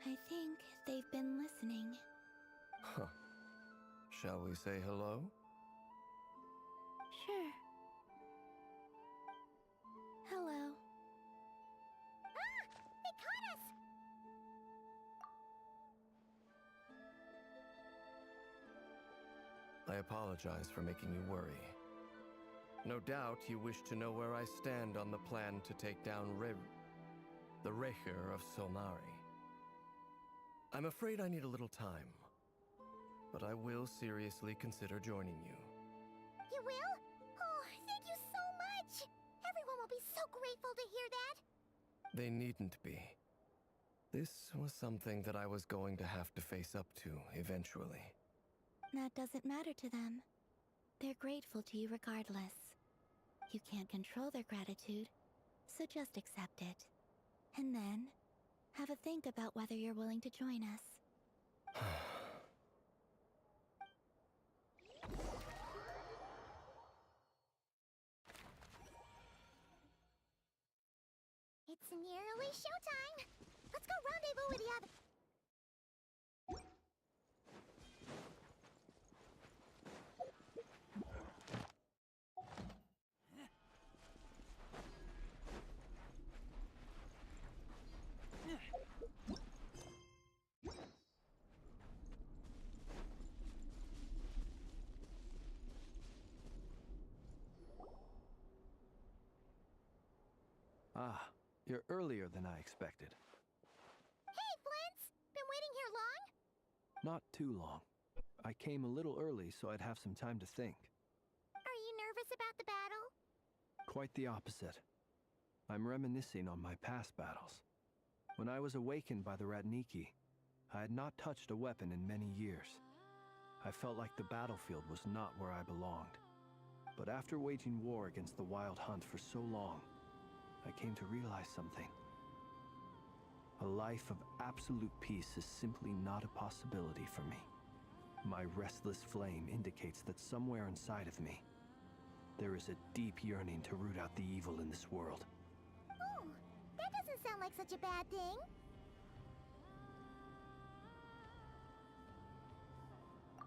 Speaker 6: I think they've been listening.
Speaker 2: Huh. Shall we say hello?
Speaker 6: Sure. Hello.
Speaker 12: Ah! They caught us!
Speaker 2: I apologize for making you worry. No doubt you wish to know where I stand on the plan to take down the Recher of Solnari. I'm afraid I need a little time, but I will seriously consider joining you.
Speaker 12: You will? Oh, thank you so much! Everyone will be so grateful to hear that!
Speaker 2: They needn't be. This was something that I was going to have to face up to eventually.
Speaker 6: That doesn't matter to them. They're grateful to you regardless. You can't control their gratitude, so just accept it. And then, have a think about whether you're willing to join us.
Speaker 12: It's nearly showtime! Let's go rendezvous with the other...
Speaker 5: Ah, you're earlier than I expected.
Speaker 12: Hey, Flint's! Been waiting here long?
Speaker 5: Not too long. I came a little early so I'd have some time to think.
Speaker 12: Are you nervous about the battle?
Speaker 5: Quite the opposite. I'm reminiscing on my past battles. When I was awakened by the Ratniki, I had not touched a weapon in many years. I felt like the battlefield was not where I belonged. But after waging war against the Wild Hunt for so long, I came to realize something. A life of absolute peace is simply not a possibility for me. My restless flame indicates that somewhere inside of me, there is a deep yearning to root out the evil in this world.
Speaker 12: Oh, that doesn't sound like such a bad thing.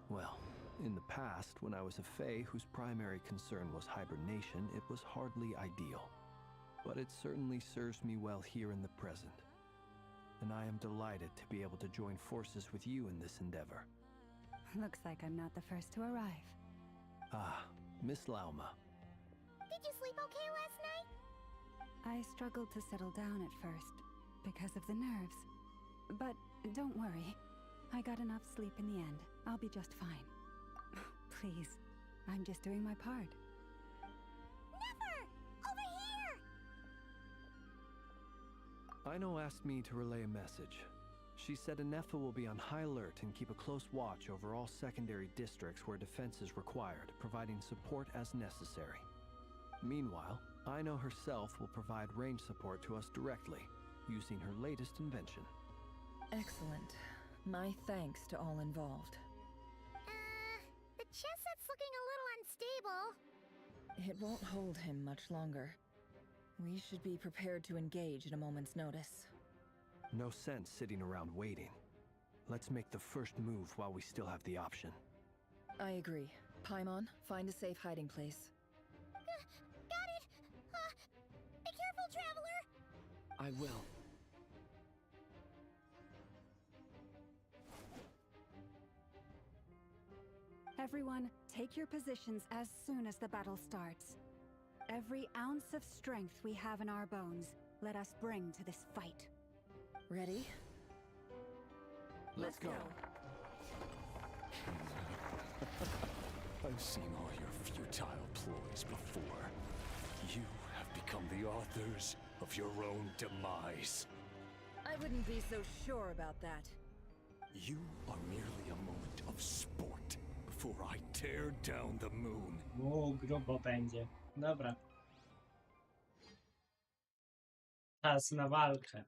Speaker 5: Well, in the past, when I was a Fae whose primary concern was hibernation, it was hardly ideal. But it certainly serves me well here in the present. And I am delighted to be able to join forces with you in this endeavor.
Speaker 14: Looks like I'm not the first to arrive.
Speaker 5: Ah, Miss Lauma.
Speaker 12: Did you sleep okay last night?
Speaker 14: I struggled to settle down at first, because of the nerves. But don't worry, I got enough sleep in the end. I'll be just fine. Please, I'm just doing my part.
Speaker 12: Never! Over here!
Speaker 5: Aino asked me to relay a message. She said Anefa will be on high alert and keep a close watch over all secondary districts where defense is required, providing support as necessary. Meanwhile, Ino herself will provide range support to us directly, using her latest invention.
Speaker 7: Excellent. My thanks to all involved.
Speaker 12: The chess set's looking a little unstable.
Speaker 7: It won't hold him much longer. We should be prepared to engage at a moment's notice.
Speaker 5: No sense sitting around waiting. Let's make the first move while we still have the option.
Speaker 7: I agree. Paimon, find a safe hiding place.
Speaker 12: Got it! Be careful, traveler!
Speaker 15: I will.
Speaker 14: Everyone, take your positions as soon as the battle starts. Every ounce of strength we have in our bones, let us bring to this fight.
Speaker 7: Ready?
Speaker 15: Let's go.
Speaker 3: I've seen all your futile ploys before. You have become the authors of your own demise.
Speaker 7: I wouldn't be so sure about that.
Speaker 3: You are merely a moment of sport before I tear down the moon.
Speaker 1: Grubo będzie. Dobra. Czas na walkę.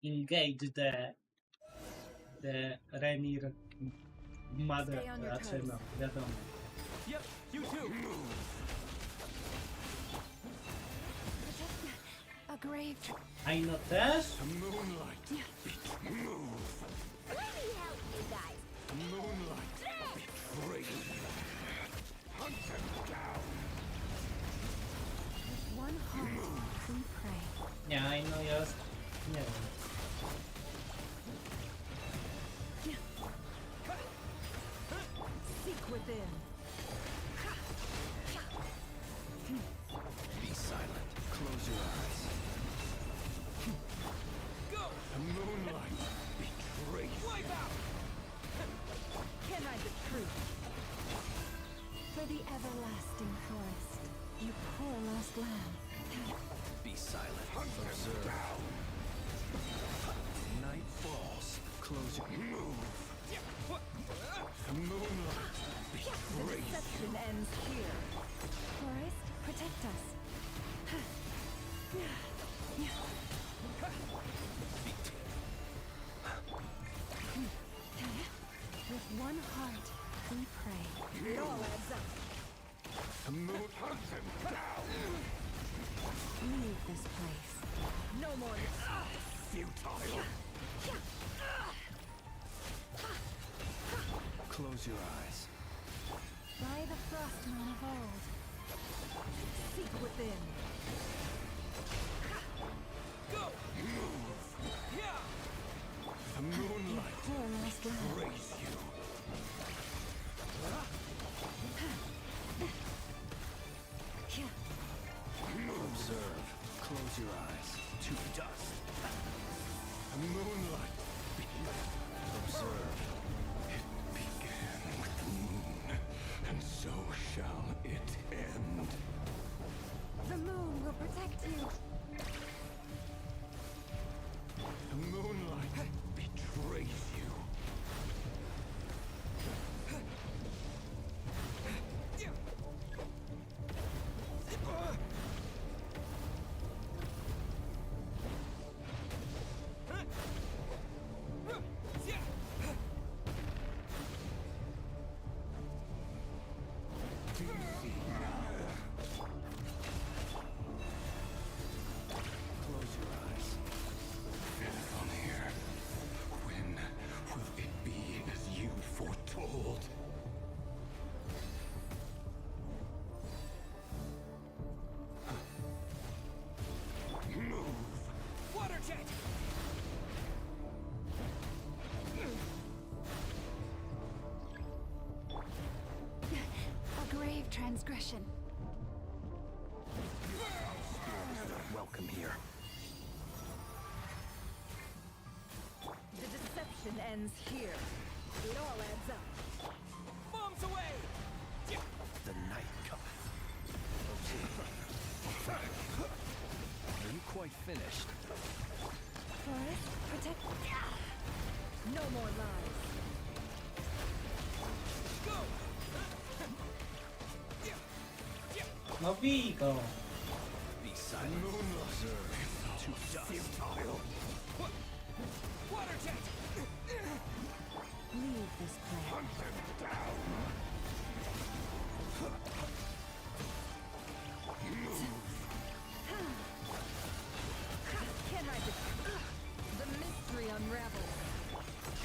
Speaker 1: Engage the Renir Mother. Raczej no, wiadomo.
Speaker 15: Yep, you too.
Speaker 14: A grave.
Speaker 1: Aino też?
Speaker 3: Moonlight. Move.
Speaker 12: Let me help you guys.
Speaker 3: Moonlight. Betray me. Hunt them down.
Speaker 14: With one heart, we pray.
Speaker 1: Nie, Aino jest... Nie wiem.
Speaker 7: Seek within.
Speaker 5: Be silent. Close your eyes.
Speaker 15: Go!
Speaker 3: The moonlight. Betray me.
Speaker 15: Wipe out!
Speaker 7: Can I the truth?
Speaker 14: For the everlasting forest, you poor lost lamb.
Speaker 5: Be silent.
Speaker 3: Hunt them
Speaker 5: Observe.
Speaker 3: down.
Speaker 5: Night falls. Close your...
Speaker 3: Move. The moonlight.
Speaker 7: The
Speaker 3: Betray you.
Speaker 7: deception ends here.
Speaker 14: Forest, protect us. With one heart, we pray.
Speaker 7: It all adds up.
Speaker 3: The moon. Hunt them down.
Speaker 14: Leave this place.
Speaker 7: No more.
Speaker 3: Futile.
Speaker 5: Close your eyes.
Speaker 14: By the frost moon of old.
Speaker 7: Seek within.
Speaker 15: Go!
Speaker 3: Move.
Speaker 15: Yeah!
Speaker 3: The moonlight.
Speaker 14: Poor lost lamb.
Speaker 3: Praise you.
Speaker 5: Observe. Close your eyes.
Speaker 3: To dust. The moonlight.
Speaker 5: Observe.
Speaker 3: It began with the moon, and so shall it end.
Speaker 14: The moon will protect you.
Speaker 3: The moonlight betrays you.
Speaker 5: Close your eyes.
Speaker 3: Venfonir, when will it be as you foretold? Move.
Speaker 15: Water jet!
Speaker 14: A grave transgression.
Speaker 5: Spirit is not welcome here.
Speaker 7: The deception ends here. It all adds up.
Speaker 15: Bombs away!
Speaker 5: The night cometh. Observe. Are you quite finished?
Speaker 7: Taurus, protect. No more lies.
Speaker 1: No bij go.
Speaker 4: Be silent. Observe. To futile.
Speaker 15: Water jet!
Speaker 7: Leave this place.
Speaker 19: Hunt them down.
Speaker 7: Can't hide this. The mystery unravels.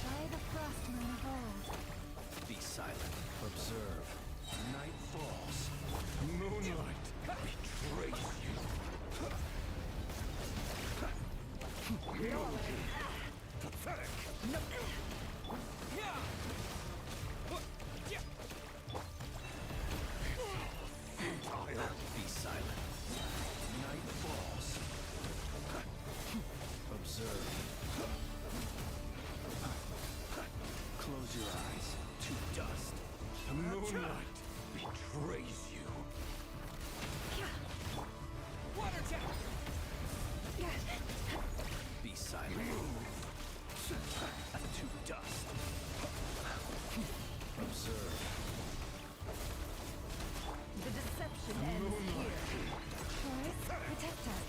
Speaker 7: By the frost moon of old.
Speaker 4: Be silent. Observe. Night falls. Moonlight betrays you.
Speaker 19: Pathetic.
Speaker 15: No.
Speaker 4: Futile. Be silent. Night falls. Observe. Close your eyes. To dust. Moonlight betrays you.
Speaker 15: Water jet!
Speaker 4: Be silent. To dust. Observe.
Speaker 7: The deception ends here. Taurus, protect us.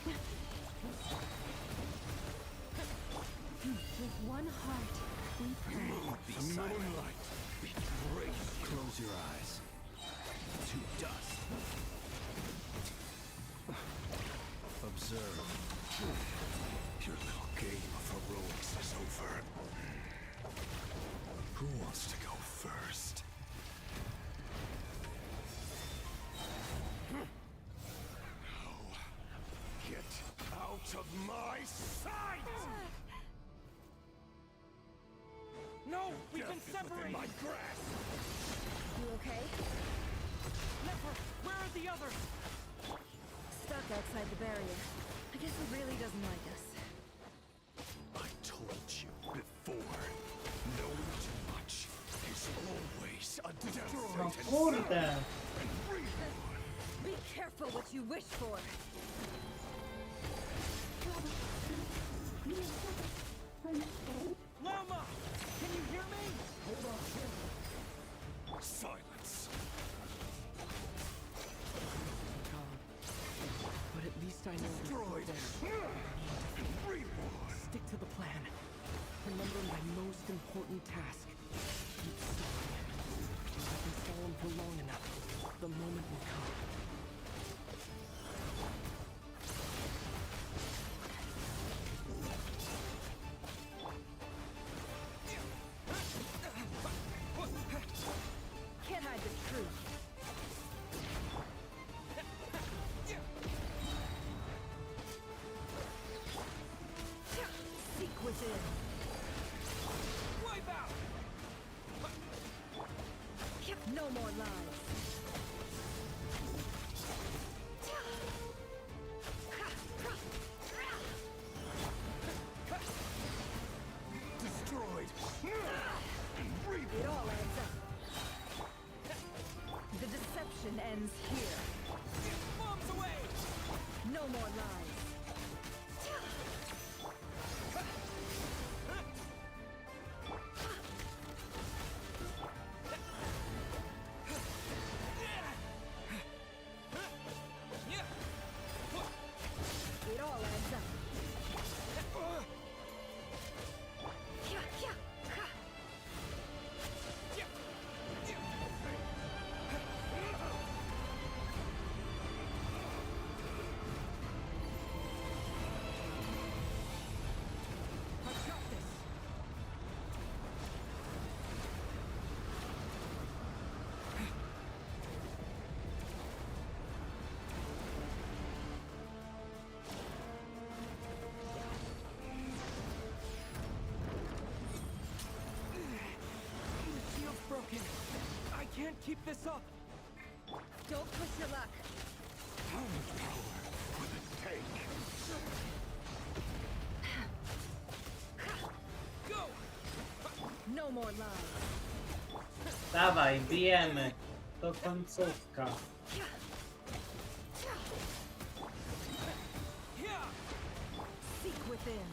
Speaker 7: With one heart, we pray.
Speaker 4: Be silent. Moonlight betrays you. Close your eyes. To dust. Observe.
Speaker 19: Your little game of heroics is over. Who wants to go first? No. Get out of my sight!
Speaker 15: No, we've
Speaker 19: Death
Speaker 15: been
Speaker 19: is within
Speaker 15: separated!
Speaker 19: my grasp!
Speaker 7: You okay?
Speaker 15: Never! Where are the others?
Speaker 7: Stuck outside the barrier. I guess he really doesn't like us.
Speaker 19: I told you before. Knowing too much is always a death
Speaker 1: No
Speaker 19: sentence.
Speaker 1: kurde.
Speaker 7: Be careful what you wish for.
Speaker 15: Lama! Can you hear me?
Speaker 19: Silence.
Speaker 15: God. But at least I know
Speaker 19: Destroyed. Reborn.
Speaker 15: Stick to the plan. Remember my most important task. Keep seeking him. If I can follow him for long enough, the moment will come.
Speaker 7: Can't hide the truth. Seek within.
Speaker 15: Wipe out!
Speaker 7: No more lies.
Speaker 19: Destroyed.
Speaker 7: It all adds up. The deception ends here.
Speaker 15: Bombs away!
Speaker 7: No more lies. It all adds up. I've got this.
Speaker 15: The shield's broken. I can't keep this up.
Speaker 7: Don't push your luck.
Speaker 19: How much power will it take?
Speaker 15: Go!
Speaker 7: No more lies.
Speaker 1: Dawaj, bijemy. To końcówka.
Speaker 7: Seek within.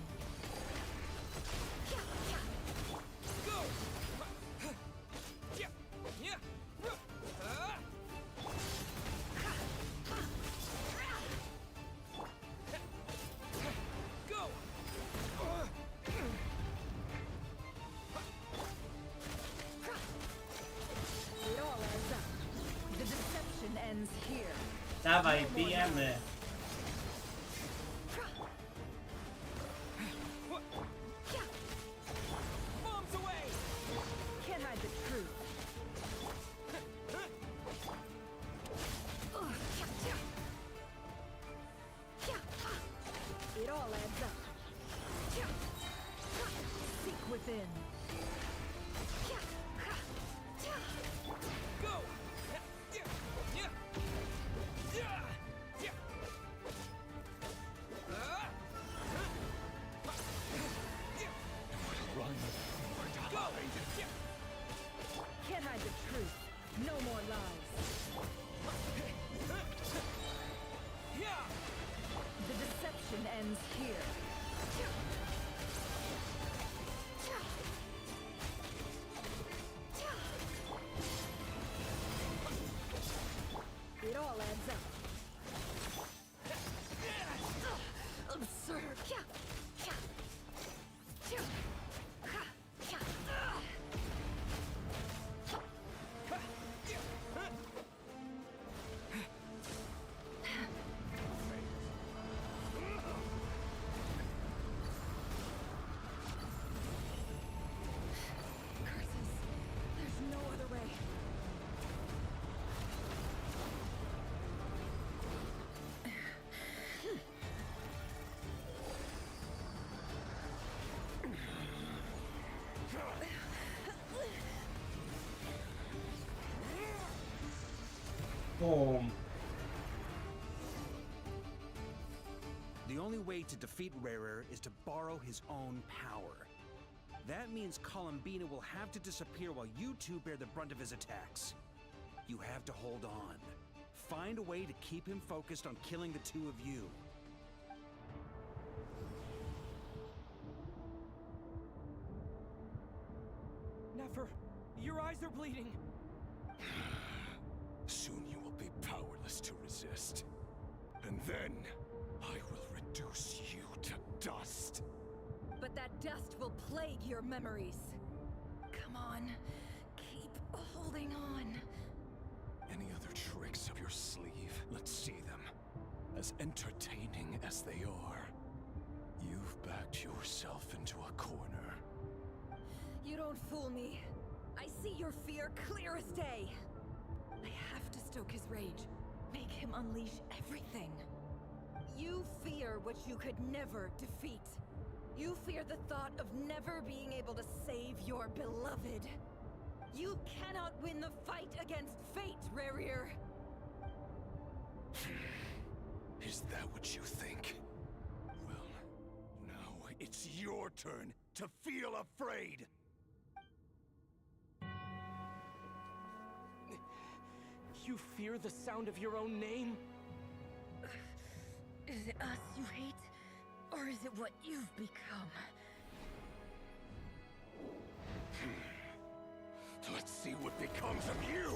Speaker 1: Dawaj, bijemy.
Speaker 7: It all adds up. Seek within. Go! Can't hide the truth. No more lies. The deception ends here. It all adds up. Absurd. There's no other way.
Speaker 1: Boom.
Speaker 8: The only way to defeat Rarer is to borrow his own power. That means Columbina will have to disappear while you two bear the brunt of his attacks. You have to hold on. Find a way to keep him focused on killing the two of you.
Speaker 15: Nefer, your eyes are bleeding.
Speaker 19: Soon you will be powerless to resist. And then, I will reduce you to dust.
Speaker 7: But that dust will plague your memories. Come on, keep holding on.
Speaker 19: Any other tricks up your sleeve? Let's see them. As entertaining as they are. You've backed yourself into a corner.
Speaker 7: You don't fool me. I see your fear clear as day. I have to stoke his rage. Make him unleash everything. You fear what you could never defeat. You fear the thought of never being able to save your beloved. You cannot win the fight against fate, Rarir.
Speaker 19: Is that what you think? Well, now it's your turn to feel afraid!
Speaker 15: You fear the sound of your own name?
Speaker 7: Is it us you hate? Or is it what you've become?
Speaker 19: Let's see what becomes of you!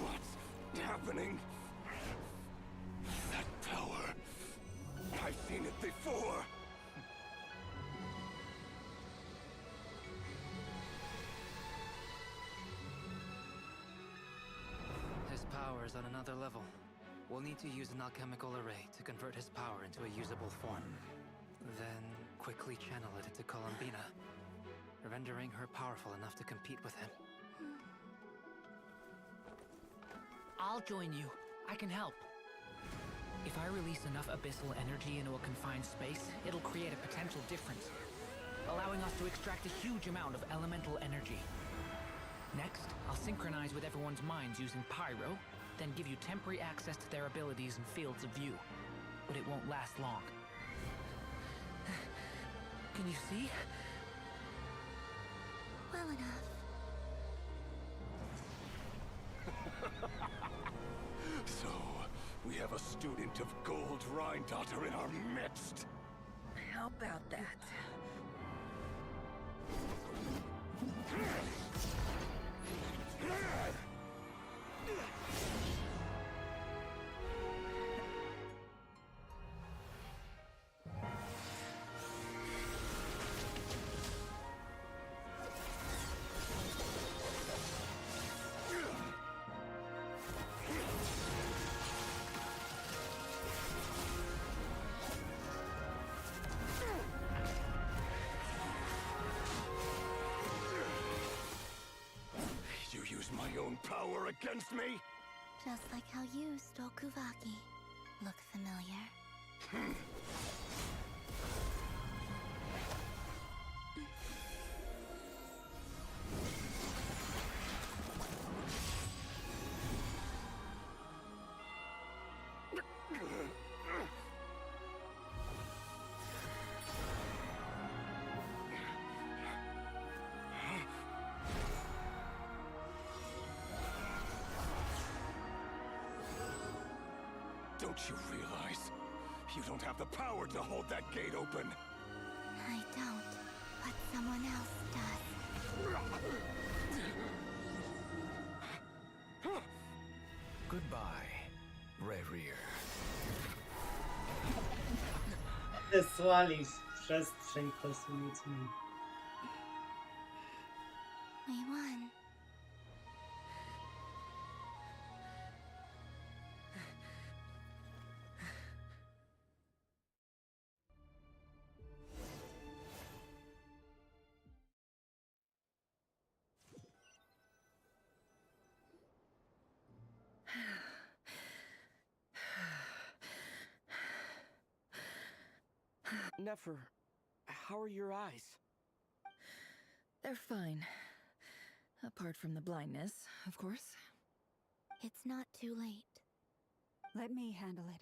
Speaker 19: What's happening? That power. I've seen it before.
Speaker 22: His power is on another level. We'll need to use an alchemical array to convert his power into a usable form. Then quickly channel it into Columbina, rendering her powerful enough to compete with him.
Speaker 10: I'll join you. I can help. If I release enough abyssal energy into a confined space, it'll create a potential difference, allowing us to extract a huge amount of elemental energy. Next, I'll synchronize with everyone's minds using pyro, then give you temporary access to their abilities and fields of view. But it won't last long. Can you see?
Speaker 6: Well enough.
Speaker 19: So, we have a student of Gold Rheindotter in our midst.
Speaker 7: How about that?
Speaker 19: You use my own power against me?
Speaker 6: Just like how you stole Kuvaki. Look familiar?
Speaker 19: Don't you realize? You don't have the power to hold that gate open.
Speaker 6: I don't, but someone else does.
Speaker 2: Goodbye, Rerir.
Speaker 1: Wysłali w przestrzeń kosmiczną.
Speaker 6: We won.
Speaker 15: Nefer, how are your eyes?
Speaker 7: They're fine. Apart from the blindness, of course.
Speaker 6: It's not too late.
Speaker 14: Let me handle it.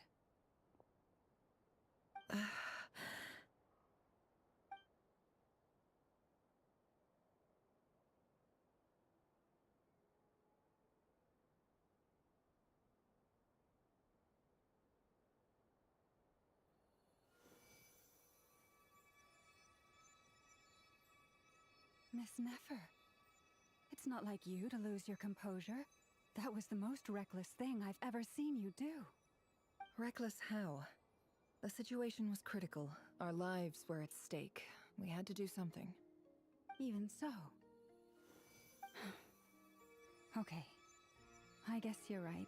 Speaker 14: Miss Nefer, it's not like you to lose your composure. That was the most reckless thing I've ever seen you do.
Speaker 7: Reckless how? The situation was critical. Our lives were at stake. We had to do something.
Speaker 14: Even so. Okay. I guess you're right.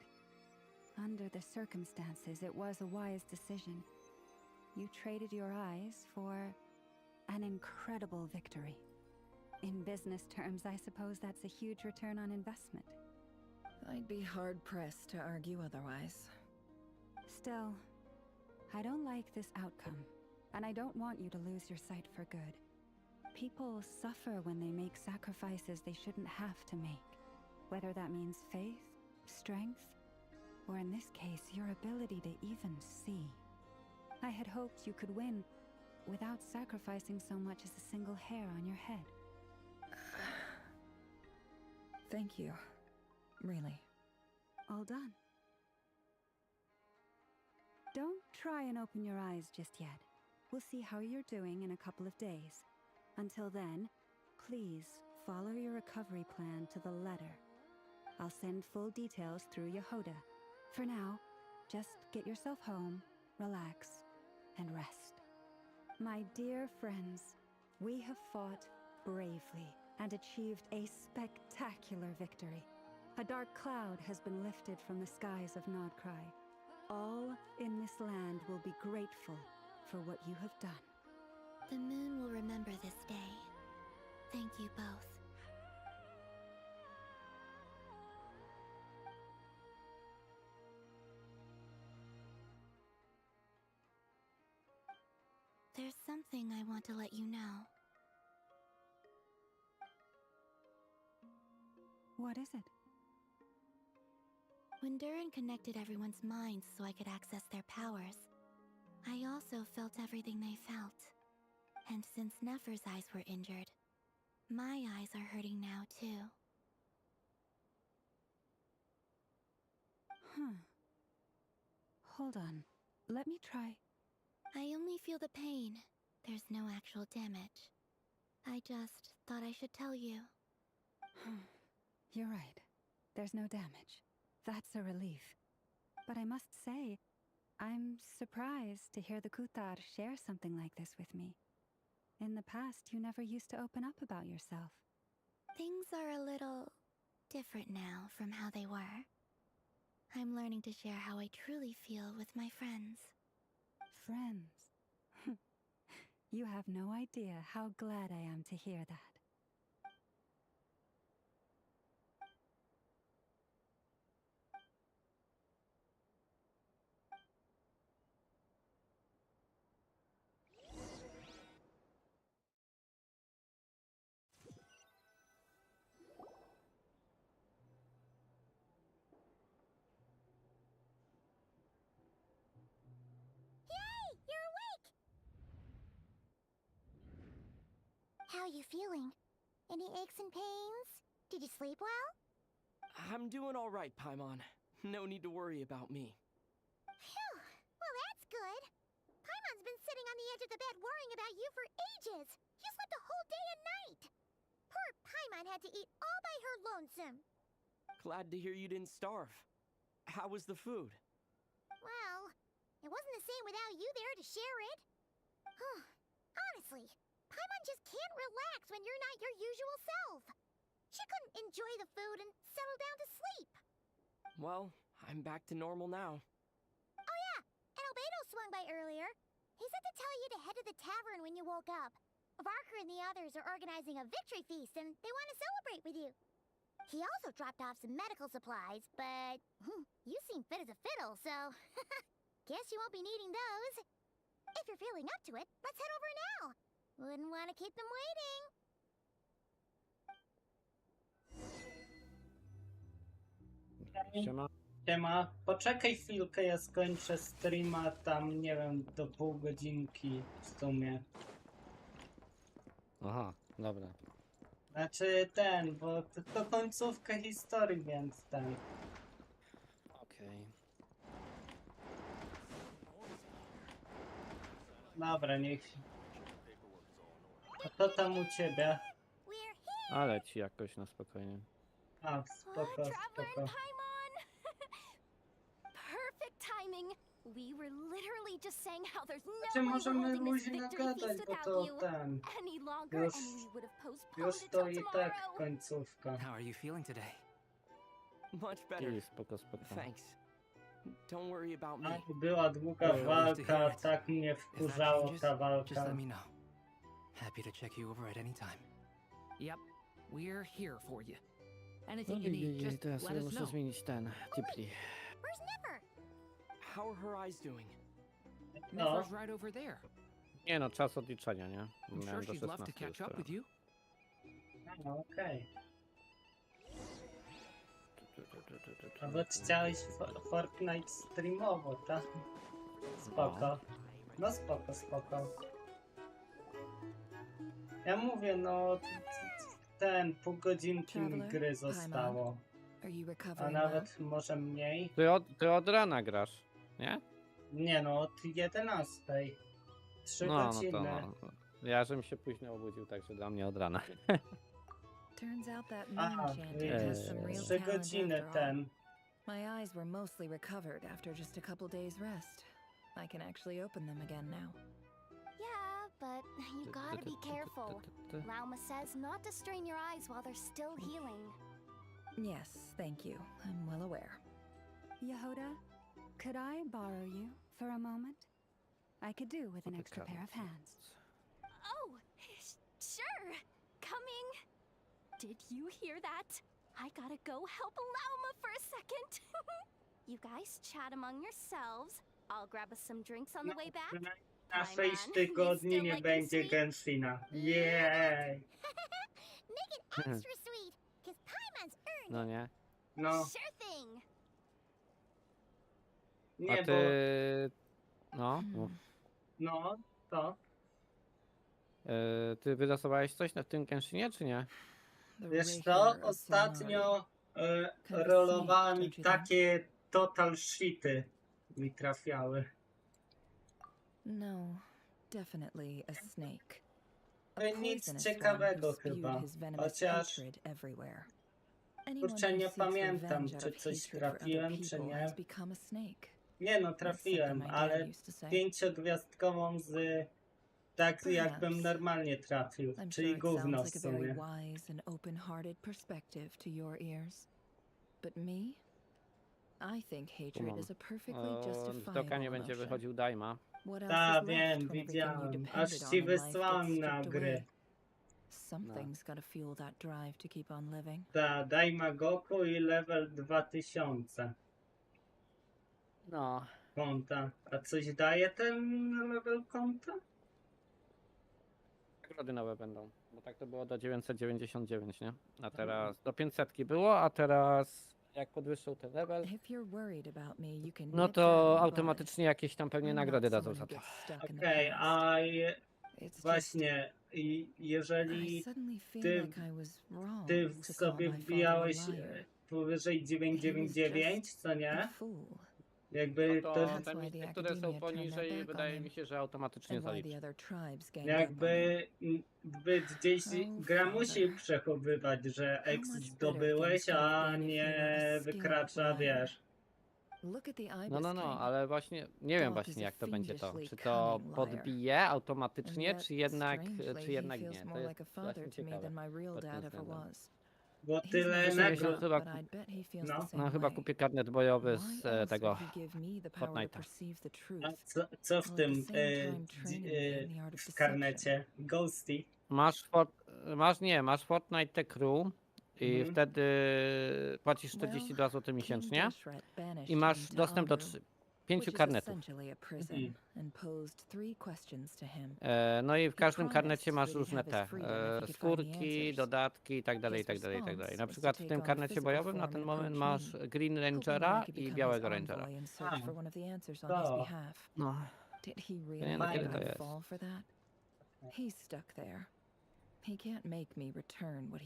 Speaker 14: Under the circumstances, it was a wise decision. You traded your eyes for an incredible victory. In business terms, I suppose that's a huge return on investment.
Speaker 7: I'd be hard-pressed to argue otherwise.
Speaker 14: Still, I don't like this outcome, and I don't want you to lose your sight for good. People suffer when they make sacrifices they shouldn't have to make, whether that means faith, strength, or in this case, your ability to even see. I had hoped you could win without sacrificing so much as a single hair on your head.
Speaker 7: Thank you. Really.
Speaker 14: All done. Don't try and open your eyes just yet. We'll see how you're doing in a couple of days. Until then, please follow your recovery plan to the letter. I'll send full details through Yehoda. For now, just get yourself home, relax, and rest. My dear friends, we have fought bravely and achieved a spectacular victory. A dark cloud has been lifted from the skies of Nodcry. All in this land will be grateful for what you have done.
Speaker 6: The moon will remember this day. Thank you both. There's something I want to let you know.
Speaker 14: What is it?
Speaker 6: When Durin connected everyone's minds so I could access their powers, I also felt everything they felt. And since Nefer's eyes were injured, my eyes are hurting now too.
Speaker 14: Huh. Hold on. Let me try.
Speaker 6: I only feel the pain. There's no actual damage. I just thought I should tell you.
Speaker 14: You're right. There's no damage. That's a relief. But I must say, I'm surprised to hear the Kutar share something like this with me. In the past, you never used to open up about yourself.
Speaker 6: Things are a little different now from how they were. I'm learning to share how I truly feel with my friends.
Speaker 14: Friends? You have no idea how glad I am to hear that.
Speaker 12: How are you feeling? Any aches and pains? Did you sleep well?
Speaker 15: I'm doing all right, Paimon. No need to worry about me.
Speaker 12: Phew! Well, that's good. Paimon's been sitting on the edge of the bed worrying about you for ages. You slept a whole day and night. Poor Paimon had to eat all by her lonesome.
Speaker 15: Glad to hear you didn't starve. How was the food?
Speaker 12: Well, it wasn't the same without you there to share it. Honestly, Paimon just can't relax when you're not your usual self. She couldn't enjoy the food and settle down to sleep.
Speaker 15: Well, I'm back to normal now.
Speaker 12: Oh yeah, and Albedo swung by earlier. He said to tell you to head to the tavern when you woke up. Varker and the others are organizing a victory feast and they want to celebrate with you. He also dropped off some medical supplies, but you seem fit as a fiddle, so guess you won't be needing those. If you're feeling up to it, let's head over now. Wouldn't want to keep them waiting.
Speaker 1: Siema. Siema. Poczekaj chwilkę, ja skończę streama tam, nie wiem, do pół godzinki w sumie.
Speaker 13: Aha, dobra.
Speaker 1: Znaczy ten, bo to końcówka historii, więc ten.
Speaker 13: Okej.
Speaker 1: Dobra, niech. A co tam u ciebie?
Speaker 13: Ale ci jakoś na spokojnie.
Speaker 1: A, spoko, spoko.
Speaker 9: Perfect timing. We were literally just saying how there's no
Speaker 1: Znaczy
Speaker 9: way we're
Speaker 1: możemy
Speaker 9: holding this
Speaker 1: luźno
Speaker 9: victory
Speaker 1: gadać,
Speaker 9: feast
Speaker 1: bo
Speaker 9: without
Speaker 1: to
Speaker 9: you
Speaker 1: ten.
Speaker 9: any longer,
Speaker 1: Już,
Speaker 9: and we would have postponed
Speaker 1: już
Speaker 9: it
Speaker 1: to
Speaker 9: till
Speaker 1: i tak
Speaker 9: tomorrow.
Speaker 1: końcówka.
Speaker 22: How are you feeling today?
Speaker 15: Much better.
Speaker 13: I spoko, spoko.
Speaker 15: Thanks. Don't worry about me.
Speaker 1: A, była długa walka, tak mnie wkurzało ta walka.
Speaker 22: Just let me know. Happy to check you over at any time.
Speaker 10: Yep, we're here for you. Anything
Speaker 13: No
Speaker 10: you need, just
Speaker 13: teraz
Speaker 10: let
Speaker 13: sobie
Speaker 10: us
Speaker 13: muszę
Speaker 10: know.
Speaker 13: zmienić ten Tipli.
Speaker 12: Where's Nefer?
Speaker 15: How are her eyes doing?
Speaker 10: Nefer's right over there.
Speaker 13: Nie no, czas odliczania, nie?
Speaker 10: I'm sure
Speaker 13: Miałem do
Speaker 10: she'd love to
Speaker 13: 16
Speaker 10: catch
Speaker 13: już
Speaker 10: up with you.
Speaker 1: No, okej. Nawet chciałeś Fortnite streamowo, tak? Spoko. No spoko, spoko. Ja mówię, no ten pół godzinki mi gry zostało. A nawet może mniej.
Speaker 13: Ty od rana grasz, nie?
Speaker 1: Nie no, od 11. 3
Speaker 13: No
Speaker 1: godziny.
Speaker 13: to no. Ja żebym się późno obudził, także dla mnie od rana.
Speaker 7: Turns out that moon
Speaker 1: Aha,
Speaker 7: chanting has some real
Speaker 1: widzisz, 3
Speaker 7: talent
Speaker 1: godziny
Speaker 7: after all.
Speaker 1: ten.
Speaker 7: My eyes were mostly recovered after just a couple days rest. I can actually open them again now.
Speaker 9: Yeah, but you gotta be careful. Lauma says not to strain your eyes while they're still healing.
Speaker 7: Yes, thank you. I'm well aware.
Speaker 14: Yehoda, could I borrow you for a moment? I could do with an extra pair of hands.
Speaker 9: Oh, sure. Coming. Did you hear that? I gotta go help Lauma for a second. You guys chat among yourselves. I'll grab us some drinks on the way back.
Speaker 1: Na 6 tygodni nie będzie Genshina. Jej!
Speaker 12: Make it extra sweet, because Paimon's
Speaker 13: No nie?
Speaker 1: No.
Speaker 12: Sure thing.
Speaker 1: Nie,
Speaker 13: A ty... No, mów.
Speaker 1: No, to.
Speaker 13: Ty wylosowałeś coś na tym Genshinie, czy nie?
Speaker 1: Wiesz co, ostatnio rolowałem i takie total shity mi trafiały.
Speaker 7: No, definitely a snake.
Speaker 1: Nic ciekawego chyba, chociaż kurczę, nie pamiętam, czy coś trafiłem, czy nie. Nie no, trafiłem, ale 5-gwiazdkową z tak jakbym normalnie trafił, czyli gówno w sumie.
Speaker 13: Z doka nie będzie wychodził Daima.
Speaker 1: Tak, wiem, widziałem. Aż ci wysłałem na gry.
Speaker 7: Something's gotta fuel that drive to keep on living.
Speaker 1: Ta, Daima Goku i level 2000.
Speaker 13: No.
Speaker 1: Konta. A coś daje ten level konta?
Speaker 13: Nagrody nowe będą, bo tak to było do 999, nie? A teraz do 500 było, a teraz jak podwyższą ten level, no to automatycznie jakieś tam pewnie nagrody dadzą za to.
Speaker 1: Okej, a właśnie, jeżeli ty sobie wbijałeś powyżej 999, co nie? Jakby
Speaker 13: No
Speaker 1: to
Speaker 13: te misje, które są poniżej, wydaje mi się, że automatycznie zaliczy.
Speaker 1: Jakby gdzieś gra musi przechowywać, że X zdobyłeś, a nie wykracza, wiesz.
Speaker 13: No, ale właśnie, nie wiem właśnie jak to będzie to. Czy to podbije automatycznie, czy jednak nie. To jest właśnie ciekawe.
Speaker 1: Bo tyle nagród.
Speaker 13: No chyba kupię karnet bojowy z tego Fortnite'a.
Speaker 1: A co w tym w karnecie? Ghosty?
Speaker 13: Masz Fortnite The Crew i wtedy płacisz 42 zł miesięcznie i masz dostęp do 5 karnetów. No i w każdym karnecie masz różne te skórki, dodatki i tak dalej, i tak dalej, i tak dalej. Na przykład w tym karnecie bojowym na ten moment masz Green Rangera i Białego Rangera.
Speaker 1: To.
Speaker 13: No. Ja nie wiem, kiedy to jest.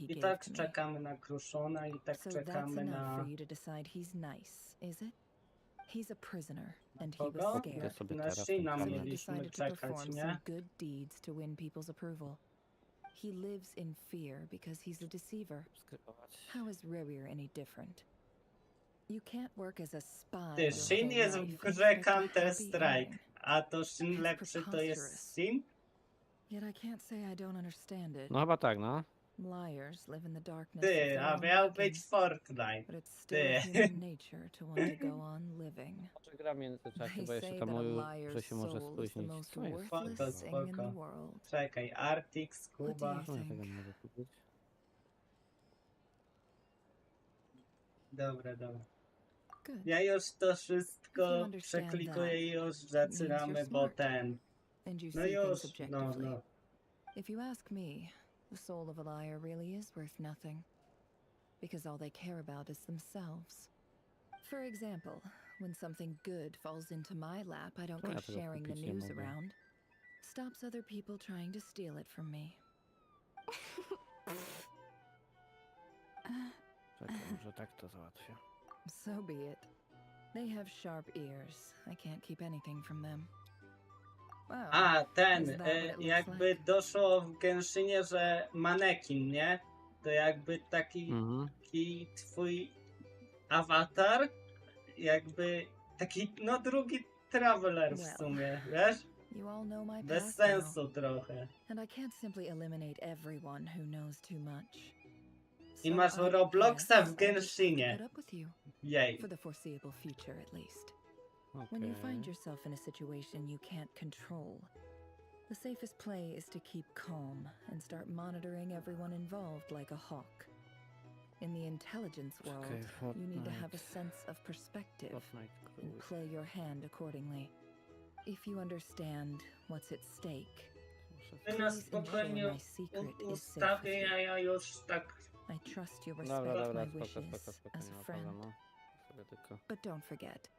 Speaker 1: I tak czekamy na Kruszona i tak czekamy na...
Speaker 7: He's a prisoner, and he
Speaker 1: Kogo?
Speaker 7: was scared.
Speaker 1: Na Shina mieliśmy
Speaker 7: Decided to
Speaker 1: czekać,
Speaker 7: perform
Speaker 1: nie?
Speaker 7: some good deeds to win people's approval. He lives in fear because he's a deceiver. How is Rerir any different? You can't work as a spy.
Speaker 1: Ty,
Speaker 7: your
Speaker 1: Shin
Speaker 7: whole
Speaker 1: jest
Speaker 7: life
Speaker 1: w
Speaker 7: and
Speaker 1: grze
Speaker 7: expect a happy
Speaker 1: Counter-Strike,
Speaker 7: ending.
Speaker 1: a to Shin lepszy to jest Shin?
Speaker 7: Yet I can't say I don't understand it.
Speaker 13: No chyba tak, no.
Speaker 7: Liars live in the darkness
Speaker 1: Ty,
Speaker 7: of their
Speaker 1: a
Speaker 7: own
Speaker 1: miał
Speaker 7: making,
Speaker 1: być Fortnite.
Speaker 7: but it's still
Speaker 1: Ty.
Speaker 7: human nature to want to go on living.
Speaker 13: Może gra w międzyczasie,
Speaker 7: They
Speaker 13: bo jeszcze
Speaker 7: say
Speaker 13: tam
Speaker 7: that a
Speaker 13: mówił,
Speaker 7: liar's
Speaker 13: że się może
Speaker 7: soul is the
Speaker 13: spóźnić.
Speaker 7: most
Speaker 13: Co jest?
Speaker 7: worthless thing in the
Speaker 1: Spoko.
Speaker 7: world.
Speaker 1: Czekaj, Arctic, Kuba.
Speaker 7: What do you think?
Speaker 13: Tego nie mogę kupić.
Speaker 1: Dobra.
Speaker 7: Good.
Speaker 1: Ja już to wszystko
Speaker 7: If you understand
Speaker 1: przeklikuję i już
Speaker 7: it means
Speaker 1: zaczynamy,
Speaker 7: you're
Speaker 1: bo
Speaker 7: smart.
Speaker 1: ten.
Speaker 7: And you
Speaker 1: No
Speaker 7: see
Speaker 1: już,
Speaker 7: things
Speaker 1: no.
Speaker 7: objectively. If you ask me, the soul of a liar really is worth nothing. Because all they care about is themselves. For example, when something good falls into my lap, I don't
Speaker 13: Ja
Speaker 7: go
Speaker 13: tego
Speaker 7: sharing the
Speaker 13: kupić nie
Speaker 7: news
Speaker 13: mogę.
Speaker 7: around. Stops other people trying to steal it from me.
Speaker 13: Czekaj, może tak to załatwię.
Speaker 7: So be it. They have sharp ears. I can't keep anything from them. Wow.
Speaker 1: A, ten,
Speaker 7: Is that what it looks
Speaker 1: jakby
Speaker 7: like?
Speaker 1: doszło w Genshinie, że manekin, nie? To jakby taki twój awatar, jakby taki, no drugi traveler w
Speaker 7: Well,
Speaker 1: sumie, wiesz?
Speaker 7: You all know my
Speaker 1: Bez
Speaker 7: past
Speaker 1: sensu
Speaker 7: now.
Speaker 1: trochę.
Speaker 7: And I can't simply eliminate everyone who knows too much.
Speaker 1: I
Speaker 7: So
Speaker 1: masz
Speaker 7: I
Speaker 1: Robloxa
Speaker 7: guess
Speaker 1: w
Speaker 7: I'll just have to
Speaker 1: Genshinie.
Speaker 7: put up with you.
Speaker 1: Jej.
Speaker 7: For the foreseeable future, at least. When you find
Speaker 13: Okej.
Speaker 7: yourself in a situation you can't control, the safest play is to keep calm and start monitoring everyone involved like a hawk. In the intelligence world, you need to have a sense of perspective and play your hand accordingly. If you understand what's at stake,
Speaker 1: Ty na
Speaker 7: please
Speaker 1: spokojnie
Speaker 7: ensure my secret is safe with
Speaker 1: ustawię,
Speaker 7: you.
Speaker 1: a ja już tak
Speaker 7: I trust you'll
Speaker 13: Dobra,
Speaker 7: respect
Speaker 13: dobra,
Speaker 7: my
Speaker 13: spoko,
Speaker 7: wishes
Speaker 13: spoko, spoko,
Speaker 7: as
Speaker 13: nie
Speaker 7: a
Speaker 13: ma
Speaker 7: friend.
Speaker 13: problemu. Sobie tylko...
Speaker 7: But don't forget,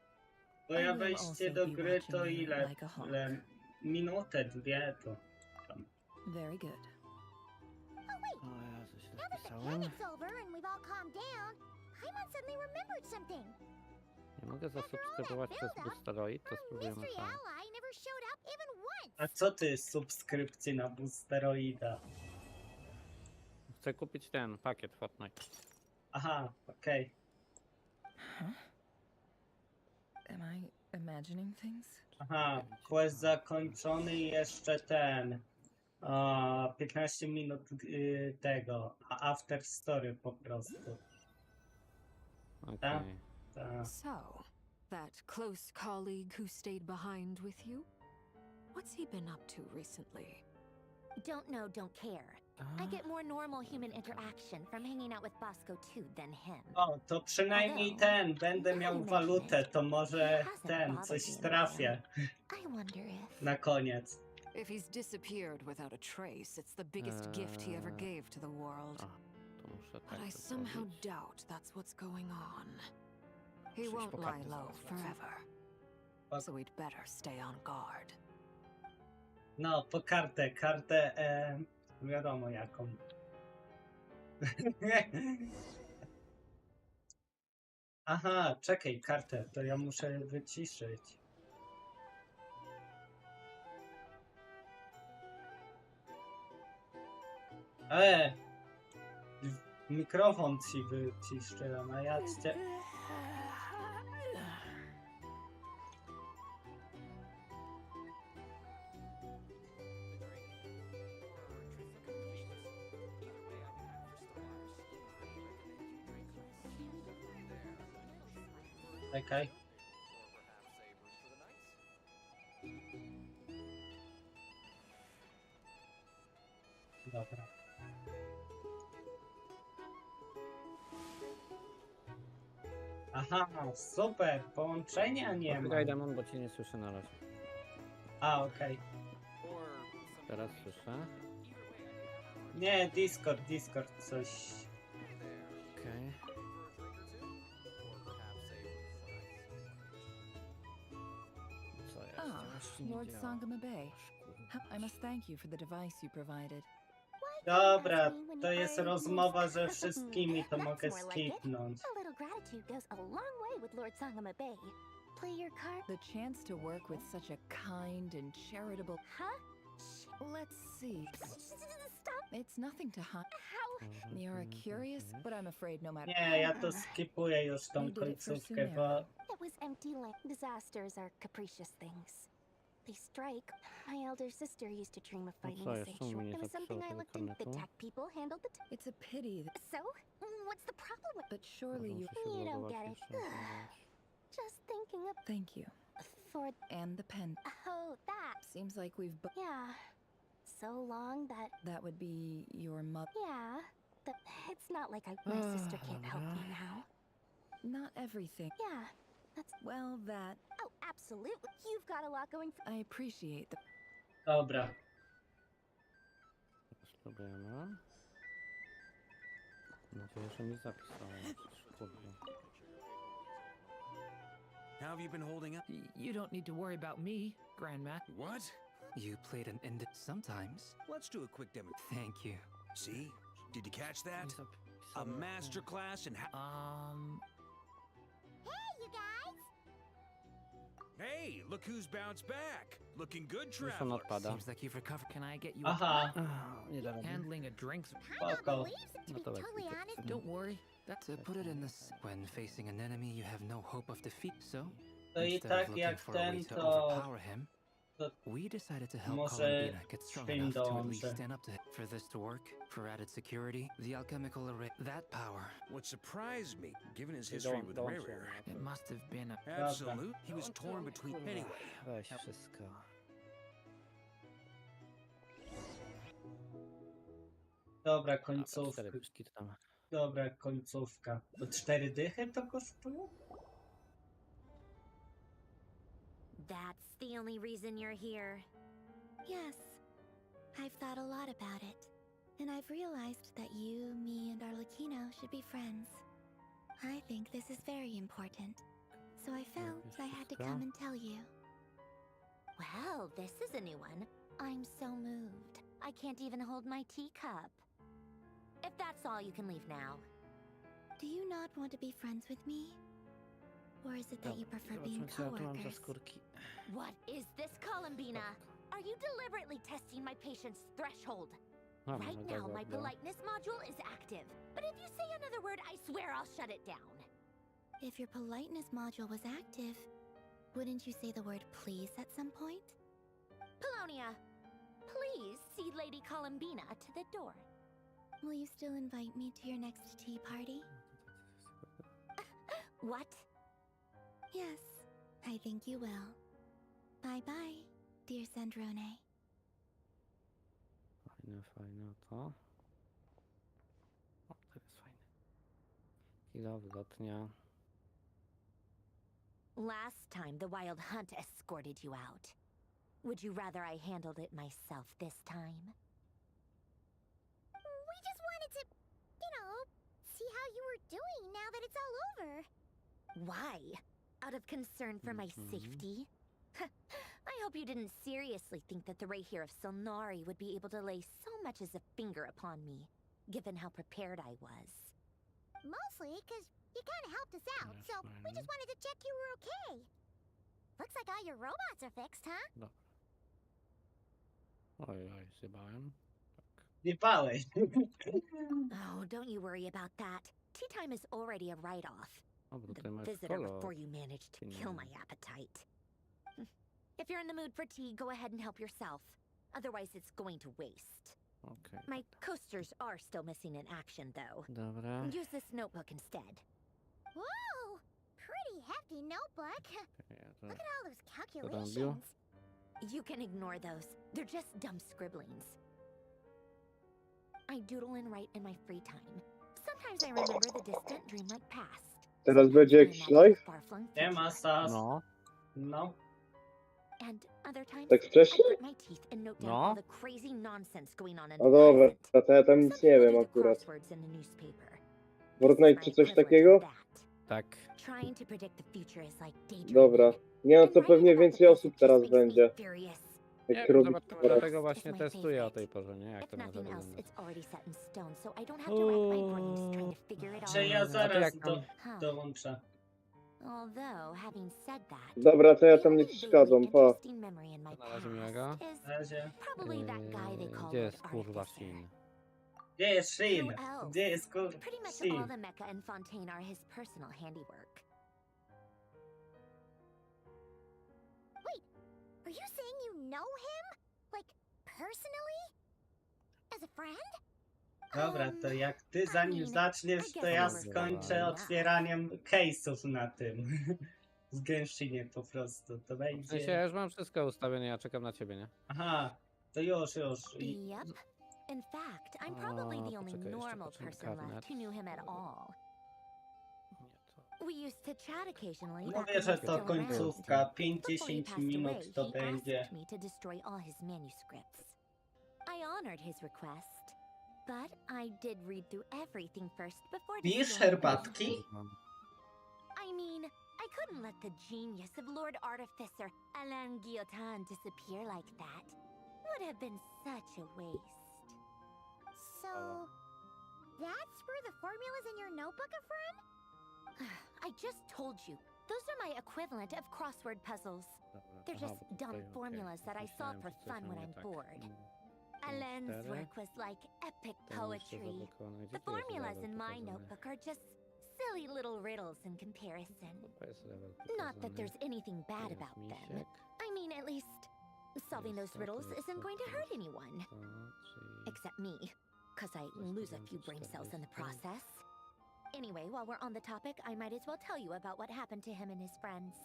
Speaker 1: Bo ja
Speaker 7: I will
Speaker 1: wejście
Speaker 7: also
Speaker 1: do
Speaker 7: be
Speaker 1: gry to
Speaker 7: watching you
Speaker 1: ile?
Speaker 7: like a hawk.
Speaker 1: Ile? Minutę, dwie to... Tam.
Speaker 7: Very good.
Speaker 13: O, ja coś
Speaker 12: Now that the
Speaker 13: napisałem.
Speaker 12: panic's over and we've all calmed down, Paimon suddenly remembered something.
Speaker 13: Nie mogę zasubskrybować przez Boosteroid, to spróbujemy
Speaker 12: Mystery
Speaker 13: sam.
Speaker 12: ally never showed up even once.
Speaker 1: A co ty z subskrypcji na Boosteroida?
Speaker 13: Chcę kupić ten pakiet Fortnite.
Speaker 1: Aha, okej.
Speaker 7: Am I imagining things?
Speaker 1: Aha, quest zakończony i jeszcze ten. 15 minut tego. After story po prostu. Tak?
Speaker 13: Okej.
Speaker 1: Tak.
Speaker 18: So, that close colleague who stayed behind with you? What's he been up to recently?
Speaker 12: Don't know, don't care. I get more normal human interaction from hanging out with Bosco too than him.
Speaker 1: O, to przynajmniej ten. Będę miał walutę, to może ten, coś trafię.
Speaker 12: I wonder if...
Speaker 1: Na koniec.
Speaker 18: If he's disappeared without a trace, it's the biggest gift he ever gave to the world.
Speaker 13: To muszę
Speaker 18: But
Speaker 13: tak
Speaker 18: I
Speaker 13: to
Speaker 18: somehow
Speaker 13: zrobić.
Speaker 18: doubt that's what's going on. He
Speaker 13: Muszę iść
Speaker 18: won't
Speaker 13: po
Speaker 18: lie
Speaker 13: kartę
Speaker 18: low
Speaker 13: zaraz.
Speaker 18: forever. So we'd better stay on guard.
Speaker 1: No, po kartę, wiadomo jaką. Aha, czekaj, kartę, to ja muszę wyciszyć. Mikrofon ci wyciszyłem, a ja cię... Czekaj. Dobra. Aha, super, połączenia nie ma.
Speaker 13: Poczekaj, Demon, bo cię nie słyszę na razie.
Speaker 1: A, okej.
Speaker 13: Teraz słyszę.
Speaker 1: Nie, Discord, coś...
Speaker 13: Okej. Co jest?
Speaker 7: Ah,
Speaker 13: Właśnie nie
Speaker 7: Lord
Speaker 13: działa.
Speaker 7: Sangama Bay. I must thank you for the device you provided.
Speaker 1: Dobra, to jest rozmowa ze wszystkimi, to mogę
Speaker 12: That's more like it.
Speaker 1: skipnąć.
Speaker 12: A little gratitude goes a long way with Lord Sangama Bay. Play your card.
Speaker 7: The chance to work with such a kind and charitable...
Speaker 12: Huh?
Speaker 7: Let's see.
Speaker 12: Stop.
Speaker 7: It's nothing to hide.
Speaker 12: How?
Speaker 7: You're curious, but I'm afraid no matter...
Speaker 1: Nie, ja to skipuję już tą
Speaker 7: You did it for
Speaker 1: końcówkę, bo...
Speaker 7: Sumera.
Speaker 12: It was empty land. Disasters are capricious things. They strike. My elder sister used to dream of fighting
Speaker 13: co
Speaker 12: a
Speaker 13: jest? Czemu
Speaker 12: sanctuary.
Speaker 13: mnie
Speaker 12: It was something I
Speaker 13: zapisało
Speaker 12: looked
Speaker 13: tego
Speaker 12: into. The
Speaker 13: karnetu?
Speaker 12: tech people handled the
Speaker 7: It's a pity that...
Speaker 12: So? What's the problem with...
Speaker 7: But surely you...
Speaker 13: Muszę się
Speaker 12: You don't
Speaker 13: zalogować
Speaker 12: get it.
Speaker 13: jeszcze na ten
Speaker 12: Just thinking of...
Speaker 7: Thank you.
Speaker 12: For...
Speaker 7: And the pen.
Speaker 12: Oh, that.
Speaker 7: Seems like we've...
Speaker 12: Yeah. So long that...
Speaker 7: That would be your mother...
Speaker 12: Yeah. It's not like my sister can't help me now.
Speaker 7: Not everything.
Speaker 12: Yeah. That's...
Speaker 7: Well, that...
Speaker 12: Oh, absolutely. You've got a lot going for...
Speaker 7: I appreciate the...
Speaker 1: Dobra.
Speaker 13: Spróbujemy. Mam nadzieję, że mi zapisałem. Kurde.
Speaker 8: How have you been holding up?
Speaker 10: You don't need to worry about me, Grandma.
Speaker 8: What?
Speaker 22: You played an end sometimes.
Speaker 8: Let's do a quick demo.
Speaker 22: Thank you.
Speaker 8: See? Did you catch that? A master class in how...
Speaker 12: Hey, you guys!
Speaker 8: Hey, look who's bounced back. Looking good,
Speaker 13: Już on
Speaker 8: traveler.
Speaker 13: odpada.
Speaker 22: Seems like you've recovered.
Speaker 10: Can I get you
Speaker 1: Aha.
Speaker 13: Nie da rady.
Speaker 10: handling a drink?
Speaker 1: Spoko.
Speaker 12: To be totally honest,
Speaker 10: Don't worry.
Speaker 22: To put it in this, when facing an enemy, you have no hope of defeat. So,
Speaker 1: To i
Speaker 22: instead of
Speaker 1: tak
Speaker 22: looking
Speaker 1: jak
Speaker 22: for a way
Speaker 1: ten,
Speaker 22: to
Speaker 1: to...
Speaker 22: overpower him,
Speaker 1: to
Speaker 22: we decided to help
Speaker 1: może
Speaker 22: Columbina get strong
Speaker 1: świn
Speaker 22: enough to at least
Speaker 1: dołączę.
Speaker 22: stand up to it. For this to work, for added security, the alchemical array, that power.
Speaker 8: What surprised me, given his history with Rare,
Speaker 10: It must have been a...
Speaker 8: absolute, he was torn between... Anyway,
Speaker 13: Weź wszystko.
Speaker 1: Dobra,
Speaker 13: Dobra,
Speaker 1: końcówka.
Speaker 13: 4 puszki to tam.
Speaker 1: Dobra, końcówka. To 4 dychy to kosztuje?
Speaker 12: that's the only reason you're here.
Speaker 6: Yes, I've thought a lot about it. And I've realized that you, me, and Arlecchino should be friends. I think this is very important. So I felt I had to come and tell you.
Speaker 12: Well, this is a new one. I'm so moved. I can't even hold my teacup. If that's all, you can leave now.
Speaker 6: Do you not want to be friends with me? Or is it that you prefer being co-workers?
Speaker 12: What is this, Columbina? Are you deliberately testing my patience threshold? Right now, my politeness module is active. But if you say another word, I swear I'll shut it down.
Speaker 6: If your politeness module was active, wouldn't you say the word please at some point?
Speaker 12: Polonia, please see Lady Columbina to the door.
Speaker 6: Will you still invite me to your next tea party?
Speaker 12: What?
Speaker 6: Yes, I think you will. Bye-bye, dear Sandrone.
Speaker 13: Fajne to. O, to jest fajne. Chwila wylotnia.
Speaker 12: Last time the Wild Hunt escorted you out. Would you rather I handled it myself this time?
Speaker 17: We just wanted to, see how you were doing now that it's all over.
Speaker 12: Why? Out of concern for my safety? I hope you didn't seriously think that the Rayhir of Solnari would be able to lay so much as a finger upon me, given how prepared I was.
Speaker 17: Mostly because you kind of helped us out, so we just wanted to check you were okay. Looks like all your robots are fixed, huh?
Speaker 13: Dobra. Oj, zjebałem.
Speaker 1: Nie pałeś.
Speaker 12: Oh, don't you worry about that. Tea time is already a write-off. The visitor before you managed to kill my appetite. If you're in the mood for tea, go ahead and help yourself. Otherwise, it's going to waste.
Speaker 13: Okay.
Speaker 12: My coasters are still missing in action, though.
Speaker 13: Dobra.
Speaker 12: Use this notebook instead.
Speaker 17: Whoa! Pretty hefty notebook. Look at all those calculations.
Speaker 12: You can ignore those. They're just dumb scribblings. I doodle and write in my free time. Sometimes I remember the distant dreamlike past.
Speaker 20: Teraz będzie jakiś live?
Speaker 1: Nie ma sas. No.
Speaker 12: And other times,
Speaker 20: Tak
Speaker 12: I
Speaker 20: wcześnie?
Speaker 12: grit my teeth and note down all the crazy nonsense going on in the
Speaker 20: No dobra,
Speaker 12: present.
Speaker 20: to ja tam nic nie wiem akurat.
Speaker 12: Crosswords in the newspaper.
Speaker 20: Fortnite czy coś takiego?
Speaker 13: Tak.
Speaker 12: Trying to predict the future is like daydreaming.
Speaker 20: Dobra. Nie no, to pewnie więcej osób teraz będzie. Jak
Speaker 13: Nie,
Speaker 20: robić
Speaker 13: dlatego właśnie testuję o tej porze, nie? Jak to
Speaker 12: If
Speaker 13: może
Speaker 12: nothing else,
Speaker 13: wyglądać.
Speaker 12: it's already set in stone, so I don't have to rack my brains trying to figure it all
Speaker 1: Czy ja
Speaker 12: out.
Speaker 1: zaraz dołączę.
Speaker 12: Although, having said that,
Speaker 20: Dobra, to ja tam nie przeszkadzam, pa.
Speaker 12: interesting memory in my
Speaker 13: Na razie miłego.
Speaker 12: past is
Speaker 1: Na razie.
Speaker 12: probably that guy they call
Speaker 13: Gdzie
Speaker 12: Lord
Speaker 13: jest kurwa
Speaker 12: Artificer.
Speaker 13: Shin?
Speaker 1: Gdzie jest Shin?
Speaker 12: Who else?
Speaker 1: Gdzie jest kurwa
Speaker 12: Pretty much all
Speaker 1: Shin?
Speaker 12: the mecha and Fontaine are his personal handiwork.
Speaker 17: Wait, are you saying you know him? Like, personally? As a friend?
Speaker 1: Dobra, to jak ty zanim zaczniesz, to ja skończę otwieraniem case'ów na tym. Z Genshinie po prostu. To
Speaker 13: W sensie
Speaker 1: będzie...
Speaker 13: ja już mam wszystko ustawione, ja czekam na ciebie, nie?
Speaker 1: Aha, to już.
Speaker 12: Yep. In fact, I'm probably the only normal person left who knew him at all. We used to chat occasionally.
Speaker 1: Mówię, że to końcówka. 5-10 minut to będzie.
Speaker 12: Me to destroy all his manuscripts. I honored his request, but I did read through everything first before
Speaker 1: Pijesz
Speaker 12: destroying
Speaker 1: herbatki?
Speaker 12: everything. I mean, I couldn't let the genius of Lord Artificer Alain Guillotin disappear like that. Would have been such a waste.
Speaker 17: So, that's where the formulas in your notebook are from?
Speaker 12: I just told you. Those are my equivalent of crossword puzzles. They're just dumb formulas that I solve for fun when I'm bored. Alain's work was like epic poetry. The formulas in my notebook are just silly little riddles in comparison. Not that there's anything bad about them. I mean, at least solving those riddles isn't going to hurt anyone. Except me, because I lose a few brain cells in the process. Anyway, while we're on the topic, I might as well tell you about what happened to him and his friends.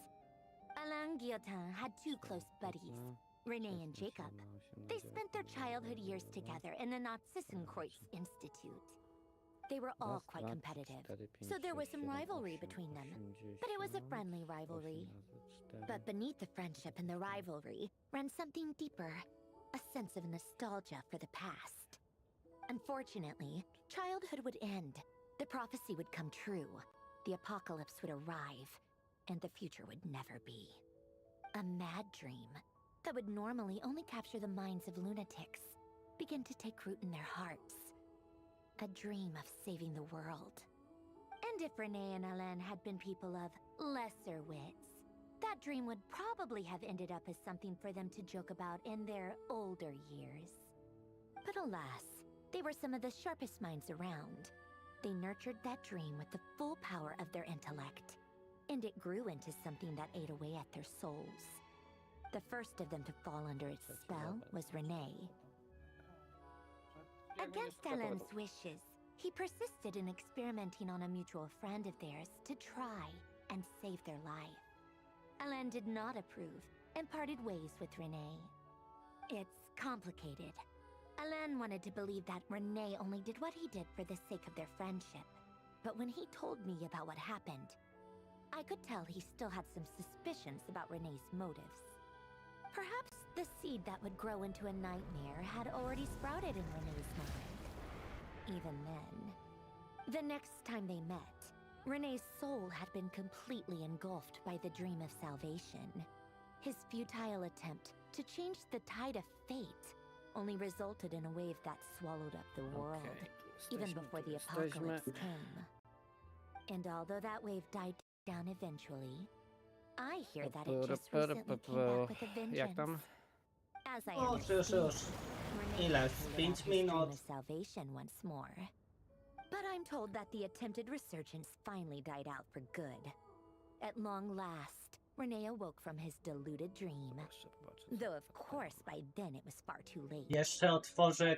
Speaker 12: Alain Guillotin had two close buddies, Renee and Jacob. They spent their childhood years together in the Narzissenkreuz Institute. They were all quite competitive, so there was some rivalry between them. But it was a friendly rivalry. But beneath the friendship and the rivalry ran something deeper, a sense of nostalgia for the past. Unfortunately, childhood would end, the prophecy would come true, the apocalypse would arrive, and the future would never be. A mad dream that would normally only capture the minds of lunatics begin to take root in their hearts. A dream of saving the world. And if Renee and Alain had been people of lesser wits, that dream would probably have ended up as something for them to joke about in their older years. But alas, they were some of the sharpest minds around. They nurtured that dream with the full power of their intellect, and it grew into something that ate away at their souls. The first of them to fall under its spell was Renee. Against Alain's wishes, he persisted in experimenting on a mutual friend of theirs to try and save their life. Alain did not approve and parted ways with Renee. It's complicated. Alain wanted to believe that Renee only did what he did for the sake of their friendship. But when he told me about what happened, I could tell he still had some suspicions about Renee's motives. Perhaps the seed that would grow into a nightmare had already sprouted in Renee's mind. Even then, the next time they met, Renee's soul had been completely engulfed by the dream of salvation. His futile attempt to change the tide of fate only resulted in a wave that swallowed up the world, even before the apocalypse came. And although that wave died down eventually, I hear that it just recently came back with a vengeance. As I understand, Renee has 5 minut. Of salvation once more. But I'm told that the attempted resurgence finally died out for good. At long last, Renee awoke from his deluded dream. Though of course by then it was far too late.
Speaker 1: Jeszcze otworzę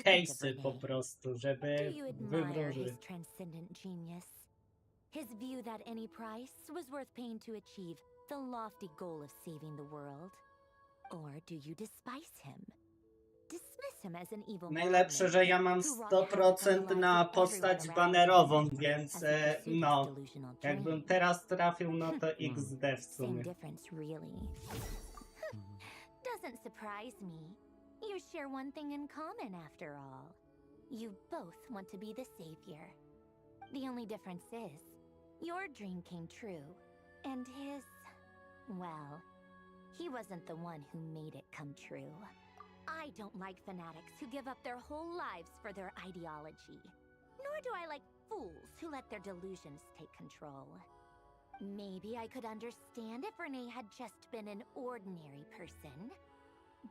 Speaker 1: case'y po prostu, żeby
Speaker 12: Do you admire
Speaker 1: wywróżyć.
Speaker 12: his transcendent genius? His view that any price was worth paying to achieve the lofty goal of saving the world? Or do you despise him? Dismiss him as an evil
Speaker 1: Najlepsze, że ja mam 100% na postać banerową, więc no, jakbym teraz trafił, no to XD w sumie.
Speaker 12: Doesn't surprise me. You share one thing in common after all. You both want to be the savior. The only difference is, your dream came true, and his, well, he wasn't the one who made it come true. I don't like fanatics who give up their whole lives for their ideology. Nor do I like fools who let their delusions take control. Maybe I could understand if Renee had just been an ordinary person.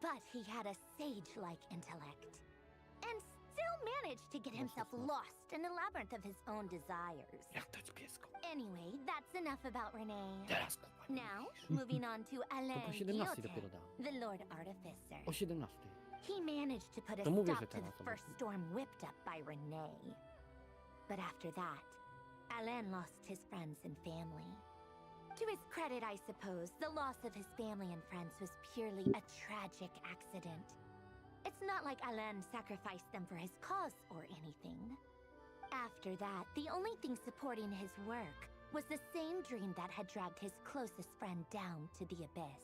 Speaker 12: But he had a sage-like intellect. And still managed to get himself lost in the labyrinth of his own desires. Anyway, that's enough about Renee. Now, moving on to Alain Guillotin, the Lord Artificer. He managed to put a stop to the first storm whipped up by Renee. But after that, Alain lost his friends and family. To his credit, I suppose, the loss of his family and friends was purely a tragic accident. It's not like Alain sacrificed them for his cause or anything. After that, the only thing supporting his work was the same dream that had dragged his closest friend down to the abyss.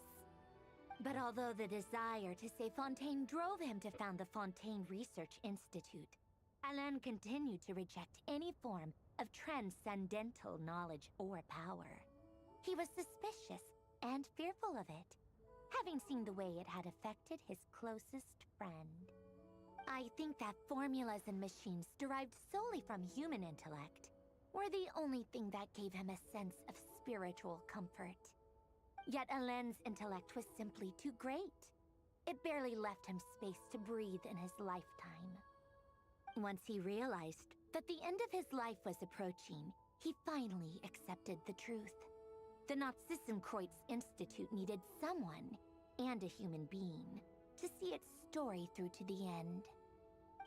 Speaker 12: But although the desire to save Fontaine drove him to found the Fontaine Research Institute, Alain continued to reject any form of transcendental knowledge or power. He was suspicious and fearful of it, having seen the way it had affected his closest friend. I think that formulas and machines derived solely from human intellect were the only thing that gave him a sense of spiritual comfort. Yet Alain's intellect was simply too great. It barely left him space to breathe in his lifetime. Once he realized that the end of his life was approaching, he finally accepted the truth. The Nazissenkreuz Institute needed someone, and a human being, to see its story through to the end.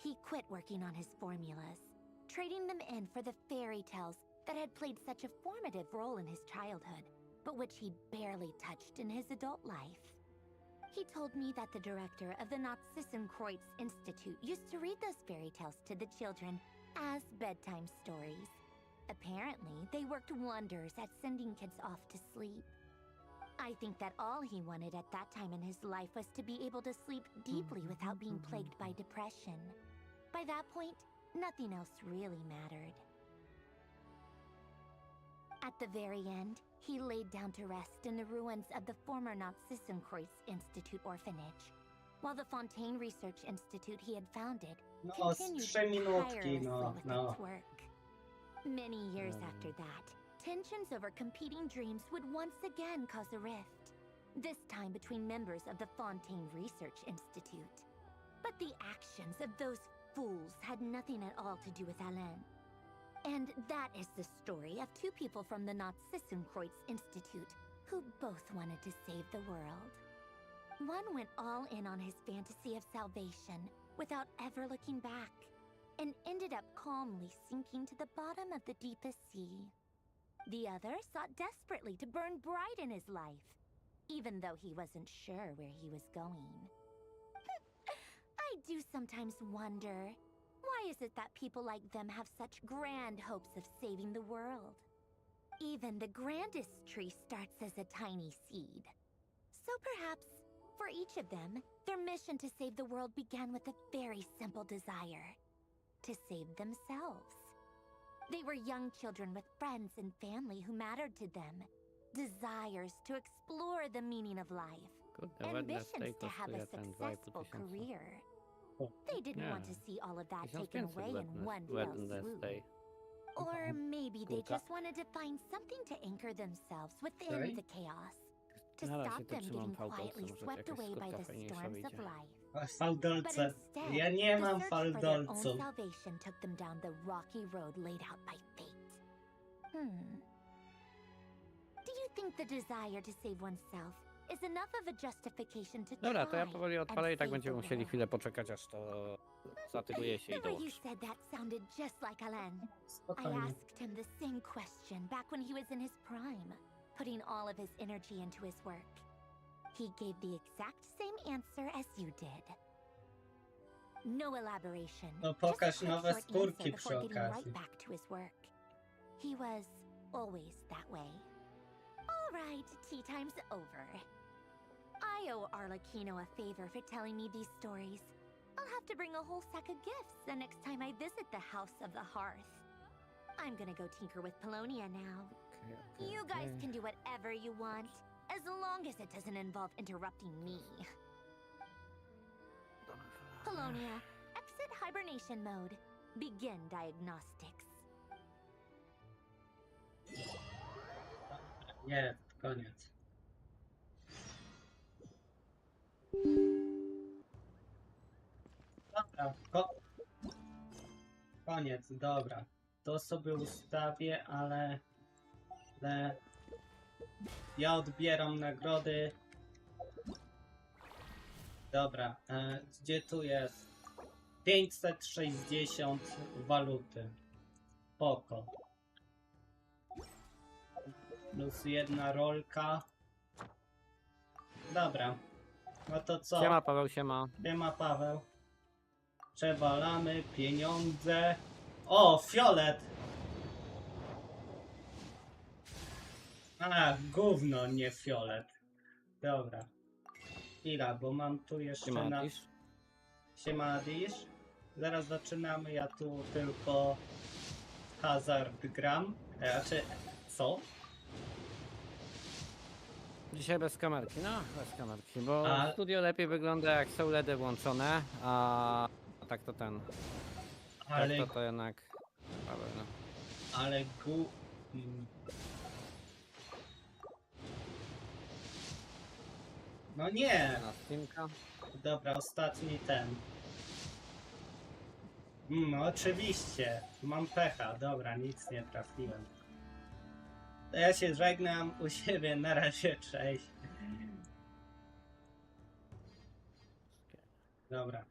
Speaker 12: He quit working on his formulas, trading them in for the fairy tales that had played such a formative role in his childhood, but which he barely touched in his adult life. He told me that the director of the Nazissenkreuz Institute used to read those fairy tales to the children as bedtime stories. Apparently, they worked wonders at sending kids off to sleep. I think that all he wanted at that time in his life was to be able to sleep deeply without being plagued by depression. By that point, nothing else really mattered. At the very end, he laid down to rest in the ruins of the former Nazissenkreuz Institute orphanage, while the Fontaine Research Institute he had founded continued tirelessly with its work. Many years after that, tensions over competing dreams would once again cause a rift, this time between members of the Fontaine Research Institute. But the actions of those fools had nothing at all to do with Alain. And that is the story of two people from the Nazissenkreuz Institute who both wanted to save the world. One went all in on his fantasy of salvation without ever looking back, and ended up calmly sinking to the bottom of the deepest sea. The other sought desperately to burn bright in his life, even though he wasn't sure where he was going. I do sometimes wonder, why is it that people like them have such grand hopes of saving the world? Even the grandest tree starts as a tiny seed. So perhaps, for each of them, their mission to save the world began with a very simple desire: to save themselves. They were young children with friends and family who mattered to them, desires to explore the meaning of life, ambitions to have a successful career. They didn't want to see all of that taken away in one fell swoop. Or maybe they just wanted to find something to anchor themselves within the chaos, to stop them getting quietly swept away by the storms of life.
Speaker 1: Fałdolce. Ja nie mam
Speaker 12: The search for their own
Speaker 1: fałdolców.
Speaker 12: salvation took them down the rocky road laid out by fate. Do you think the desire to save oneself is enough of a justification to
Speaker 13: Dobra, to ja
Speaker 12: try
Speaker 13: powoli
Speaker 12: and
Speaker 13: odpalę i tak
Speaker 12: save
Speaker 13: będziemy
Speaker 12: the
Speaker 13: musieli
Speaker 12: world?
Speaker 13: chwilę poczekać, aż to zatyguje się i
Speaker 12: The way you
Speaker 13: dołączy.
Speaker 12: said that sounded just like Alain. I
Speaker 1: Spokojnie.
Speaker 12: asked him the same question back when he was in his prime, putting all of his energy into his work. He gave the exact same answer as you did. No elaboration.
Speaker 1: No
Speaker 12: just
Speaker 1: pokaż
Speaker 12: a quick
Speaker 1: nowe
Speaker 12: short
Speaker 1: skórki
Speaker 12: answer
Speaker 1: przy
Speaker 12: before getting
Speaker 1: okazji.
Speaker 12: right back to his work. He was always that way. All right, tea time's over. I owe Arlecchino a favor for telling me these stories. I'll have to bring a whole sack of gifts the next time I visit the House of the Hearth. I'm gonna go tinker with Polonia now. You guys can do whatever you want, as long as it doesn't involve interrupting me. Polonia, exit hibernation mode. Begin diagnostics.
Speaker 1: Nie, koniec. Dobra, koniec, dobra. To sobie ustawię, ale ja odbieram nagrody. Dobra, gdzie tu jest? 560 waluty. Spoko. Plus jedna rolka. Dobra. No to co?
Speaker 13: Siema Paweł, siema.
Speaker 1: Siema Paweł. Przewalamy pieniądze. O, fiolet! A, gówno, nie fiolet. Dobra. Chwila, bo mam tu jeszcze na... Siema Adisz. Zaraz zaczynamy, ja tu tylko hazard gram. Znaczy, co?
Speaker 13: Dzisiaj bez kamerki, no bez kamerki, bo
Speaker 1: A-
Speaker 13: studio lepiej wygląda jak są LEDy włączone, a tak to ten,
Speaker 1: Ale,
Speaker 13: tak to jednak, Paweł, no.
Speaker 1: ale No nie!
Speaker 13: Na Steamka.
Speaker 1: Dobra, ostatni ten. Oczywiście. Mam pecha. Dobra, nic nie trafiłem. To ja się żegnam u siebie. Na razie, cześć. Dobra.